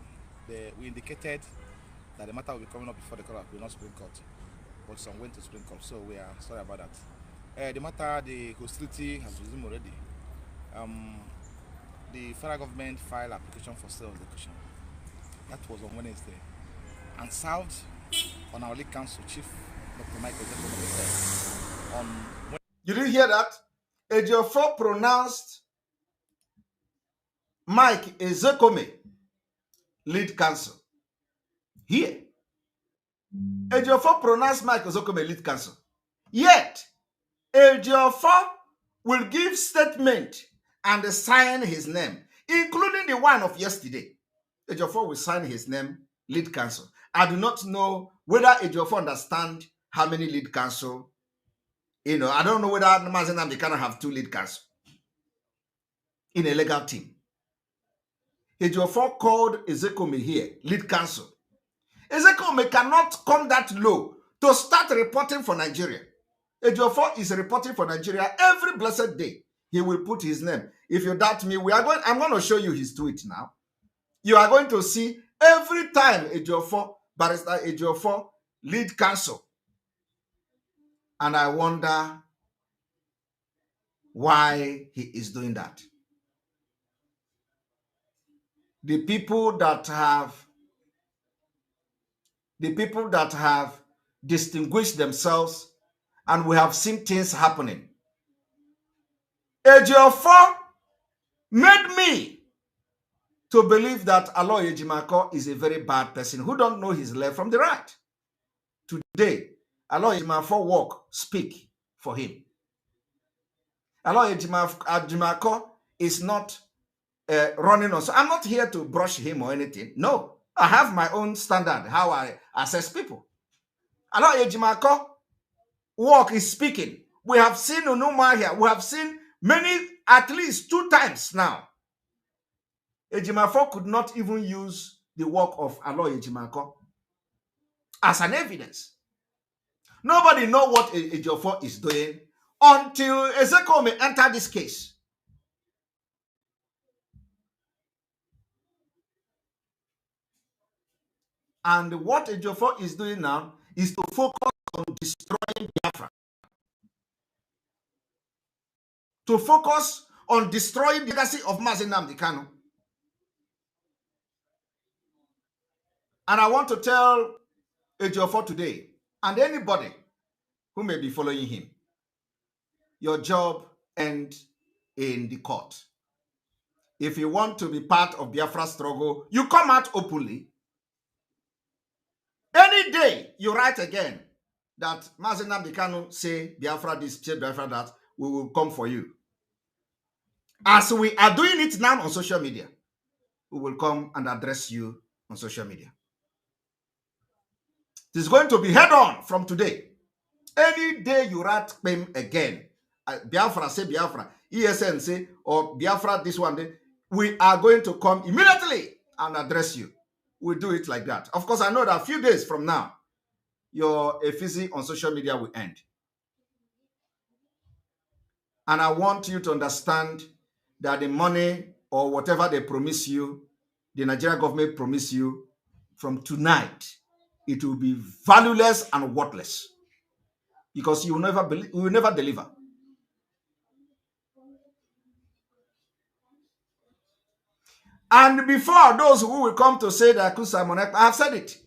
we indicated that the matter will be coming up before the Court of Appeal, not Supreme Court. But some went to Supreme Court, so we are sorry about that. The matter, the hostility has resumed already. The federal government filed application for stay of execution. That was on Wednesday, and served on our lead counsel, Chief Dr. Michael Ejiofor. You didn't hear that? Ejiofor pronounced Mike Ezekome lead counsel. Here. Ejiofor pronounced Mike Ezekome lead counsel. Yet, Ejiofor will give statement and sign his name, including the one of yesterday. Ejiofor will sign his name, lead counsel. I do not know whether Ejiofor understand how many lead counsel. I don't know whether Mazi Nnamdi Kanu have 2 lead counsel in a legal team. Ejiofor called Ezekome here, lead counsel. Ezekome cannot come that low to start reporting for Nigeria. Ejiofor is reporting for Nigeria every blessed day. He will put his name. If you doubt me, I'm going to show you his tweet now. You are going to see every time Ejiofor, Barrister Ejiofor, lead counsel. And I wonder why he is doing that. The people that have distinguished themselves, and we have seen things happening. Ejiofor made me to believe that Aloy Ejimako is a very bad person who don't know his left from the right. Today, Aloy Ejimako walk, speak for him. Aloy Ejimako is not running on. So I'm not here to brush him or anything. No, I have my own standard, how I assess people. Aloy Ejimako walk is speaking. We have seen Unuma here. We have seen many, at least 2 times now. Ejiofor could not even use the work of Aloy Ejimako as an evidence. Nobody know what Ejiofor is doing until Ezekome entered this case. And what Ejiofor is doing now is to focus on destroying Biafra. To focus on destroying the legacy of Mazi Nnamdi Kanu. And I want to tell Ejiofor today, and anybody who may be following him, your job ends in the court. If you want to be part of Biafra's struggle, you come out openly. Any day you write again, that Mazi Nnamdi Kanu say Biafra this, say Biafra that, we will come for you. As we are doing it now on social media, we will come and address you on social media. It is going to be head on from today. Any day you rat claim again, Biafra say Biafra, ESN say, or Biafra this one day, we are going to come immediately and address you. We'll do it like that. Of course, I know that a few days from now, your effigy on social media will end. And I want you to understand that the money or whatever they promise you, the Nigerian government promise you, from tonight, it will be valueless and worthless. Because you will never deliver. And before those who will come to say that Simon Ekpa, I have said it.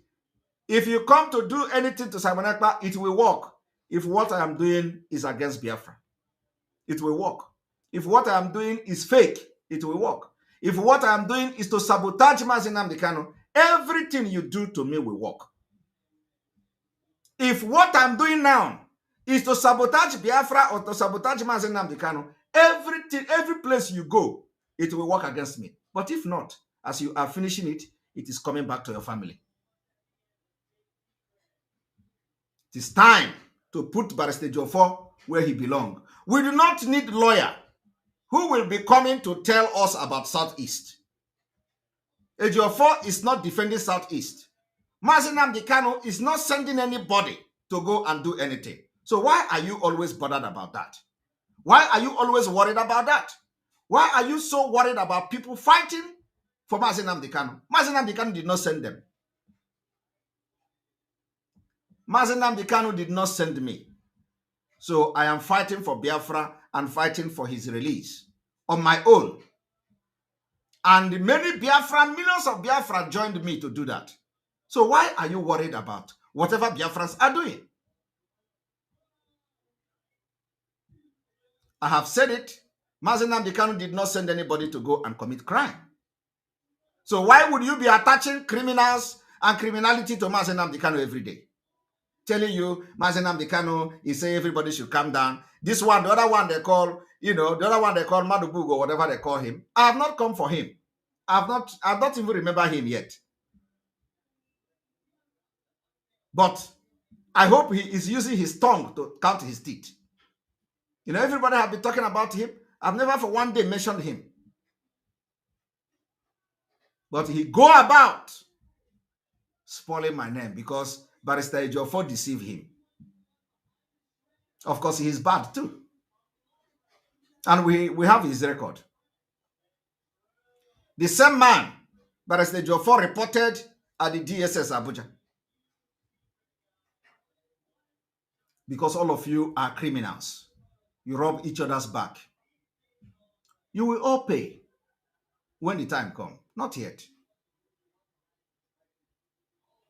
If you come to do anything to Simon Ekpa, it will work. If what I am doing is against Biafra, it will work. If what I am doing is fake, it will work. If what I am doing is to sabotage Mazi Nnamdi Kanu, everything you do to me will work. If what I'm doing now is to sabotage Biafra or to sabotage Mazi Nnamdi Kanu, every place you go, it will work against me. But if not, as you are finishing it, it is coming back to your family. It is time to put Barrister Ejiofor where he belongs. We do not need a lawyer who will be coming to tell us about Southeast. Ejiofor is not defending Southeast. Mazi Nnamdi Kanu is not sending anybody to go and do anything. So why are you always bothered about that? Why are you always worried about that? Why are you so worried about people fighting for Mazi Nnamdi Kanu? Mazi Nnamdi Kanu did not send them. Mazi Nnamdi Kanu did not send me. So I am fighting for Biafra and fighting for his release on my own. And many Biafra, millions of Biafra joined me to do that. So why are you worried about whatever Biafrans are doing? I have said it. Mazi Nnamdi Kanu did not send anybody to go and commit crime. So why would you be attaching criminals and criminality to Mazi Nnamdi Kanu every day? Telling you, Mazi Nnamdi Kanu, he say everybody should calm down. This one, the other one they call, the other one they call Madubug or whatever they call him. I have not come for him. I've not even remember him yet. But I hope he is using his tongue to count his teeth. Everybody have been talking about him. I've never for one day mentioned him. But he go about spoiling my name because Barrister Ejiofor deceived him. Of course, he is bad too. And we have his record. The same man, Barrister Ejiofor, reported at the DSS Abuja. Because all of you are criminals. You rob each other's back. You will all pay when the time comes. Not yet.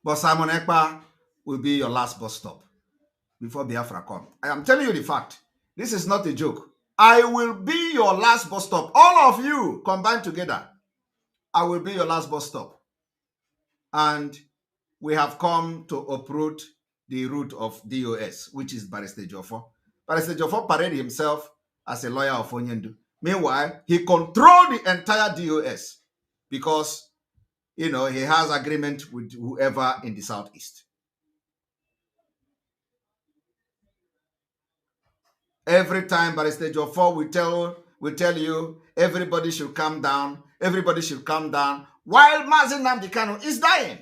But Simon Ekpa will be your last bus stop before Biafra comes. I am telling you the fact. This is not a joke. I will be your last bus stop. All of you combined together. I will be your last bus stop. And we have come to uproot the root of DOS, which is Barrister Ejiofor. Barrister Ejiofor paraded himself as a lawyer of Onyendu. Meanwhile, he controlled the entire DOS because, he has agreement with whoever in the Southeast. Every time Barrister Ejiofor will tell you, everybody should calm down, everybody should calm down, while Mazi Nnamdi Kanu is dying.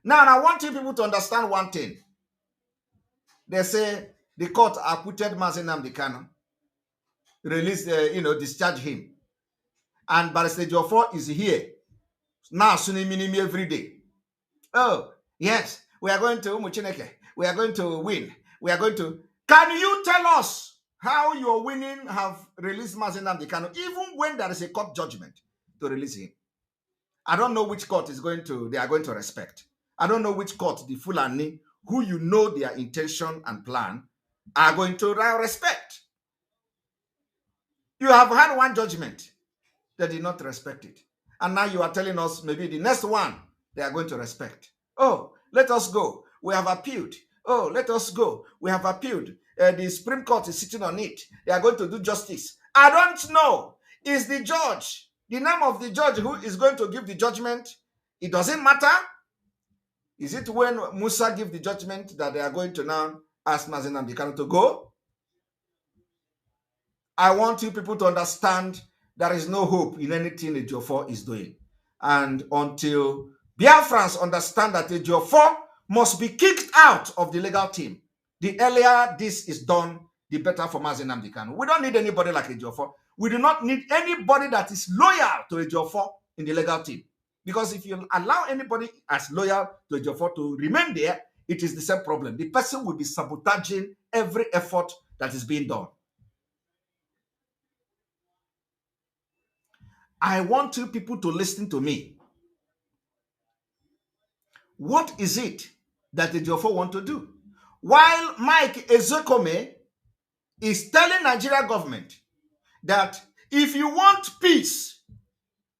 Now, I want you people to understand one thing. They say the court acquitted Mazi Nnamdi Kanu, released, discharge him. And Barrister Ejiofor is here. Now, Sunimini every day. Oh, yes, we are going to Umuchineke. We are going to win. We are going to... Can you tell us how your winning have released Mazi Nnamdi Kanu, even when there is a court judgment to release him? I don't know which court they are going to respect. I don't know which court the Fulani, who their intention and plan, are going to respect. You have had one judgment. They did not respect it. And now you are telling us maybe the next one they are going to respect. Oh, let us go. We have appealed. Oh, let us go. We have appealed. The Supreme Court is sitting on it. They are going to do justice. I don't know. Is the judge, the name of the judge who is going to give the judgment, it doesn't matter? Is it when Musa give the judgment that they are going to now ask Mazen Nnamdi Kanu to go? I want you people to understand there is no hope in anything Ejiofor is doing. And until Biafrans understand that Ejiofor must be kicked out of the legal team, the earlier this is done, the better for Mazen Nnamdi Kanu. We don't need anybody like Ejiofor. We do not need anybody that is loyal to Ejiofor in the legal team. Because if you allow anybody as loyal to Ejiofor to remain there, it is the same problem. The person will be sabotaging every effort that is being done. I want you people to listen to me. What is it that Ejiofor want to do? While Mike Ezekome is telling Nigeria government that if you want peace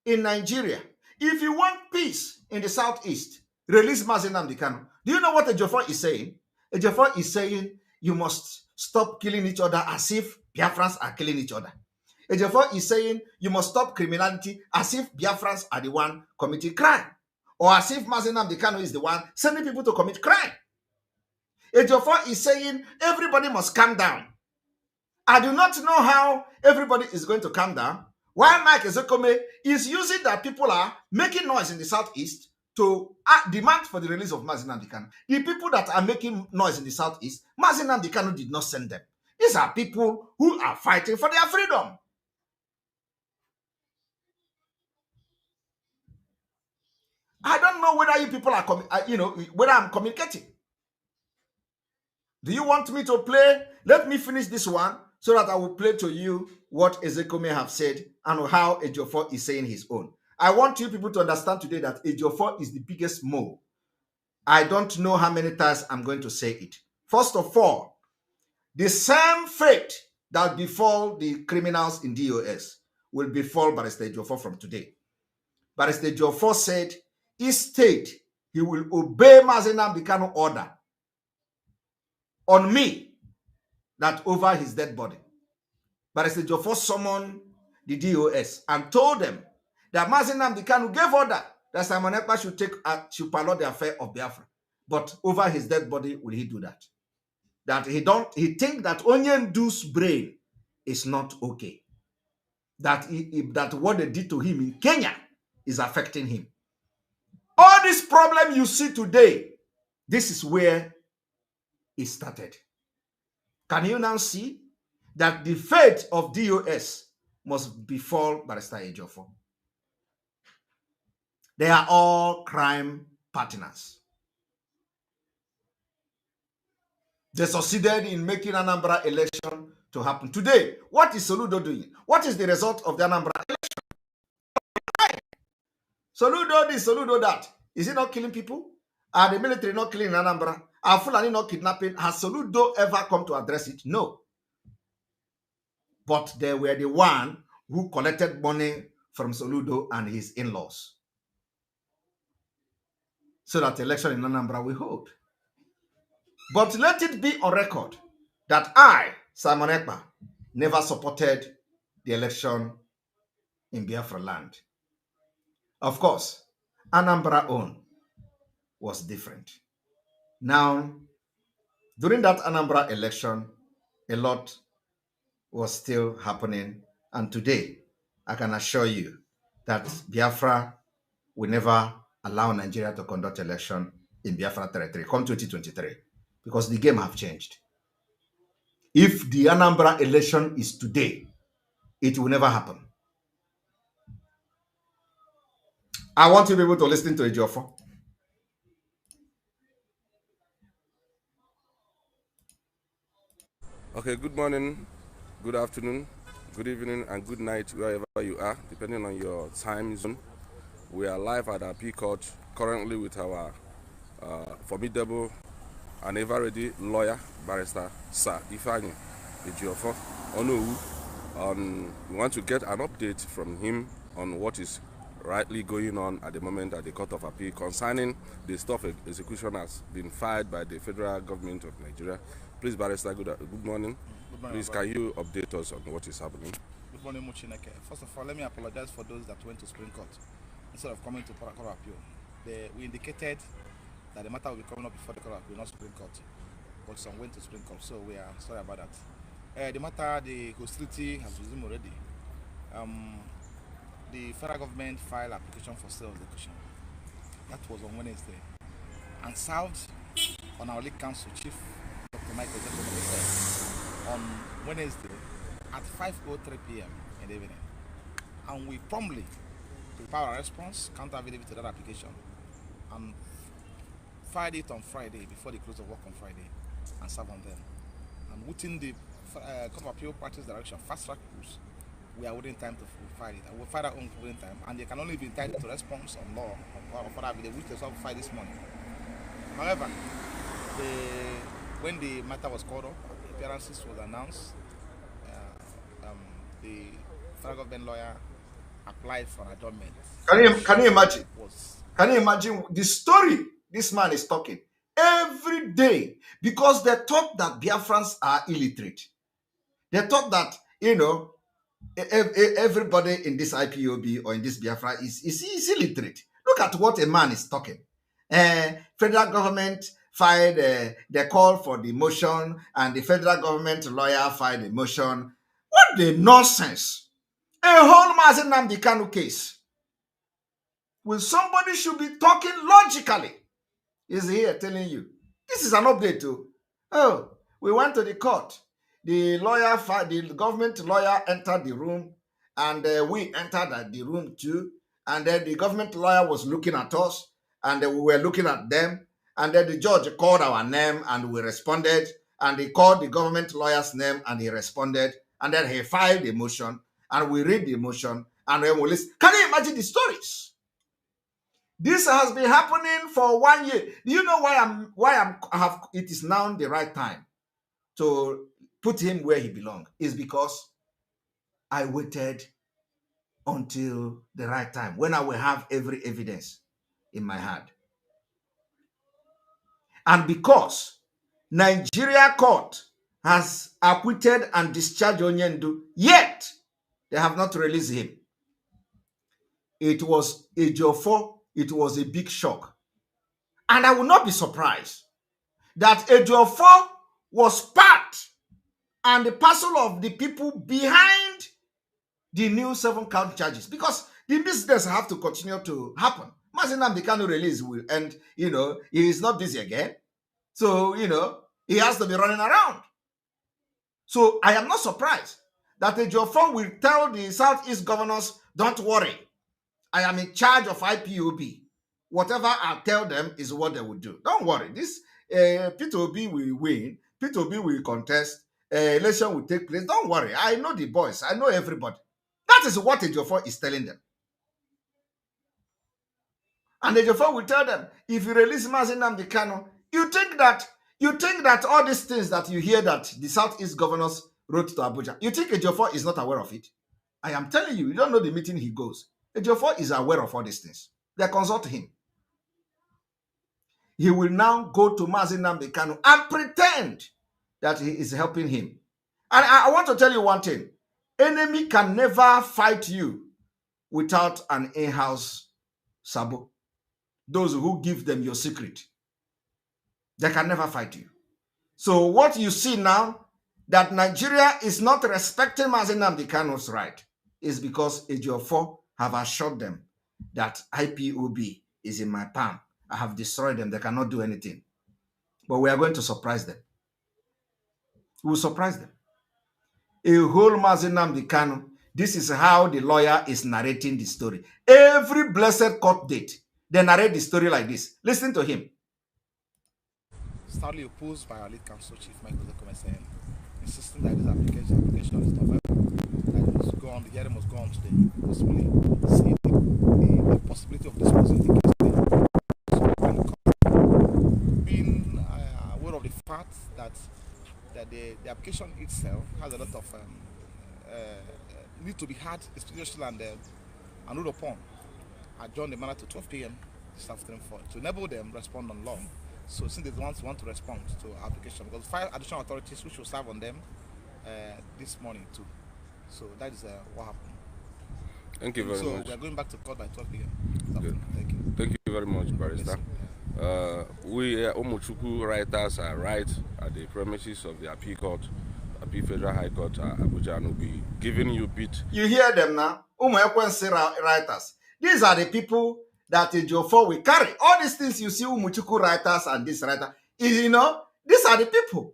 in Nigeria, if you want peace in the southeast, release Mazen Nnamdi Kanu. Do you know what Ejiofor is saying? Ejiofor is saying you must stop killing each other as if Biafrans are killing each other. Ejiofor is saying you must stop criminality as if Biafrans are the one committing crime, or as if Mazen Nnamdi Kanu is the one sending people to commit crime. Ejiofor is saying everybody must calm down. I do not know how everybody is going to calm down, while Mike Ezekome is using that people are making noise in the southeast to demand for the release of Mazen Nnamdi Kanu. The people that are making noise in the southeast, Mazen Nnamdi Kanu did not send them. These are people who are fighting for their freedom. I don't know whether you people are, whether I'm communicating. Do you want me to play? Let me finish this one so that I will play to you what Ezekome have said and how Ejiofor is saying his own. I want you people to understand today that Ejiofor is the biggest mole. I don't know how many times I'm going to say it. First of all, the same fate that befall the criminals in DOS will befall Barrister Ejiofor from today. Barrister Ejiofor said he stayed, he will obey Mazen Nnamdi Kanu order on me, that over his dead body. Barrister Ejiofor summoned the DOS and told them that Mazen Nnamdi Kanu gave order that Simon Ekpa should pilot the affair of Biafra. But over his dead body, will he do that? That he think that Onyendu's brain is not okay. That that what they did to him in Kenya is affecting him. All this problem you see today, this is where it started. Can you now see that the fate of DOS must befall Barrister Ejiofor? They are all crime partners. They succeeded in making Anambra election to happen. Today, what is Soludo doing? What is the result of the Anambra election? Soludo this, Soludo that. Is he not killing people? Are the military not killing Anambra? Are Fulani not kidnapping? Has Soludo ever come to address it? No. But they were the one who collected money from Soludo and his in-laws, so that election in Anambra will hold. But let it be on record that I, Simon Ekpa, never supported the election in Biafra land. Of course, Anambra own was different. Now, during that Anambra election, a lot was still happening. And today, I can assure you that Biafra will never allow Nigeria to conduct election in Biafra territory come 2023, because the game have changed. If the Anambra election is today, it will never happen. I want you people to listen to Ejiofor. Okay, good morning, good afternoon, good evening, and good night wherever you are, depending on your time zone. We are live at our P court currently with our formidable and ever-ready lawyer, Barrister Ifeanyi Ejiofor. We want to get an update from him on what is rightly going on at the moment at the Court of Appeal concerning the stop execution has been filed by the federal government of Nigeria. Please, Barrister, good morning. Good morning. Please, can you update us on what is happening? Good morning, Muchineke. First of all, let me apologize for those that went to Supreme Court instead of coming to Court of Appeal. We indicated that the matter will be coming up before the Court of Appeal, not Supreme Court, but some went to Supreme Court, so we are sorry about that. The matter, the hostility has resumed already. The federal government filed application for stay of execution. That was on Wednesday, and served on our lead counsel, Chief Dr. Michael Ejiofor, on Wednesday at 5:03 p.m. in the evening. And we promptly prepared a response, counter affidavit to that application, and filed it on Friday before the close of work on Friday, and served on them. And within the Court of Appeal practice direction, fast track rules, we are within time to file it. And we'll file our own within time, and they can only be entitled to response on law or further affidavit, which they also filed this morning. However, when the matter was called up, appearances was announced. The federal government lawyer applied for an adjournment. Can you imagine? Can you imagine the story this man is talking every day? Because they thought that Biafrans are illiterate. They thought that, you know, everybody in this IPOB or in this Biafra is illiterate. Look at what a man is talking. Federal government filed the call for the motion, and the federal government lawyer filed a motion. What the nonsense! A whole Mazi Nnamdi Kanu case. Well, somebody should be talking logically. Is here telling you. This is an update too. Oh, we went to the court. The government lawyer entered the room, and we entered the room too. And then the government lawyer was looking at us, and we were looking at them. And then the judge called our name, and we responded. And he called the government lawyer's name, and he responded. And then he filed the motion, and we read the motion, and then we listen. Can you imagine the stories? This has been happening for 1 year. Do you know it is now the right time to put him where he belongs? Is because I waited until the right time, when I will have every evidence in my hand. And because Nigeria court has acquitted and discharged Onyendu, yet they have not released him. It was Ejiofor. It was a big shock. And I will not be surprised that Ejiofor was part and the parcel of the people behind the new 7-count charges, because the business have to continue to happen. Mazi Nnamdi Kanu release will end, he is not busy again. So, he has to be running around. So I am not surprised that Ejiofor will tell the Southeast governors, don't worry, I am in charge of IPOB. Whatever I tell them is what they will do. Don't worry, this Peter Obi will win, Peter Obi will contest, election will take place. Don't worry, I know the boys, I know everybody. That is what Ejiofor is telling them. And Ejiofor will tell them, if you release Mazi Nnamdi Kanu, you think that all these things that you hear that the Southeast governors wrote to Abuja, you think Ejiofor is not aware of it? I am telling you, you don't know the meeting he goes. Ejiofor is aware of all these things. They consult him. He will now go to Mazi Nnamdi Kanu and pretend that he is helping him. And I want to tell you one thing. Enemy can never fight you without an in-house sabo. Those who give them your secret, they can never fight you. So what you see now, that Nigeria is not respecting Mazi Nnamdi Kanu's right, is because Ejiofor have assured them that IPOB is in my palm. I have destroyed them. They cannot do anything. But we are going to surprise them. We will surprise them. A whole Mazi Nnamdi Kanu. This is how the lawyer is narrating the story. Every blessed court date, they narrate the story like this. Listen to him. Stoutly opposed by our lead counsel, Chief Michael Ejiofor, insisting that this application is not viable, that it must go on, the hearing must go on today, possibly see the possibility of disposing the case today. So, being aware of the fact that the application itself has a lot of need to be had, expeditiously and ruled upon. adjourn the matter to 12 p.m. this afternoon to enable them respond on law. So since they want to respond to our application, because 5 additional authorities which will serve on them this morning too. So that is what happened. Thank you very much. So we are going back to court by 12 p.m. Good. Thank you. Thank you very much, Barrister. We Umuchuku writers are right at the premises of the Appeal Court, Appeal Federal High Court, Abuja, and will be giving you bit. You hear them now? Writers. These are the people that Ejiofor will carry. All these things you see, Umuchuku writers and this writer, is, you know, these are the people.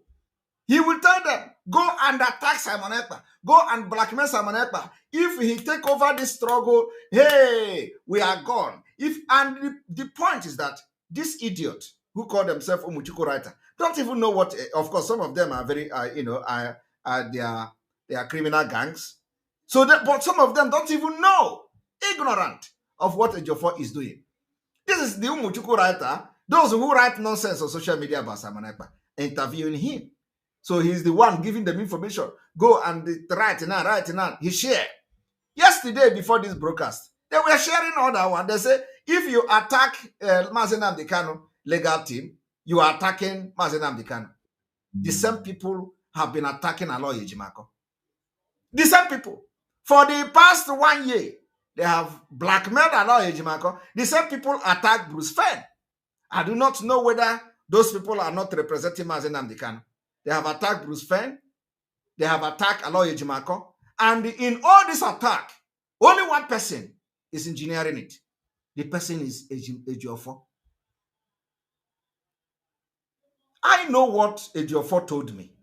He will tell them, go and attack Simon Ekpa. Go and blackmail Simon Ekpa. If he take over this struggle, hey, we are gone. The point is that this idiot who call themselves Umuchuku writer don't even know what. Of course, some of them are very, they are criminal gangs. So but some of them don't even know, ignorant of what Ejiofor is doing. This is the Umuchuku writer, those who write nonsense on social media about Simon Ekpa, interviewing him. So he's the one giving them information. Go and write now. He shared. Yesterday, before this broadcast, they were sharing all that one. They say, if you attack Mazen Nnamdi Kanu legal team, you are attacking Mazen Nnamdi Kanu. The same people have been attacking Aloy Ejimako. The same people. For the past 1 year, they have blackmailed Aloy Ejimako. The same people attack Bruce Fenn. I do not know whether those people are not representing Mazen Nnamdi Kanu. They have attacked Bruce Fenn. They have attacked Aloy Ejimako. And in all this attack, only one person is engineering it. The person is Ejiofor. I know what Ejiofor told me.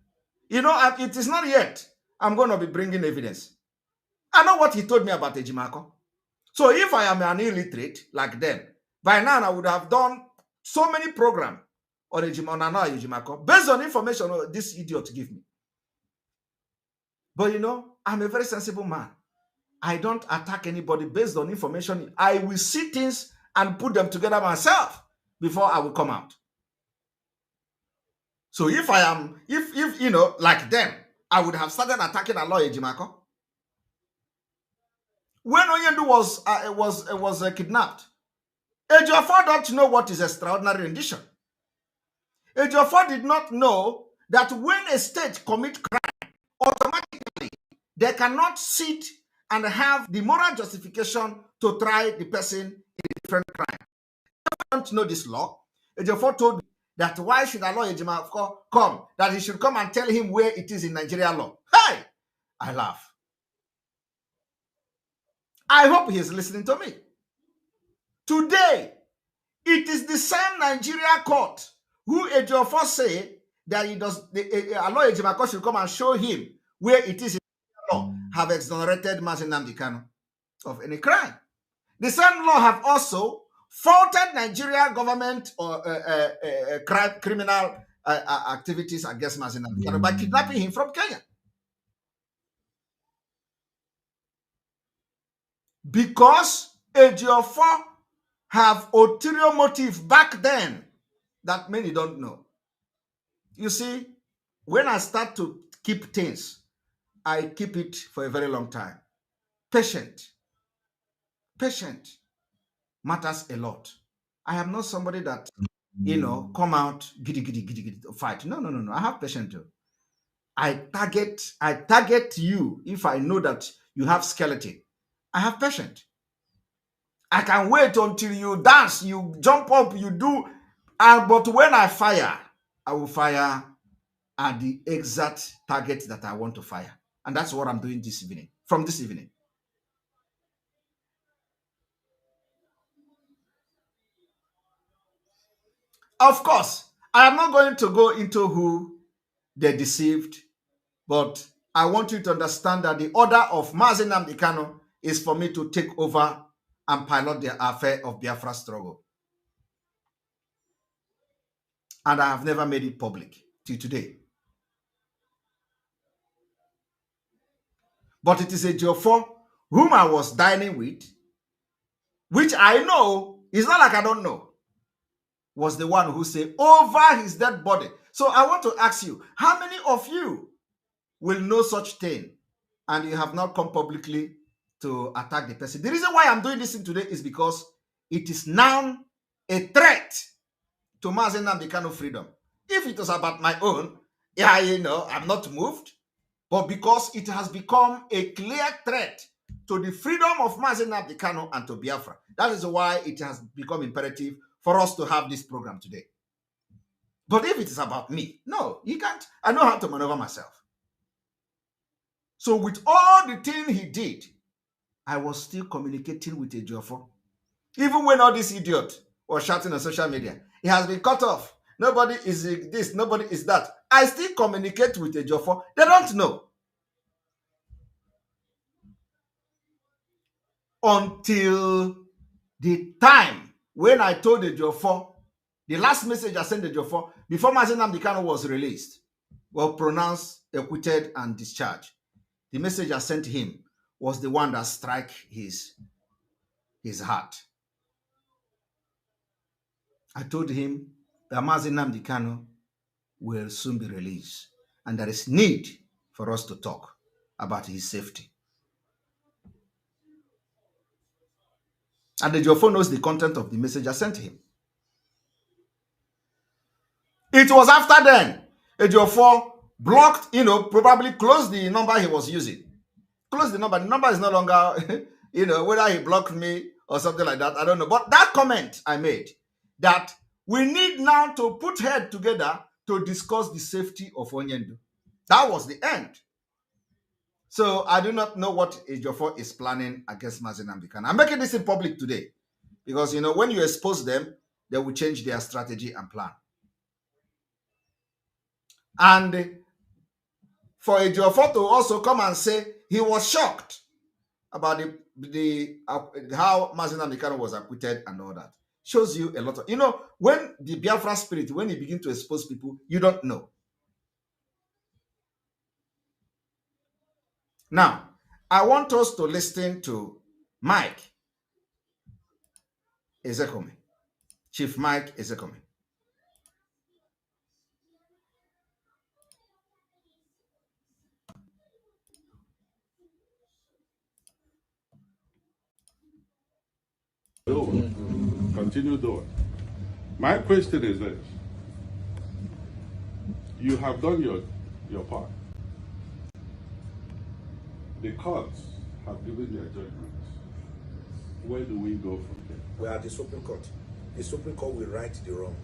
You know, it is not yet. I'm going to be bringing evidence. I know what he told me about Ejimako. So if I am an illiterate like them, by now I would have done so many programs on Ejimako based on information this idiot give me. But you know, I'm a very sensible man. I don't attack anybody based on information. I will see things and put them together myself before I will come out. So if I am, if you know, like them, I would have started attacking Aloy Ejimako. When Oyendu was kidnapped, Ejiofor don't know what is extraordinary rendition. Ejiofor did not know that when a state commits crime, automatically they cannot sit and have the moral justification to try the person in a different crime. I don't know this law. Ejiofor told me that why should Aloy Ejimako come? That he should come and tell him where it is in Nigeria law. Hey! I laugh. I hope he is listening to me. Today, it is the same Nigeria court who Ejiofor say that he does Aloy Ejimako should come and show him where it is in law, have exonerated Mazen Nnamdi Kanu of any crime. The same law have also faulted Nigeria government or criminal activities against Mazen Nnamdi Kanu by kidnapping him from Kenya. Because Ejiofor have ulterior motive back then that many don't know. You see, when I start to keep things, I keep it for a very long time. Patient matters a lot. I am not somebody that, you know, come out giddy fight. No. I have patience too. I target you if I know that you have skeleton. I have patience. I can wait until you dance, you jump up, you do. But when I fire, I will fire at the exact target that I want to fire. And that's what I'm doing this evening, from this evening. Of course, I am not going to go into who they deceived, but I want you to understand that the order of Mazen Nnamdi Kanu is for me to take over and pilot the affair of Biafra struggle. And I have never made it public till today. But it is Ejiofor whom I was dining with, which I know, it's not like I don't know, was the one who said over his dead body. So I want to ask you, how many of you will know such thing and you have not come publicly to attack the person? The reason why I'm doing this thing today is because it is now a threat to Mazi Nnamdi Kanu freedom. If it was about my own, yeah, you know, I'm not moved. But because it has become a clear threat to the freedom of Mazi Nnamdi Kanu and to Biafra. That is why it has become imperative for us to have this program today. But if it is about me, no, you can't. I know how to maneuver myself. So with all the thing he did, I was still communicating with Ejiofor. Even when all this idiot was shouting on social media, he has been cut off. Nobody is this, nobody is that. I still communicate with Ejiofor. They don't know. Until the time when I told Ejiofor, the last message I sent Ejiofor, before Mazi Nnamdi Kanu was released, was pronounced acquitted and discharged. The message I sent him was the one that struck his heart. I told him that Mazi Nnamdi Kanu will soon be released, and there is need for us to talk about his safety. And Ejiofor knows the content of the message I sent him. It was after then Ejiofor blocked, probably closed the number he was using. Closed the number. The number is no longer, whether he blocked me or something like that, I don't know. But that comment I made, that we need now to put heads together to discuss the safety of Onyendu. That was the end. So I do not know what Ejiofor is planning against Mazi Nnamdi Kanu. I'm making this in public today because, when you expose them, they will change their strategy and plan. And for Ejiofor to also come and say he was shocked about how Mazi Nnamdi Kanu was acquitted and all that, shows you a lot of, when the Biafra spirit, when you begin to expose people, you don't know. Now, I want us to listen to Mike Ezekome, Chief Mike Ezekome. Continue doing. My question is this. You have done your part. The courts have given their judgments. Where do we go from there? We are at the Supreme Court. The Supreme Court will right the wrong.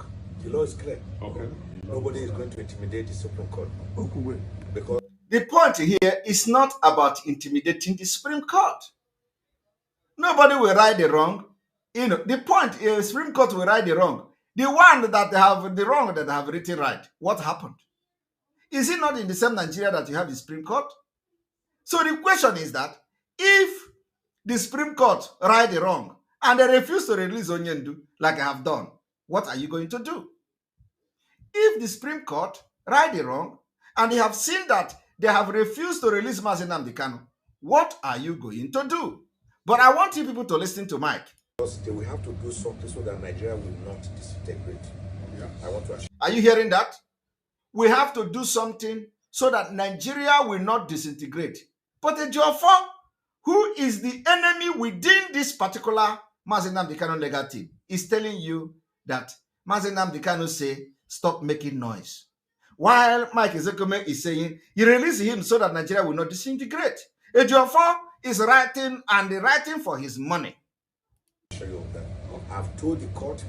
The law is clear. Okay. Nobody is going to intimidate the Supreme Court. Because the point here is not about intimidating the Supreme Court. Nobody will right the wrong. The point is Supreme Court will right the wrong. The one that have the wrong that have written right. What happened? Is it not in the same Nigeria that you have the Supreme Court? So the question is that if the Supreme Court right the wrong and they refuse to release Onyendu like I have done, what are you going to do? If the Supreme Court right the wrong and they have seen that they have refused to release Mazi Nnamdi Kanu, what are you going to do? But I want you people to listen to Mike. we have to do something so that Nigeria will not disintegrate. Yeah. I want to. Are you hearing that? We have to do something so that Nigeria will not disintegrate. But Ejiofor, who is the enemy within this particular Mazi Nnamdi Kanu legal team, is telling you that Mazi Nnamdi Kanu say, stop making noise. While Mike Ezekome is saying, he released him so that Nigeria will not disintegrate. Ejiofor is writing for his money. Show you that. I've told the court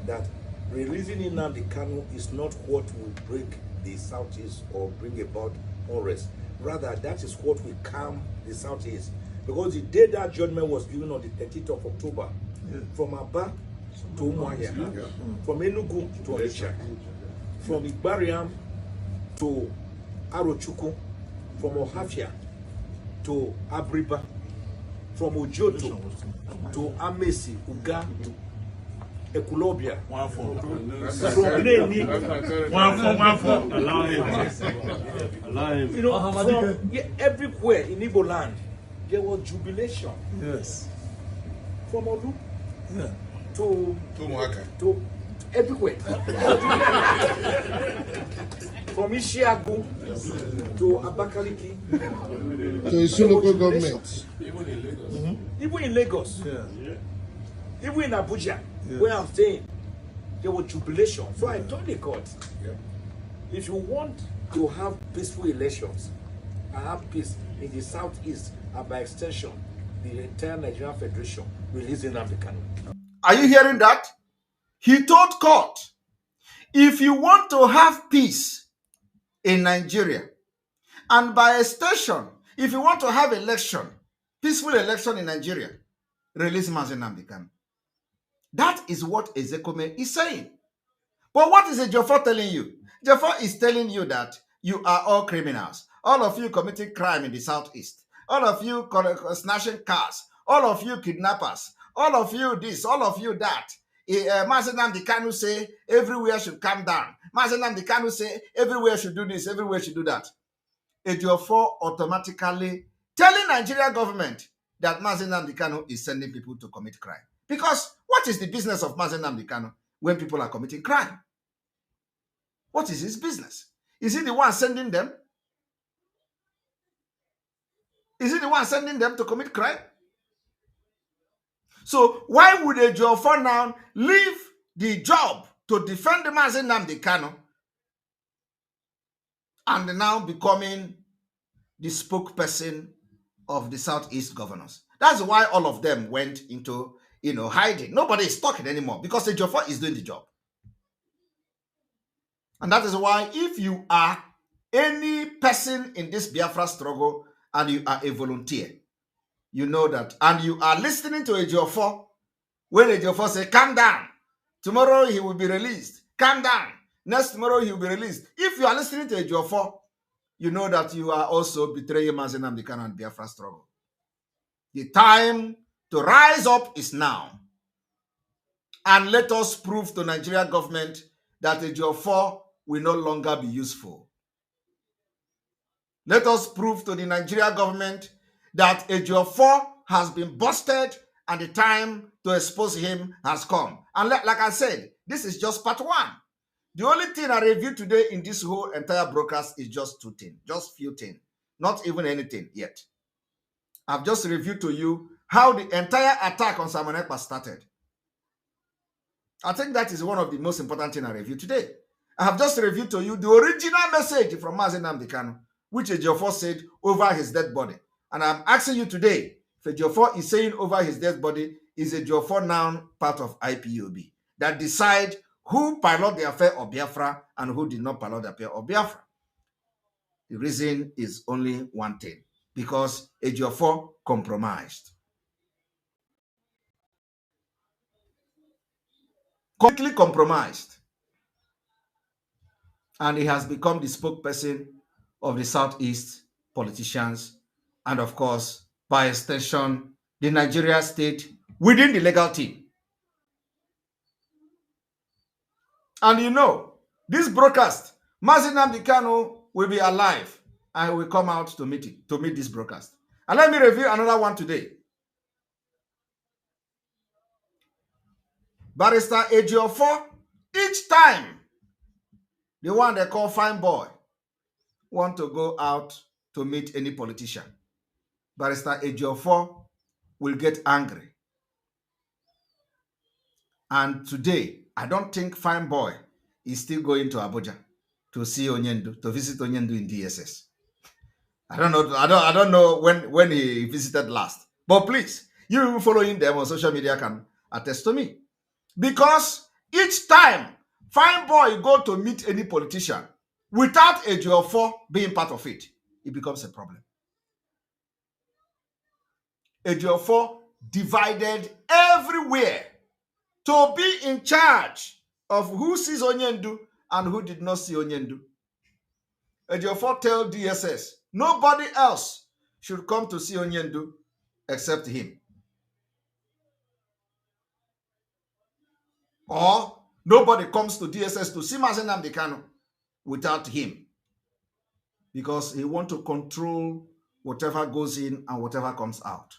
that releasing Nnamdi Kanu is not what will break the Southeast or bring about unrest. Rather, that is what will calm the Southeast. Because the day that judgment was given on the 13th of October, from Aba to Umuahia, from Enugu to Onitsha, from Igbariam to Arochukwu, from Ohafia to Abriba, from Ojoto to Amesi, Uga, Ekulobia, from Leni, from everywhere in Igbo land, there was jubilation. Yes. From Odu to everywhere. From Ishiagu to Abakaliki to its local government. Even in Lagos. Yeah. Even in Abuja, where I'm staying, there was jubilation. So I told the court, if you want to have peaceful elections and have peace in the southeast and by extension, the entire Nigerian Federation releasing Nnamdi Kanu. Are you hearing that? He told court, if you want to have peace in Nigeria, and by extension, if you want to have election, peaceful election in Nigeria, release Nnamdi Kanu. That is what Ezekome is saying. But what is Ejiofor telling you? Ejiofor is telling you that you are all criminals. All of you committing crime in the southeast. All of you snatching cars. All of you kidnappers. All of you this, all of you that. Nnamdi Kanu say everywhere should calm down. Nnamdi Kanu say everywhere should do this, everywhere should do that. Ejiofor automatically telling Nigeria government that Nnamdi Kanu is sending people to commit crime. Because what is the business of Nnamdi Kanu when people are committing crime? What is his business? Is he the one sending them? Is he the one sending them to commit crime? So why would Ejiofor now leave the job to defend Nnamdi Kanu and now becoming the spokesperson of the Southeast governors? That's why all of them went into hiding. Nobody is talking anymore because Ejiofor is doing the job. And that is why if you are any person in this Biafra struggle and you are a volunteer, you know that, and you are listening to Ejiofor, when Ejiofor say, calm down, tomorrow he will be released, calm down, next tomorrow he will be released. If you are listening to Ejiofor, you know that you are also betraying Nnamdi Kanu and Biafra struggle. The time to rise up is now. And let us prove to Nigeria government that Ejiofor will no longer be useful. Let us prove to the Nigeria government that Ejiofor has been busted and the time to expose him has come. And like I said, this is just part one. The only thing I reviewed today in this whole entire broadcast is just two things, just few things, not even anything yet. I've just reviewed to you how the entire attack on Simon Ekpa started. I think that is one of the most important things I reviewed today. I have just reviewed to you the original message from Nnamdi Kanu, which Ejiofor said over his dead body. And I'm asking you today, if Ejiofor is saying over his dead body, is Ejiofor now part of IPOB that decide who piloted the affair of Biafra and who did not pilot the affair of Biafra? The reason is only one thing, because Ejiofor compromised. Completely compromised. And he has become the spokesperson of the Southeast politicians and, of course, by extension, the Nigeria state within the legal team. And you know, this broadcast, Nnamdi Kanu will be alive and will come out to meet this broadcast. And let me review another one today. Barrister Ejiofor, each time the one they call fine boy want to go out to meet any politician, Barrister Ejiofor will get angry. And today, I don't think fine boy is still going to Abuja to see Onyendu, to visit Onyendu in DSS. I don't know. I don't know when he visited last. But please, you following them on social media can attest to me. Because each time fine boy go to meet any politician without Ejiofor being part of it, it becomes a problem. Ejiofor divided everywhere to be in charge of who sees Onyendu and who did not see Onyendu. Ejiofor tell DSS, nobody else should come to see Onyendu except him. Or nobody comes to DSS to see Nnamdi Kanu without him. Because he wants to control whatever goes in and whatever comes out.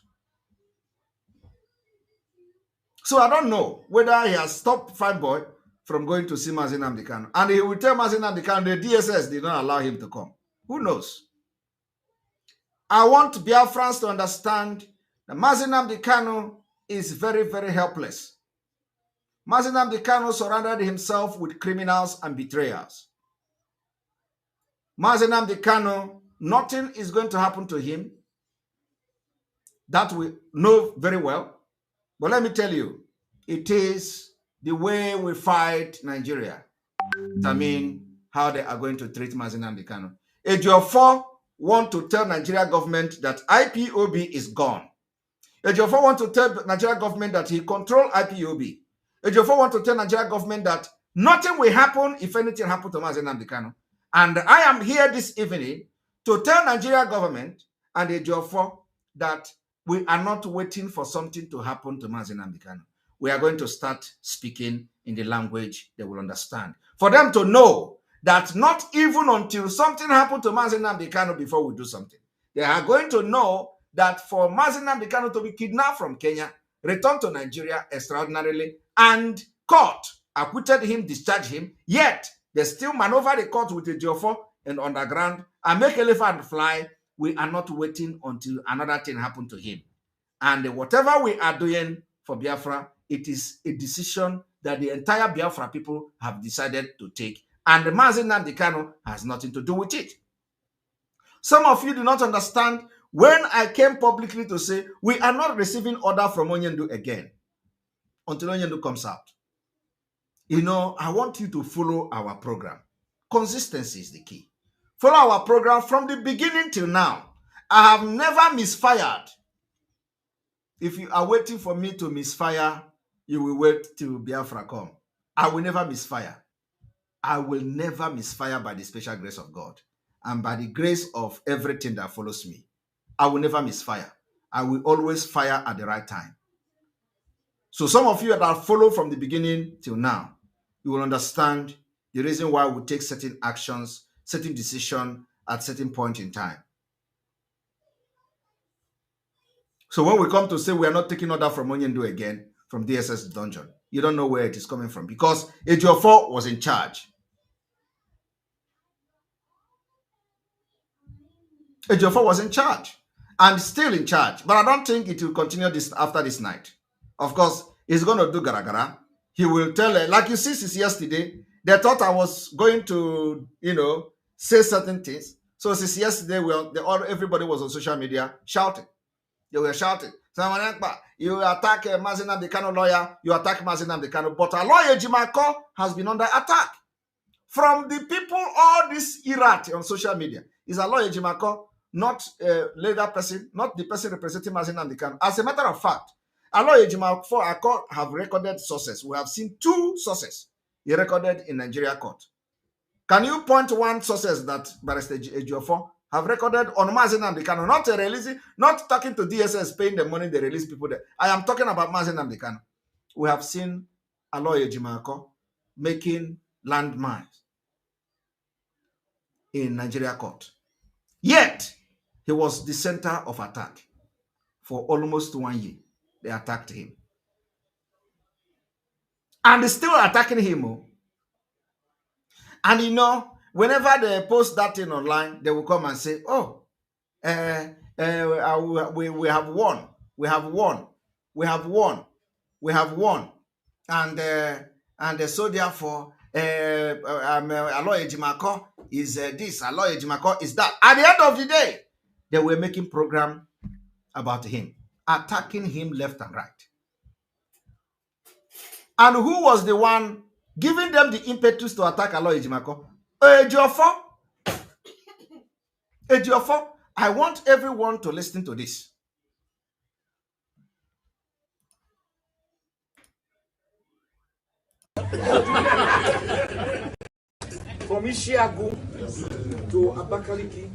So I don't know whether he has stopped Fine Boy from going to see Nnamdi Kanu. And he will tell Nnamdi Kanu the DSS did not allow him to come. Who knows? I want Biafrans to understand that Nnamdi Kanu is very, very helpless. Mazi Nnamdi Kanu surrounded himself with criminals and betrayers. Mazi Nnamdi Kanu, nothing is going to happen to him. That we know very well. But let me tell you, it is the way we fight Nigeria. I mean, how they are going to treat Mazi Nnamdi Kanu. Ejiofor want to tell Nigeria government that IPOB is gone. Ejiofor want to tell Nigeria government that he control IPOB. Ejiofor want to tell Nigeria government that nothing will happen if anything happens to Mazi Nnamdi Kanu. And I am here this evening to tell Nigeria government and Ejiofor that we are not waiting for something to happen to Mazi Nnamdi Kanu. We are going to start speaking in the language they will understand. For them to know that not even until something happened to Mazi Nnamdi Kanu before we do something. They are going to know that for Mazi Nnamdi Kanu to be kidnapped from Kenya, returned to Nigeria extraordinarily, and court acquitted him, discharged him, yet they still maneuver the court with Ejiofor and underground and make elephant fly. We are not waiting until another thing happened to him. And whatever we are doing for Biafra, it is a decision that the entire Biafra people have decided to take. And the Mazi Nnamdi Kanu has nothing to do with it. Some of you do not understand when I came publicly to say, we are not receiving order from Onyendu again until Onyendu comes out. You know, I want you to follow our program. Consistency is the key. Follow our program from the beginning till now. I have never misfired. If you are waiting for me to misfire, you will wait till Biafra come. I will never misfire. I will never misfire by the special grace of God and by the grace of everything that follows me. I will never misfire. I will always fire at the right time. So some of you that follow from the beginning till now, you will understand the reason why we take certain actions, certain decisions at certain point in time. So when we come to say we are not taking order from Onyendu again, from DSS dungeon, you don't know where it is coming from because Ejiofor was in charge. Ejiofor was in charge and still in charge, but I don't think it will continue this after this night. Of course, he's going to do garagara. He will tell, like you see since yesterday, they thought I was going to, say certain things. So since yesterday, everybody was on social media shouting. They were shouting, Ekpa, you attack Mazi Nnamdi Kanu lawyer, you attack Mazi Nnamdi Kanu, but a lawyer Ejiofor has been under attack from the people, all this irate on social media. Is a lawyer Ejiofor, not a legal person, not the person representing Mazi Nnamdi Kanu. As a matter of fact, a lawyer Ejiofor have recorded sources. We have seen 2 sources he recorded in Nigeria court. Can you point one sources that Barrister Ejiofor have recorded on Mazi Nnamdi Kanu, not releasing, not talking to DSS, paying the money they release people there. I am talking about Mazi Nnamdi Kanu. We have seen a lawyer Ejiofor making landmines in Nigeria court. Yet, he was the center of attack for almost 1 year. They attacked him. And they're still attacking him. And whenever they post that thing online, they will come and say, oh, we have won. We have won. We have won. We have won. And so therefore, Aloy Ejiofor is this, Aloy Ejiofor is that. At the end of the day, they were making program about him, attacking him left and right. And who was the one giving them the impetus to attack Aloy Ejiofor? Ejiofor. Ejiofor. I want everyone to listen to this. From Ishiagu to Abakaliki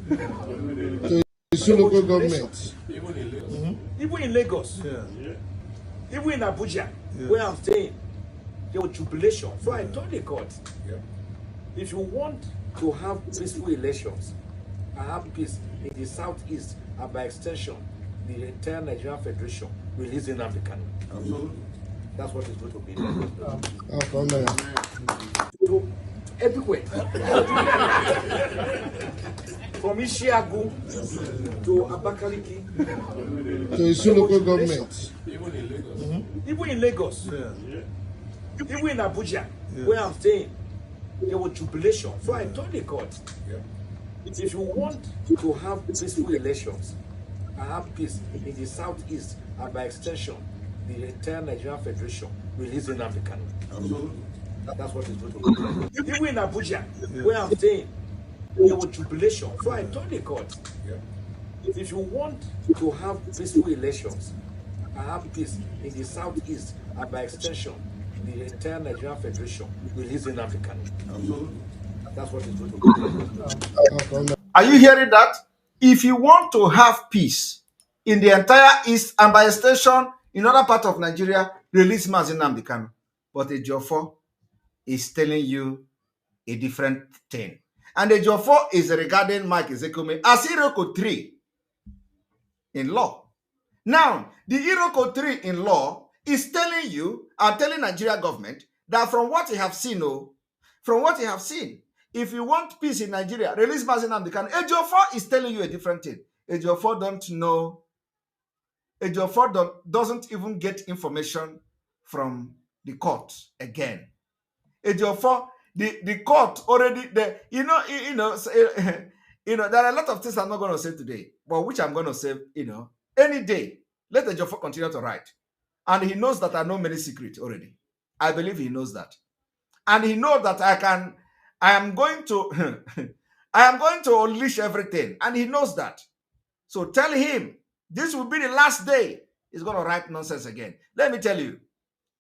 to the local government, even in Lagos, even in Abuja, where I'm staying, there was jubilation. So I told the court, if you want to have peaceful elections and have peace in the southeast and by extension, the entire Nigerian Federation release Nnamdi Kanu. Absolutely. That's what it's going to be. So, everywhere. From Ishiagu to Abakaliki to the local government, Even in Lagos, even in Abuja, where I'm staying, there was jubilation. So I told the court, if you want to have peaceful elections and have peace in the southeast and by extension, the entire Nigerian Federation release Nnamdi Kanu. Absolutely. That's what it's going to do. Even in Abuja, where I'm staying, there was jubilation. So I told the court, if you want to have peaceful elections and have peace in the southeast and by extension, the entire Nigerian Federation release Nnamdi Kanu. Absolutely. That's what it's going to do. Are you hearing that? If you want to have peace in the entire east and by extension in other part of Nigeria, release Nnamdi Kanu. But Ejiofor is telling you a different thing. And Ejiofor is regarding Mike Ezekume as Iroko 3 in law. Now, the Iroko 3 in law is telling you, and telling Nigeria government, that from what you have seen, if you want peace in Nigeria, release Nnamdi Kanu. Ejiofor is telling you a different thing. Ejiofor don't know. Ejiofor doesn't even get information from the court again. Ejiofor, the court already there. You know, there are a lot of things I'm not going to say today, but which I'm going to say, any day. Let Ejiofor continue to write, and he knows that I know many secrets already. I believe he knows that, and he knows that I am going to unleash everything, and he knows that. So tell him this will be the last day he's going to write nonsense again. Let me tell you,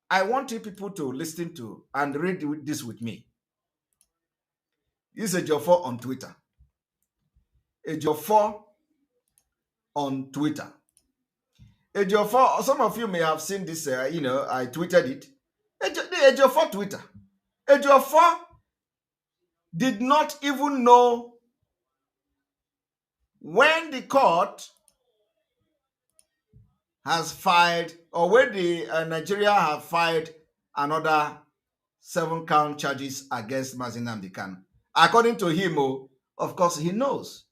I want you people to listen to and read this with me. This is Ejiofor on Twitter. Ejiofor on Twitter. Ejiofor, some of you may have seen this, I tweeted it. Ejiofor Twitter. Ejiofor did not even know when the court has filed, or when the Nigeria have filed another 7-count charges against Nnamdi Kanu. According to him, of course, he knows.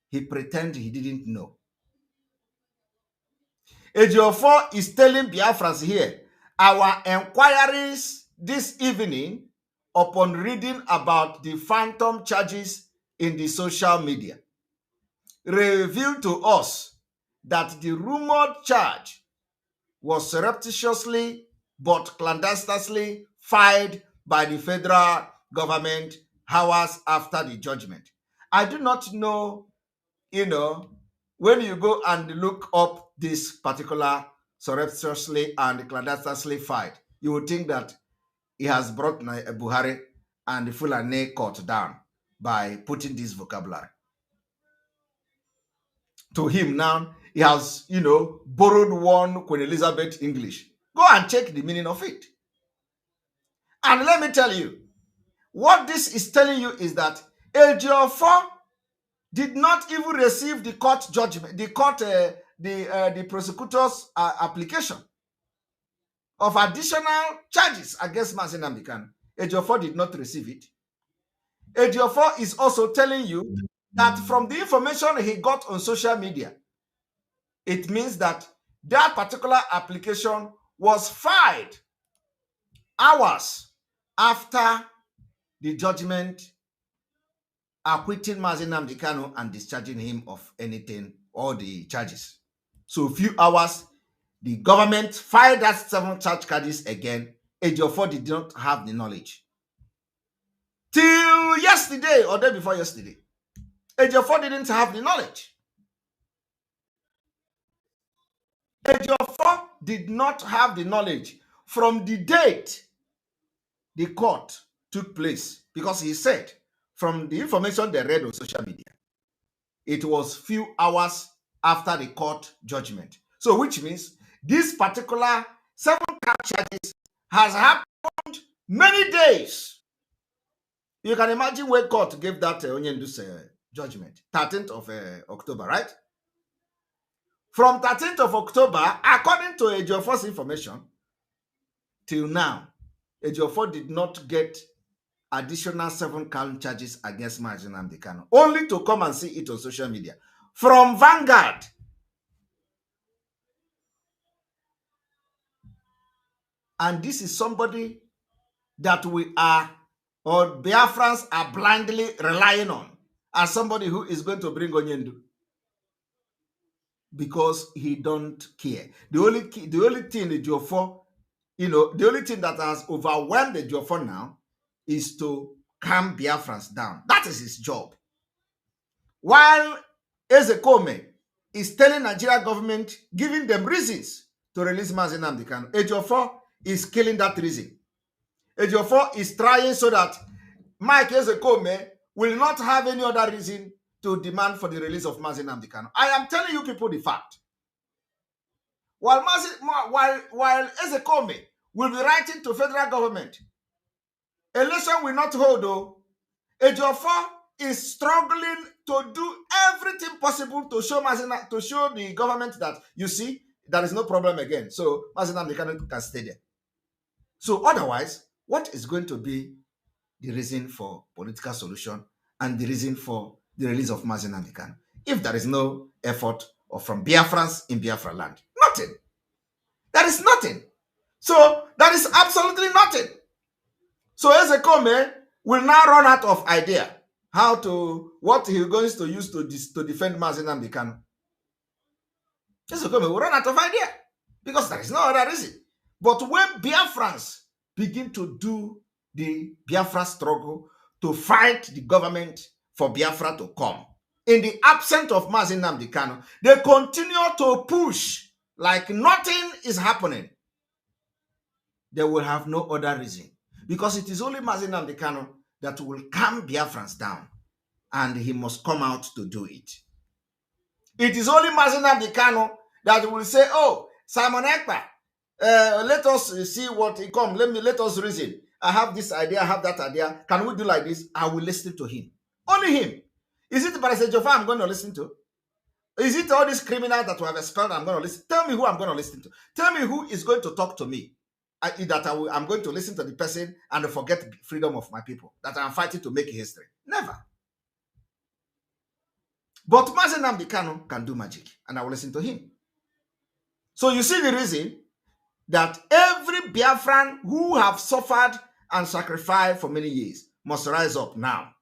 He pretends he didn't know. Ejiofor is telling Biafrans here, our inquiries this evening upon reading about the phantom charges in the social media revealed to us that the rumored charge was surreptitiously but clandestinely filed by the federal government hours after the judgment. I do not know, when you go and look up this particular surreptitiously and clandestinely filed, you would think that he has brought Buhari and the Fulani court down by putting this vocabulary. To him now, he has, borrowed one Queen Elizabeth English. Go and check the meaning of it. And let me tell you, what this is telling you is that Ejiofor did not even receive the court judgment, the prosecutor's application of additional charges against Nnamdi Kanu. Ejiofor did not receive it. Ejiofor is also telling you that from the information he got on social media, it means that that particular application was filed hours after the judgment acquitting Nnamdi Kanu and discharging him of anything, all the charges. So a few hours, the government filed that 7 charge charges again. Ejiofor did not have the knowledge. Till yesterday or day before yesterday, Ejiofor didn't have the knowledge. Ejiofor did not have the knowledge from the date the court took place, because he said from the information they read on social media, it was few hours after the court judgment. So which means this particular 7-count charges has happened many days. You can imagine where court gave that Onyendu's judgment, 13th of October, right? From 13th of October, according to Ejiofor's information, till now, Ejiofor did not get additional 7-count charges against Nnamdi Kanu, only to come and see it on social media. From Vanguard, And this is somebody that we are, or Biafrans are blindly relying on as somebody who is going to bring Onyendu. Because he don't care. The only thing Ejiofor, the only thing that has overwhelmed Ejiofor now is to calm Biafrans down. That is his job. While Ezekome is telling Nigeria government, giving them reasons to release Mazi Nnamdi Kanu, Ejiofor is killing that reason. Ejiofor is trying so that Mike Ezekome will not have any other reason to demand for the release of Mazi Nnamdi Kanu. I am telling you people the fact. While Ezekome will be writing to federal government, election will not hold though. Ejiofor is struggling to do everything possible to show the government that, you see, there is no problem again. So Mazi Nnamdi Kanu can stay there. So otherwise, what is going to be the reason for political solution and the reason for the release of Mazi Nnamdi Kanu if there is no effort or from Biafrans in Biafra land? Nothing. There is nothing. So there is absolutely nothing. So Ezekome will now run out of idea what he is going to use to defend Mazi Nnamdi Kanu. Ezekome will run out of idea because there is no other reason. But when Biafrans begin to do the Biafra struggle to fight the government for Biafra to come, in the absence of Mazi Nnamdi Kanu, they continue to push like nothing is happening. They will have no other reason. Because it is only Mazi Nnamdi Kanu that will calm Biafrans down. And he must come out to do it. It is only Mazi Nnamdi Kanu that will say, oh, Simon Ekpa, let us see what he comes. Let us reason. I have this idea, I have that idea. Can we do like this? I will listen to him. Only him. Is it Ejiofor I'm going to listen to? Is it all these criminals that we have expelled I'm going to listen? Tell me who I'm going to listen to. Tell me who is going to talk to me. I'm going to listen to the person and forget freedom of my people. That I'm fighting to make history. Never. But Mazi Nnamdi Kanu can do magic. And I will listen to him. So you see the reason that every Biafran who have suffered and sacrificed for many years must rise up now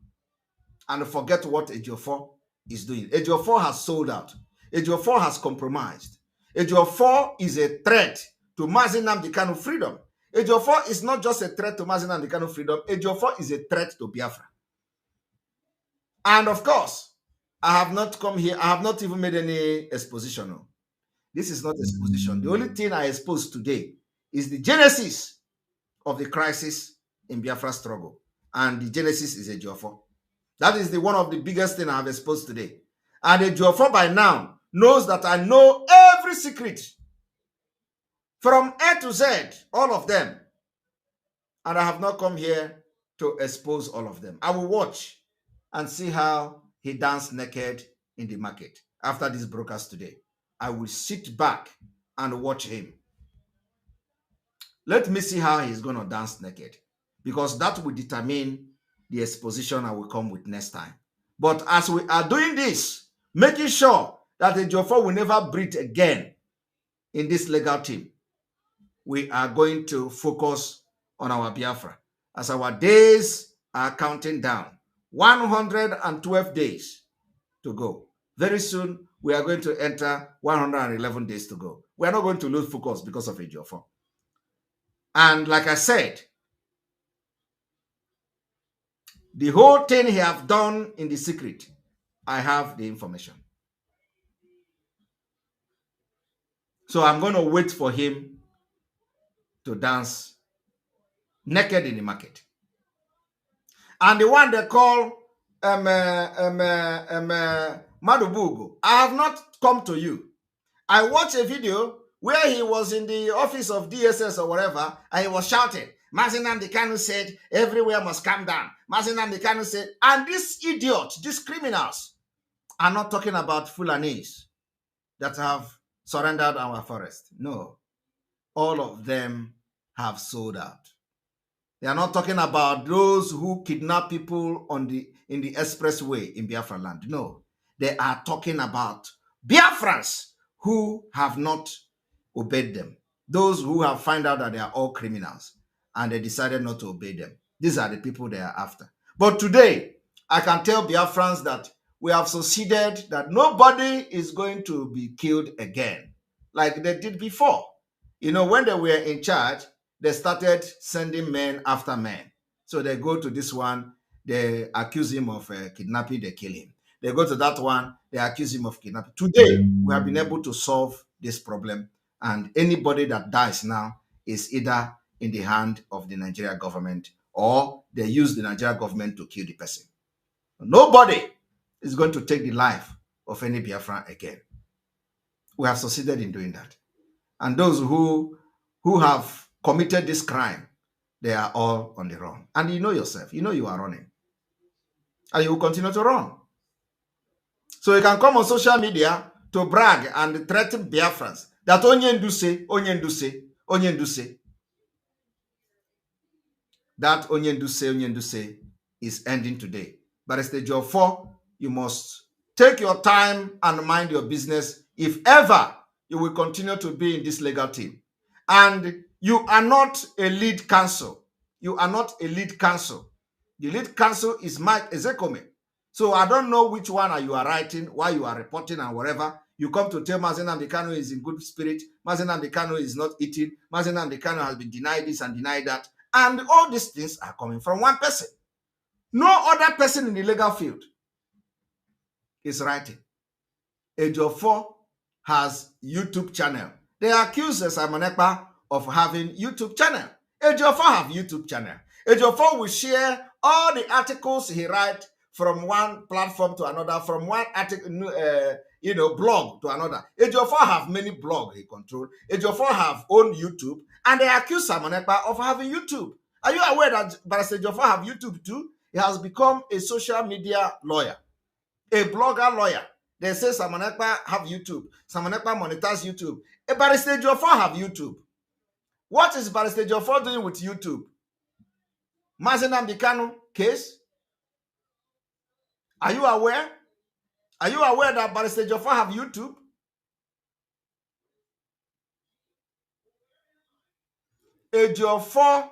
and forget what Ejiofor is doing. Ejiofor has sold out. Ejiofor has compromised. Ejiofor is a threat to Mazi Nnamdi Kanu freedom. Ejiofor is not just a threat to Mazi Nnamdi Kanu freedom. Ejiofor is a threat to Biafra. And of course, I have not come here. I have not even made any exposition. No. This is not exposition. The only thing I expose today is the genesis of the crisis in Biafra struggle. And the genesis is Ejiofor. That is one of the biggest things I have exposed today. And Ejiofor by now knows that I know every secret from A to Z, all of them. And I have not come here to expose all of them. I will watch and see how he danced naked in the market after this broadcast today. I will sit back and watch him. Let me see how he's going to dance naked, because that will determine the exposition I will come with next time. But as we are doing this, making sure that Ejiofor will never breathe again in this legal team, we are going to focus on our Biafra. As our days are counting down, 112 days to go. Very soon, we are going to enter 111 days to go. We are not going to lose focus because of Ejiofor. And like I said, the whole thing he have done in the secret, I have the information. So I'm going to wait for him to dance naked in the market. And the one they call Madubugu, I have not come to you. I watched a video where he was in the office of DSS or whatever, and he was shouting, Mazi Nnamdi Kanu said, everywhere must calm down. Mazi Nnamdi Kanu said, and these idiots, these criminals, are not talking about Fulanis that have surrendered our forest. No, all of them have sold out. They are not talking about those who kidnap people in the expressway in Biafra land. No, they are talking about Biafrans who have not obeyed them. those who have found out that they are all criminals and they decided not to obey them. These are the people they are after. But today, I can tell Biafrans that we have succeeded, that nobody is going to be killed again like they did before. You know, when they were in charge, they started sending men after men. So they go to this one, they accuse him of kidnapping, they kill him. They go to that one, they accuse him of kidnapping. Today, we have been able to solve this problem, and anybody that dies now is either in the hand of the Nigeria government or they use the Nigeria government to kill the person. Nobody is going to take the life of any Biafran again. We have succeeded in doing that. And those who have committed this crime, they are all on the run. And you know yourself, you know you are running. And you will continue to run. So you can come on social media to brag and threaten Biafrans that Onyenduse, Onyenduse, Onyenduse. That Onyenduse is ending today. But as the Ejiofor, you must take your time and mind your business if ever you will continue to be in this legal team. And you are not a lead counsel. You are not a lead counsel. The lead counsel is Mike Ezekome. So I don't know which one are you are writing, why you are reporting and whatever. You come to tell Mazen Nnamdi Kanu is in good spirit. Mazen Nnamdi Kanu is not eating. Mazen Nnamdi Kanu has been denied this and denied that. And all these things are coming from one person. No other person in the legal field is writing. Ejiofor has YouTube channel. They accuse Simon Ekpa of having YouTube channel. Ejiofor have YouTube channel. Ejiofor will share all the articles he writes from one platform to another, from one article, blog to another. Ejiofor have many blogs he control. Ejiofor have own YouTube, and they accuse Simon Ekpa of having YouTube. Are you aware that Barrister Ejiofor have YouTube too? He has become a social media lawyer, a blogger lawyer. They say Simon Ekpa have YouTube. Simon Ekpa monitors YouTube. A Barrister Ejiofor have YouTube. What is Barrister Ejiofor doing with YouTube? Mazen Nnamdi Kanu case? Are you aware? Are you aware that Barrister Ejiofor have YouTube? Ejiofor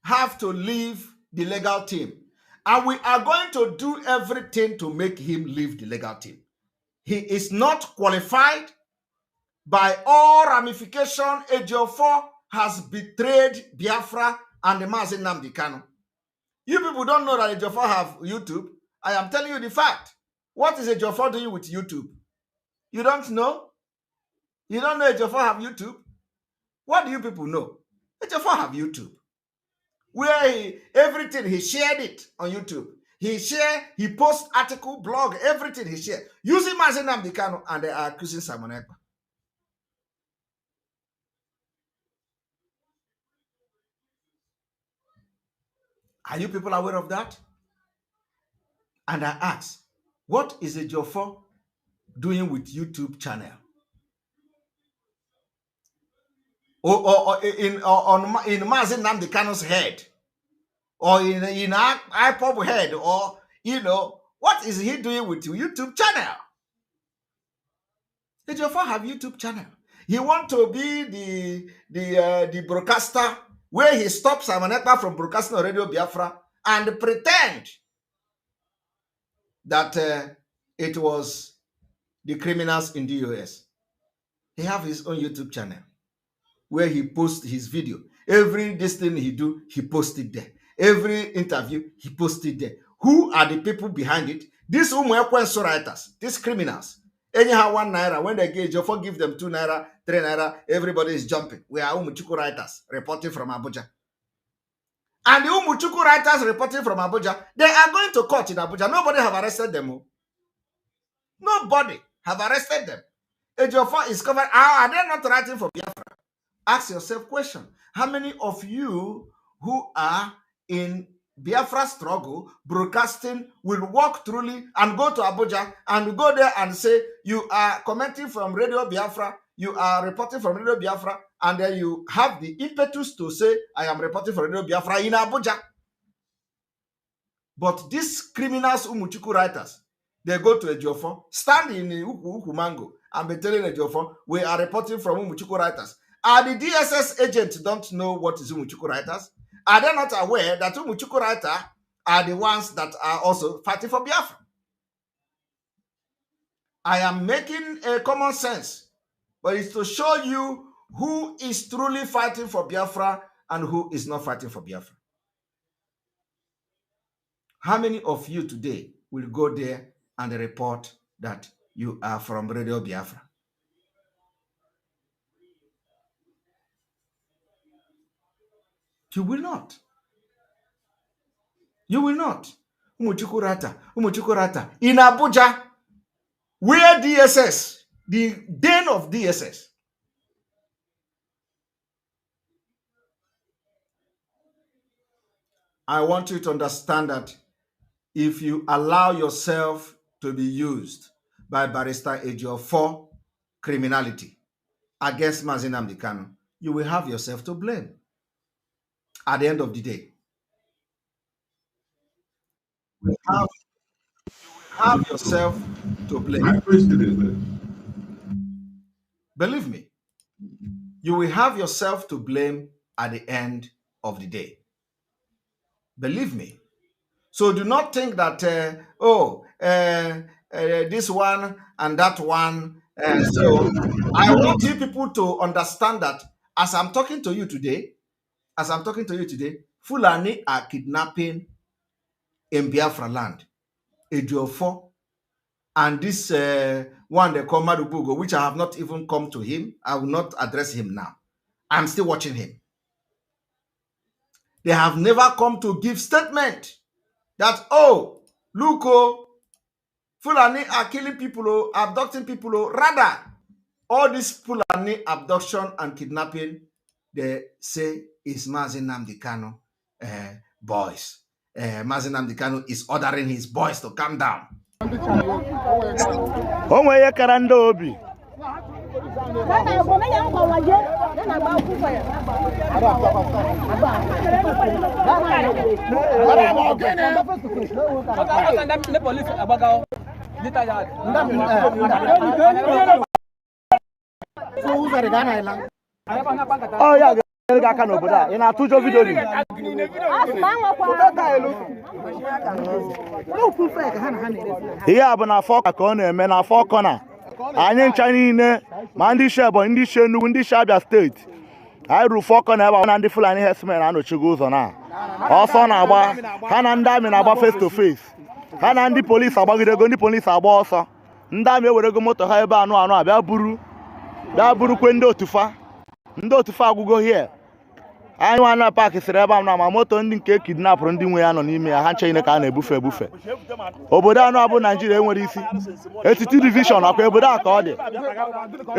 have to leave the legal team. And we are going to do everything to make him leave the legal team. He is not qualified. By all ramification, Ejiofor has betrayed Biafra and the Mazen Nnamdi Kanu. You people don't know that Ejiofor have YouTube. I am telling you the fact. What is Ejiofor doing with YouTube? You don't know? You don't know Ejiofor have YouTube? What do you people know? Ejiofor have YouTube. Where everything, he shared it on YouTube. He posts article, blog, everything he shared. Using Mazen Nnamdi Kanu, and they are accusing Simon Ekpa. Are you people aware of that? And I ask, what is Ejiofor doing with YouTube channel? Or in Mazen Nnamdi Kanu's head? Or in iPop head? Or, what is he doing with YouTube channel? Ejiofor have YouTube channel. He want to be the broadcaster where he stops Simon Ekpa from broadcasting on Radio Biafra and pretend that it was the criminals in the US. He have his own YouTube channel where he posts his video. Every thing he do, he posts it there. Every interview, he posts it there. Who are the people behind it? These Umwekwenso writers, these criminals. Anyhow, 1 naira, when they get Ejiofor, give them 2 naira, 3 naira, everybody is jumping. We are Umuchuku writers reporting from Abuja. And the Umuchuku writers reporting from Abuja, they are going to court in Abuja. Nobody have arrested them. Nobody have arrested them. Ejiofor is covered. Are they not writing for Biafra? Ask yourself question. How many of you who are in Biafra struggle, broadcasting, will walk truly and go to Abuja and go there and say, you are commenting from Radio Biafra, you are reporting from Radio Biafra, and then you have the impetus to say, I am reporting from Radio Biafra in Abuja. But these criminals, Umuchuku writers, they go to Ejiofor, stand in Uku Mango, and be telling Ejiofor, we are reporting from Umuchuku writers. Are the DSS agents don't know what is Umuchuku writers? Are they not aware that Umuchuku writers are the ones that are also fighting for Biafra? I am making a common sense, but it's to show you who is truly fighting for Biafra and who is not fighting for Biafra. How many of you today will go there and report that you are from Radio Biafra? You will not. You will not. Umuchuku Rata. In Abuja, where DSS, the den of DSS, I want you to understand that if you allow yourself to be used by Barrister Ejiofor for criminality against Mazi Nnamdi Kanu, you will have yourself to blame at the end of the day. You will have yourself to blame. Believe me, you will have yourself to blame at the end of the day. Believe me. So do not think that, this one and that one. So I want you people to understand that as I'm talking to you today, Fulani are kidnapping in Biafra land. Ejiofor and this one they call Madubugo, which I have not even come to him. I will not address him now. I'm still watching him. They have never come to give statement that, oh, look, Fulani are killing people, abducting people. Rather, all this Fulani abduction and kidnapping, they say is Mazi Nnamdi Kanu boys. Mazi Nnamdi Kanu is ordering his boys to calm down. Oh yeah, in a two video. Yeah, but na four corner, man, na four corner. I ain't Chinese, man, this share, but in this share, in this Abia state. I ru four corner, and the Fulani herdsmen, I know she goes on now. Also, now, Hananda, me about face to face. Hanandi police about the police about also. Ndame we go motor haiba no abia buru kwendo tufa. Ndo tufa go here. Anyị wana park sire ebe na ma moto ndị nke kidnap ndị nwe ya nọ n'ime ya ha nche ine ka a na-ebufe. Obodo anọ abụ Nigeria enwere isi. Etiti division akwa obodo aka ọ dị.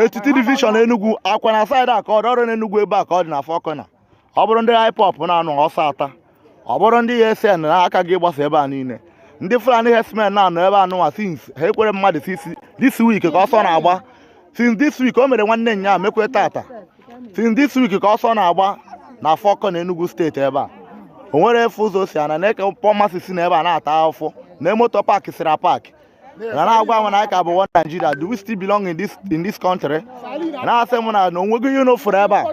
Etiti division Enugu akwa na side aka ọ dị ọrụ n'Enugu ebe aka ọ dị na Fọkọna. Ọ bụrụ ndị hip hop na-anọ ọsọ ata. Ọ bụrụ ndị ESN na aka gị gbasa ebe a niile. Ndị Fulani herdsmen na-anọ ebe anụwa since ha ekwere mmadụ this week ka ọsọ na-agba. Since this week o mere nwanne nya mekwe tata. Since this week ka ọsọ na-agba na Fọkọna Enugu steeti ebe a. O nwere efu ụzọ si ana na-eke pọmasị si na ebe a na-ata afọ. Na motor park sira park. Na na-agwa m na ka bụ one Nigeria. Do we still belong in this country? Na asị m na onwego you know for ebe a.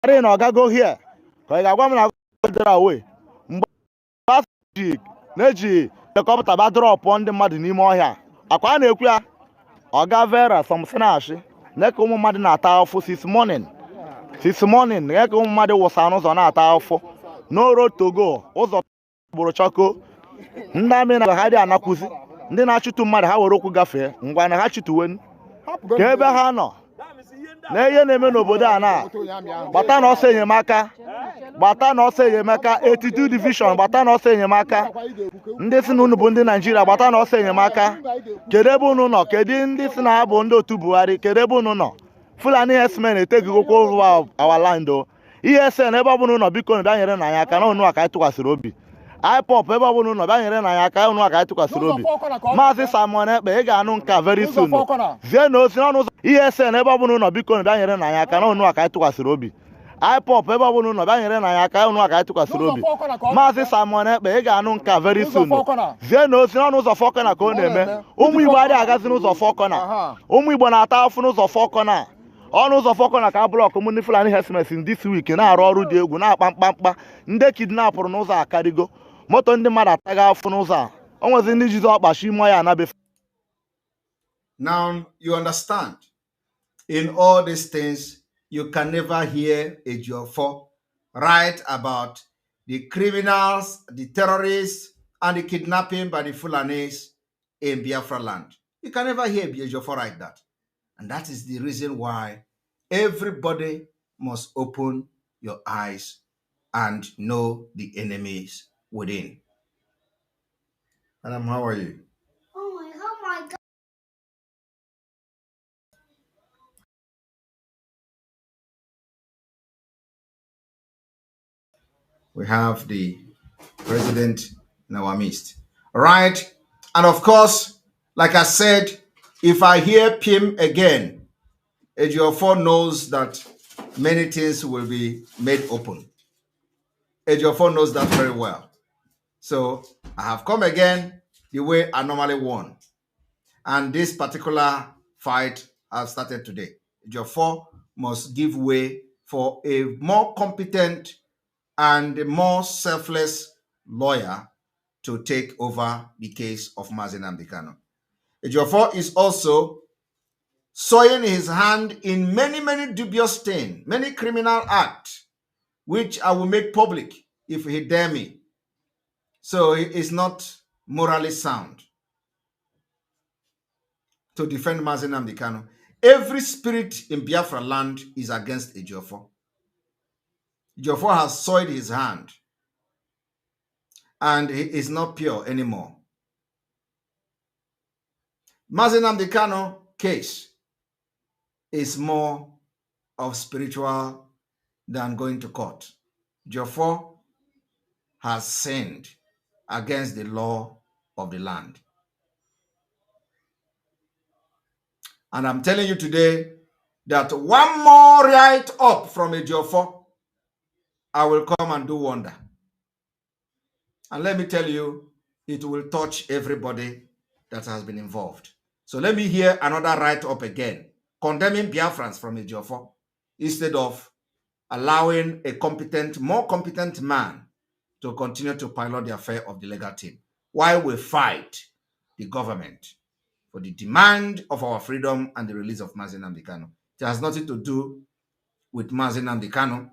Ari na ogago here. Ka ị ga-agwa m na go away. Mgbe na-eji helicopter ba drop ndị mmadụ n'ime ọhịa. Akwa a na-ekwu ya Oga Vera somsinashi na-eke ụmụ mmadụ na-ata afọ since morning na-eke ụmụ mmadụ wụsa n'ụzọ na-ata afọ. No road to go ụzọ gburu chọko. Ndị amị na ha dị anakwụzi ndị na-achụtụ mmadụ ha were okwu gafee ngwa na ha chụtụwen ka ebe ha nọ na ihe na-eme n'obodo a na gbata na ọsọ enyemaka 82 division gbata na ọsọ enyemaka ndị si na unu bụ ndị Naijiria gbata na ọsọ enyemaka kedu ebe unu nọ kedu ndị si na ha bụ ndị otu Buhari kedu ebe unu nọ Fulani herdsmen etegigokwa over our land ESN ebe ọ bụla unu nọ biko bịa nyere na anyị aka na unu aka anyị tụkwasịrị obi IPOP ebe ọ bụla unu bịa nyere na anyị aka unu aka anyị tụkwasịrị obi Maazị Simon Ekpa ị ga-anụ nka very soon zie na ozi n'ọnụ ụzọ ESN ebe ọ bụla unu biko bịa nyere na anyị aka na unu aka anyị tụkwasịrị obi IPOP ebe ọ bụla unu bịa nyere na anyị aka unu aka anyị tụkwasịrị obi Maazị Simon Ekpa ị ga-anụ nka very soon zie na ozi n'ọnụ ụzọ Fọkọna ka ọ na-eme ụmụ Igbo adịghị agazi n'ụzọ Fọkọna ụmụ Igbo na-ata afụ n'ụzọ Fọkọna ọnụ ụzọ 4 corner ka a blọkụ m ndị Fulani herdsmen in this week na-arụ ọrụ dị egwu na-akpa mkpamkpa ndị kidnapụrụ n'ụzọ akarịgo moto ndị mmadụ ataga afụ n'ụzọ a o nwezi ndị jizi ọkpachi ime ya anabe. Now you understand, in all these things you can never hear Ejiofor write about the criminals, the terrorists, and the kidnapping by the Fulanis in Biafra land. You can never hear Ejiofor write that. And that is the reason why everybody must open your eyes and know the enemies within. Madam, how are you? Oh my God. We have the president in our midst. All right. And of course, like I said, if I hear Pim again, Ejiofor knows that many things will be made open. Ejiofor knows that very well. So I have come again the way I normally won. And this particular fight has started today. Ejiofor must give way for a more competent and a more selfless lawyer to take over the case of Mazi Nnamdi Kanu. Ejiofor is also soiling his hand in many dubious things, many criminal acts, which I will make public if he dare me. So he is not morally sound to defend Mazi Nnamdi Kanu. Every spirit in Biafra land is against Ejiofor. Ejiofor has soiled his hand and he is not pure anymore. Mazi Nnamdi Kanu case is more of spiritual than going to court. Ejiofor has sinned against the law of the land. And I'm telling you today that one more write-up from Ejiofor, I will come and do wonder. And let me tell you, it will touch everybody that has been involved. So let me hear another write-up again, condemning Biafrans from Ejiofor, instead of allowing a competent, more competent man to continue to pilot the affair of the legal team, while we fight the government for the demand of our freedom and the release of Mazi Nnamdi Kanu. It has nothing to do with Mazi Nnamdi Kanu.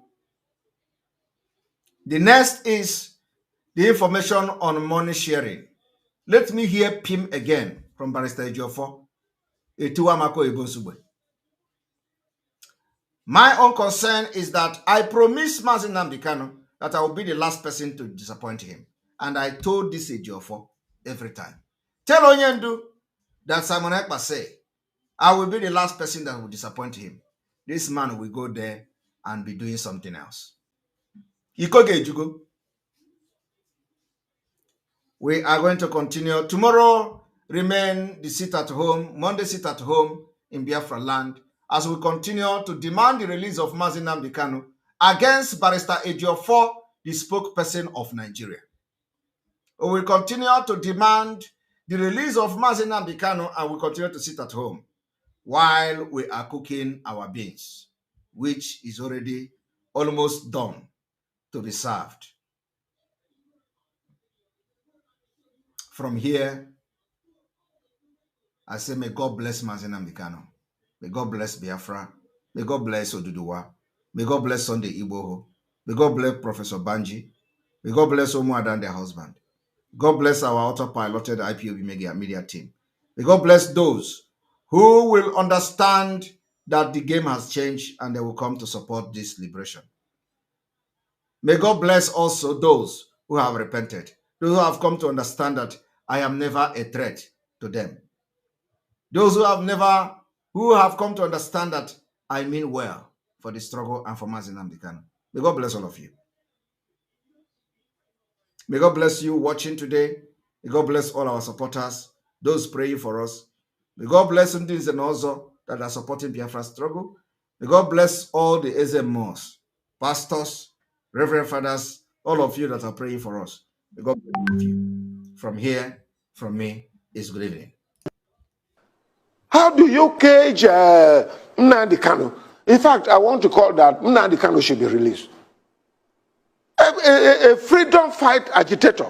The next is the information on money sharing. Let me hear Pim again from Barrister Ejiofor. My own concern is that I promised Mazi Nnamdi Kanu that I will be the last person to disappoint him. And I told this Ejiofor every time. Tell Onyendu that Simon Ekpa say, I will be the last person that will disappoint him. This man will go there and be doing something else. Ikoge Jugo. We are going to continue. Tomorrow, remain the sit at home, Monday sit at home in Biafra land, as we continue to demand the release of Mazi Nnamdi Kanu against Barrister Ejiofor, the spokesperson of Nigeria. We will continue to demand the release of Mazi Nnamdi Kanu, and we continue to sit at home while we are cooking our beans, which is already almost done to be served. From here, I say, may God bless Mazi Nnamdi Kanu. May God bless Biafra. May God bless Oduduwa. May God bless Sunday Igboho. May God bless Professor Banji. May God bless Omuada and their husband. God bless our autopiloted IPOB media team. May God bless those who will understand that the game has changed and they will come to support this liberation. May God bless also those who have repented, those who have come to understand that I am never a threat to them. Those who have come to understand that I mean well for the struggle and for Mazi Nnamdi Kanu. May God bless all of you. May God bless you watching today. May God bless all our supporters, those praying for us. May God bless Ndins and also that are supporting Biafra's struggle. May God bless all the SMOs, pastors, reverend fathers, all of you that are praying for us. May God bless you. From here, from me, is good evening. How do you cage Nnamdi Kanu? In fact, I want to call that Nnamdi Kanu should be released. A freedom fight agitator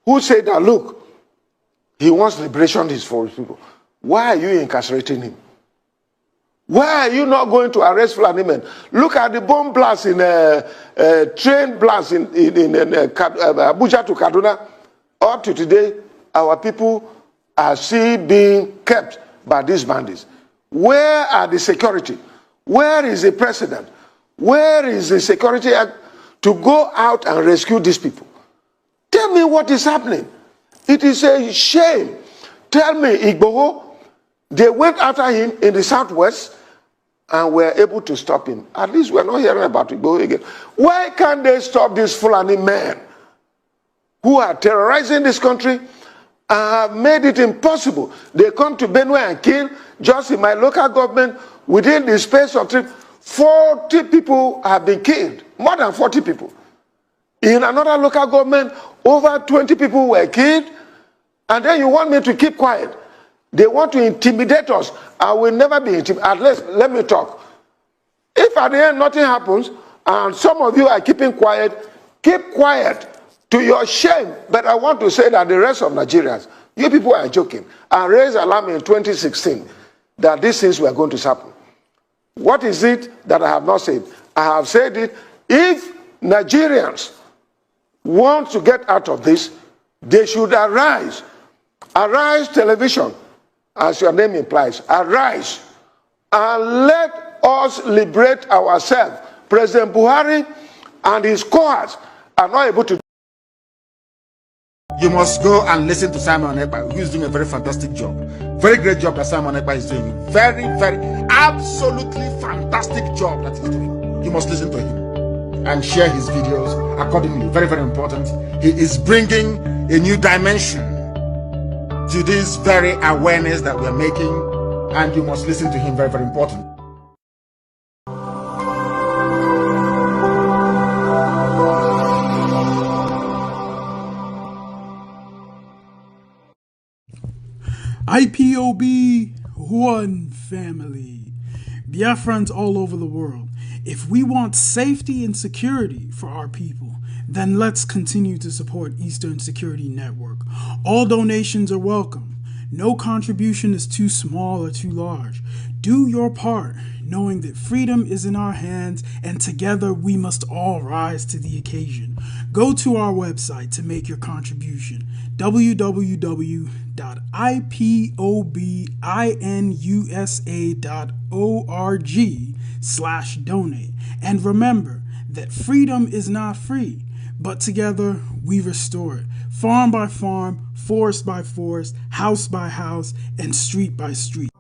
who said that, look, he wants liberation for his people. Why are you incarcerating him? Why are you not going to arrest Fulani men? Look at the bomb blast in train blast in Abuja to Kaduna. Up to today, our people are still being kept by these bandits. Where are the security? Where is the president? Where is the security act to go out and rescue these people? Tell me what is happening. It is a shame. Tell me, Igboho, they went after him in the southwest and were able to stop him. At least we're not hearing about Igboho again. Why can't they stop these Fulani men who are terrorizing this country and have made it impossible? They come to Benue and kill. Just in my local government, within the space of 40 people have been killed. More than 40 people. In another local government, over 20 people were killed. And then you want me to keep quiet. They want to intimidate us. I will never be intimidated. At least, let me talk. If at the end nothing happens, and some of you are keeping quiet, keep quiet to your shame. But I want to say that the rest of Nigerians, you people are joking. I raised alarm in 2016 that these things were going to happen. What is it that I have not said? I have said it. If Nigerians want to get out of this, they should arise. Arise television, as your name implies. Arise and let us liberate ourselves. President Buhari and his cohorts are not able to. You must go and listen to Simon Ekpa, who is doing a very fantastic job. Very great job that Simon Ekpa is doing. Very, absolutely fantastic job that he's doing. You must listen to him and share his videos accordingly. Very, very important. He is bringing a new dimension to this very awareness that we're making, and you must listen to him. Very, very important. IPOB, one family. Biafrans all over the world. If we want safety and security for our people, then let's continue to support Eastern Security Network. All donations are welcome. No contribution is too small or too large. Do your part, knowing that freedom is in our hands, and together we must all rise to the occasion. Go to our website to make your contribution, www.ipobinUSA.org/donate. And remember that freedom is not free, but together we restore it. Farm by farm, forest by forest, house by house, and street by street.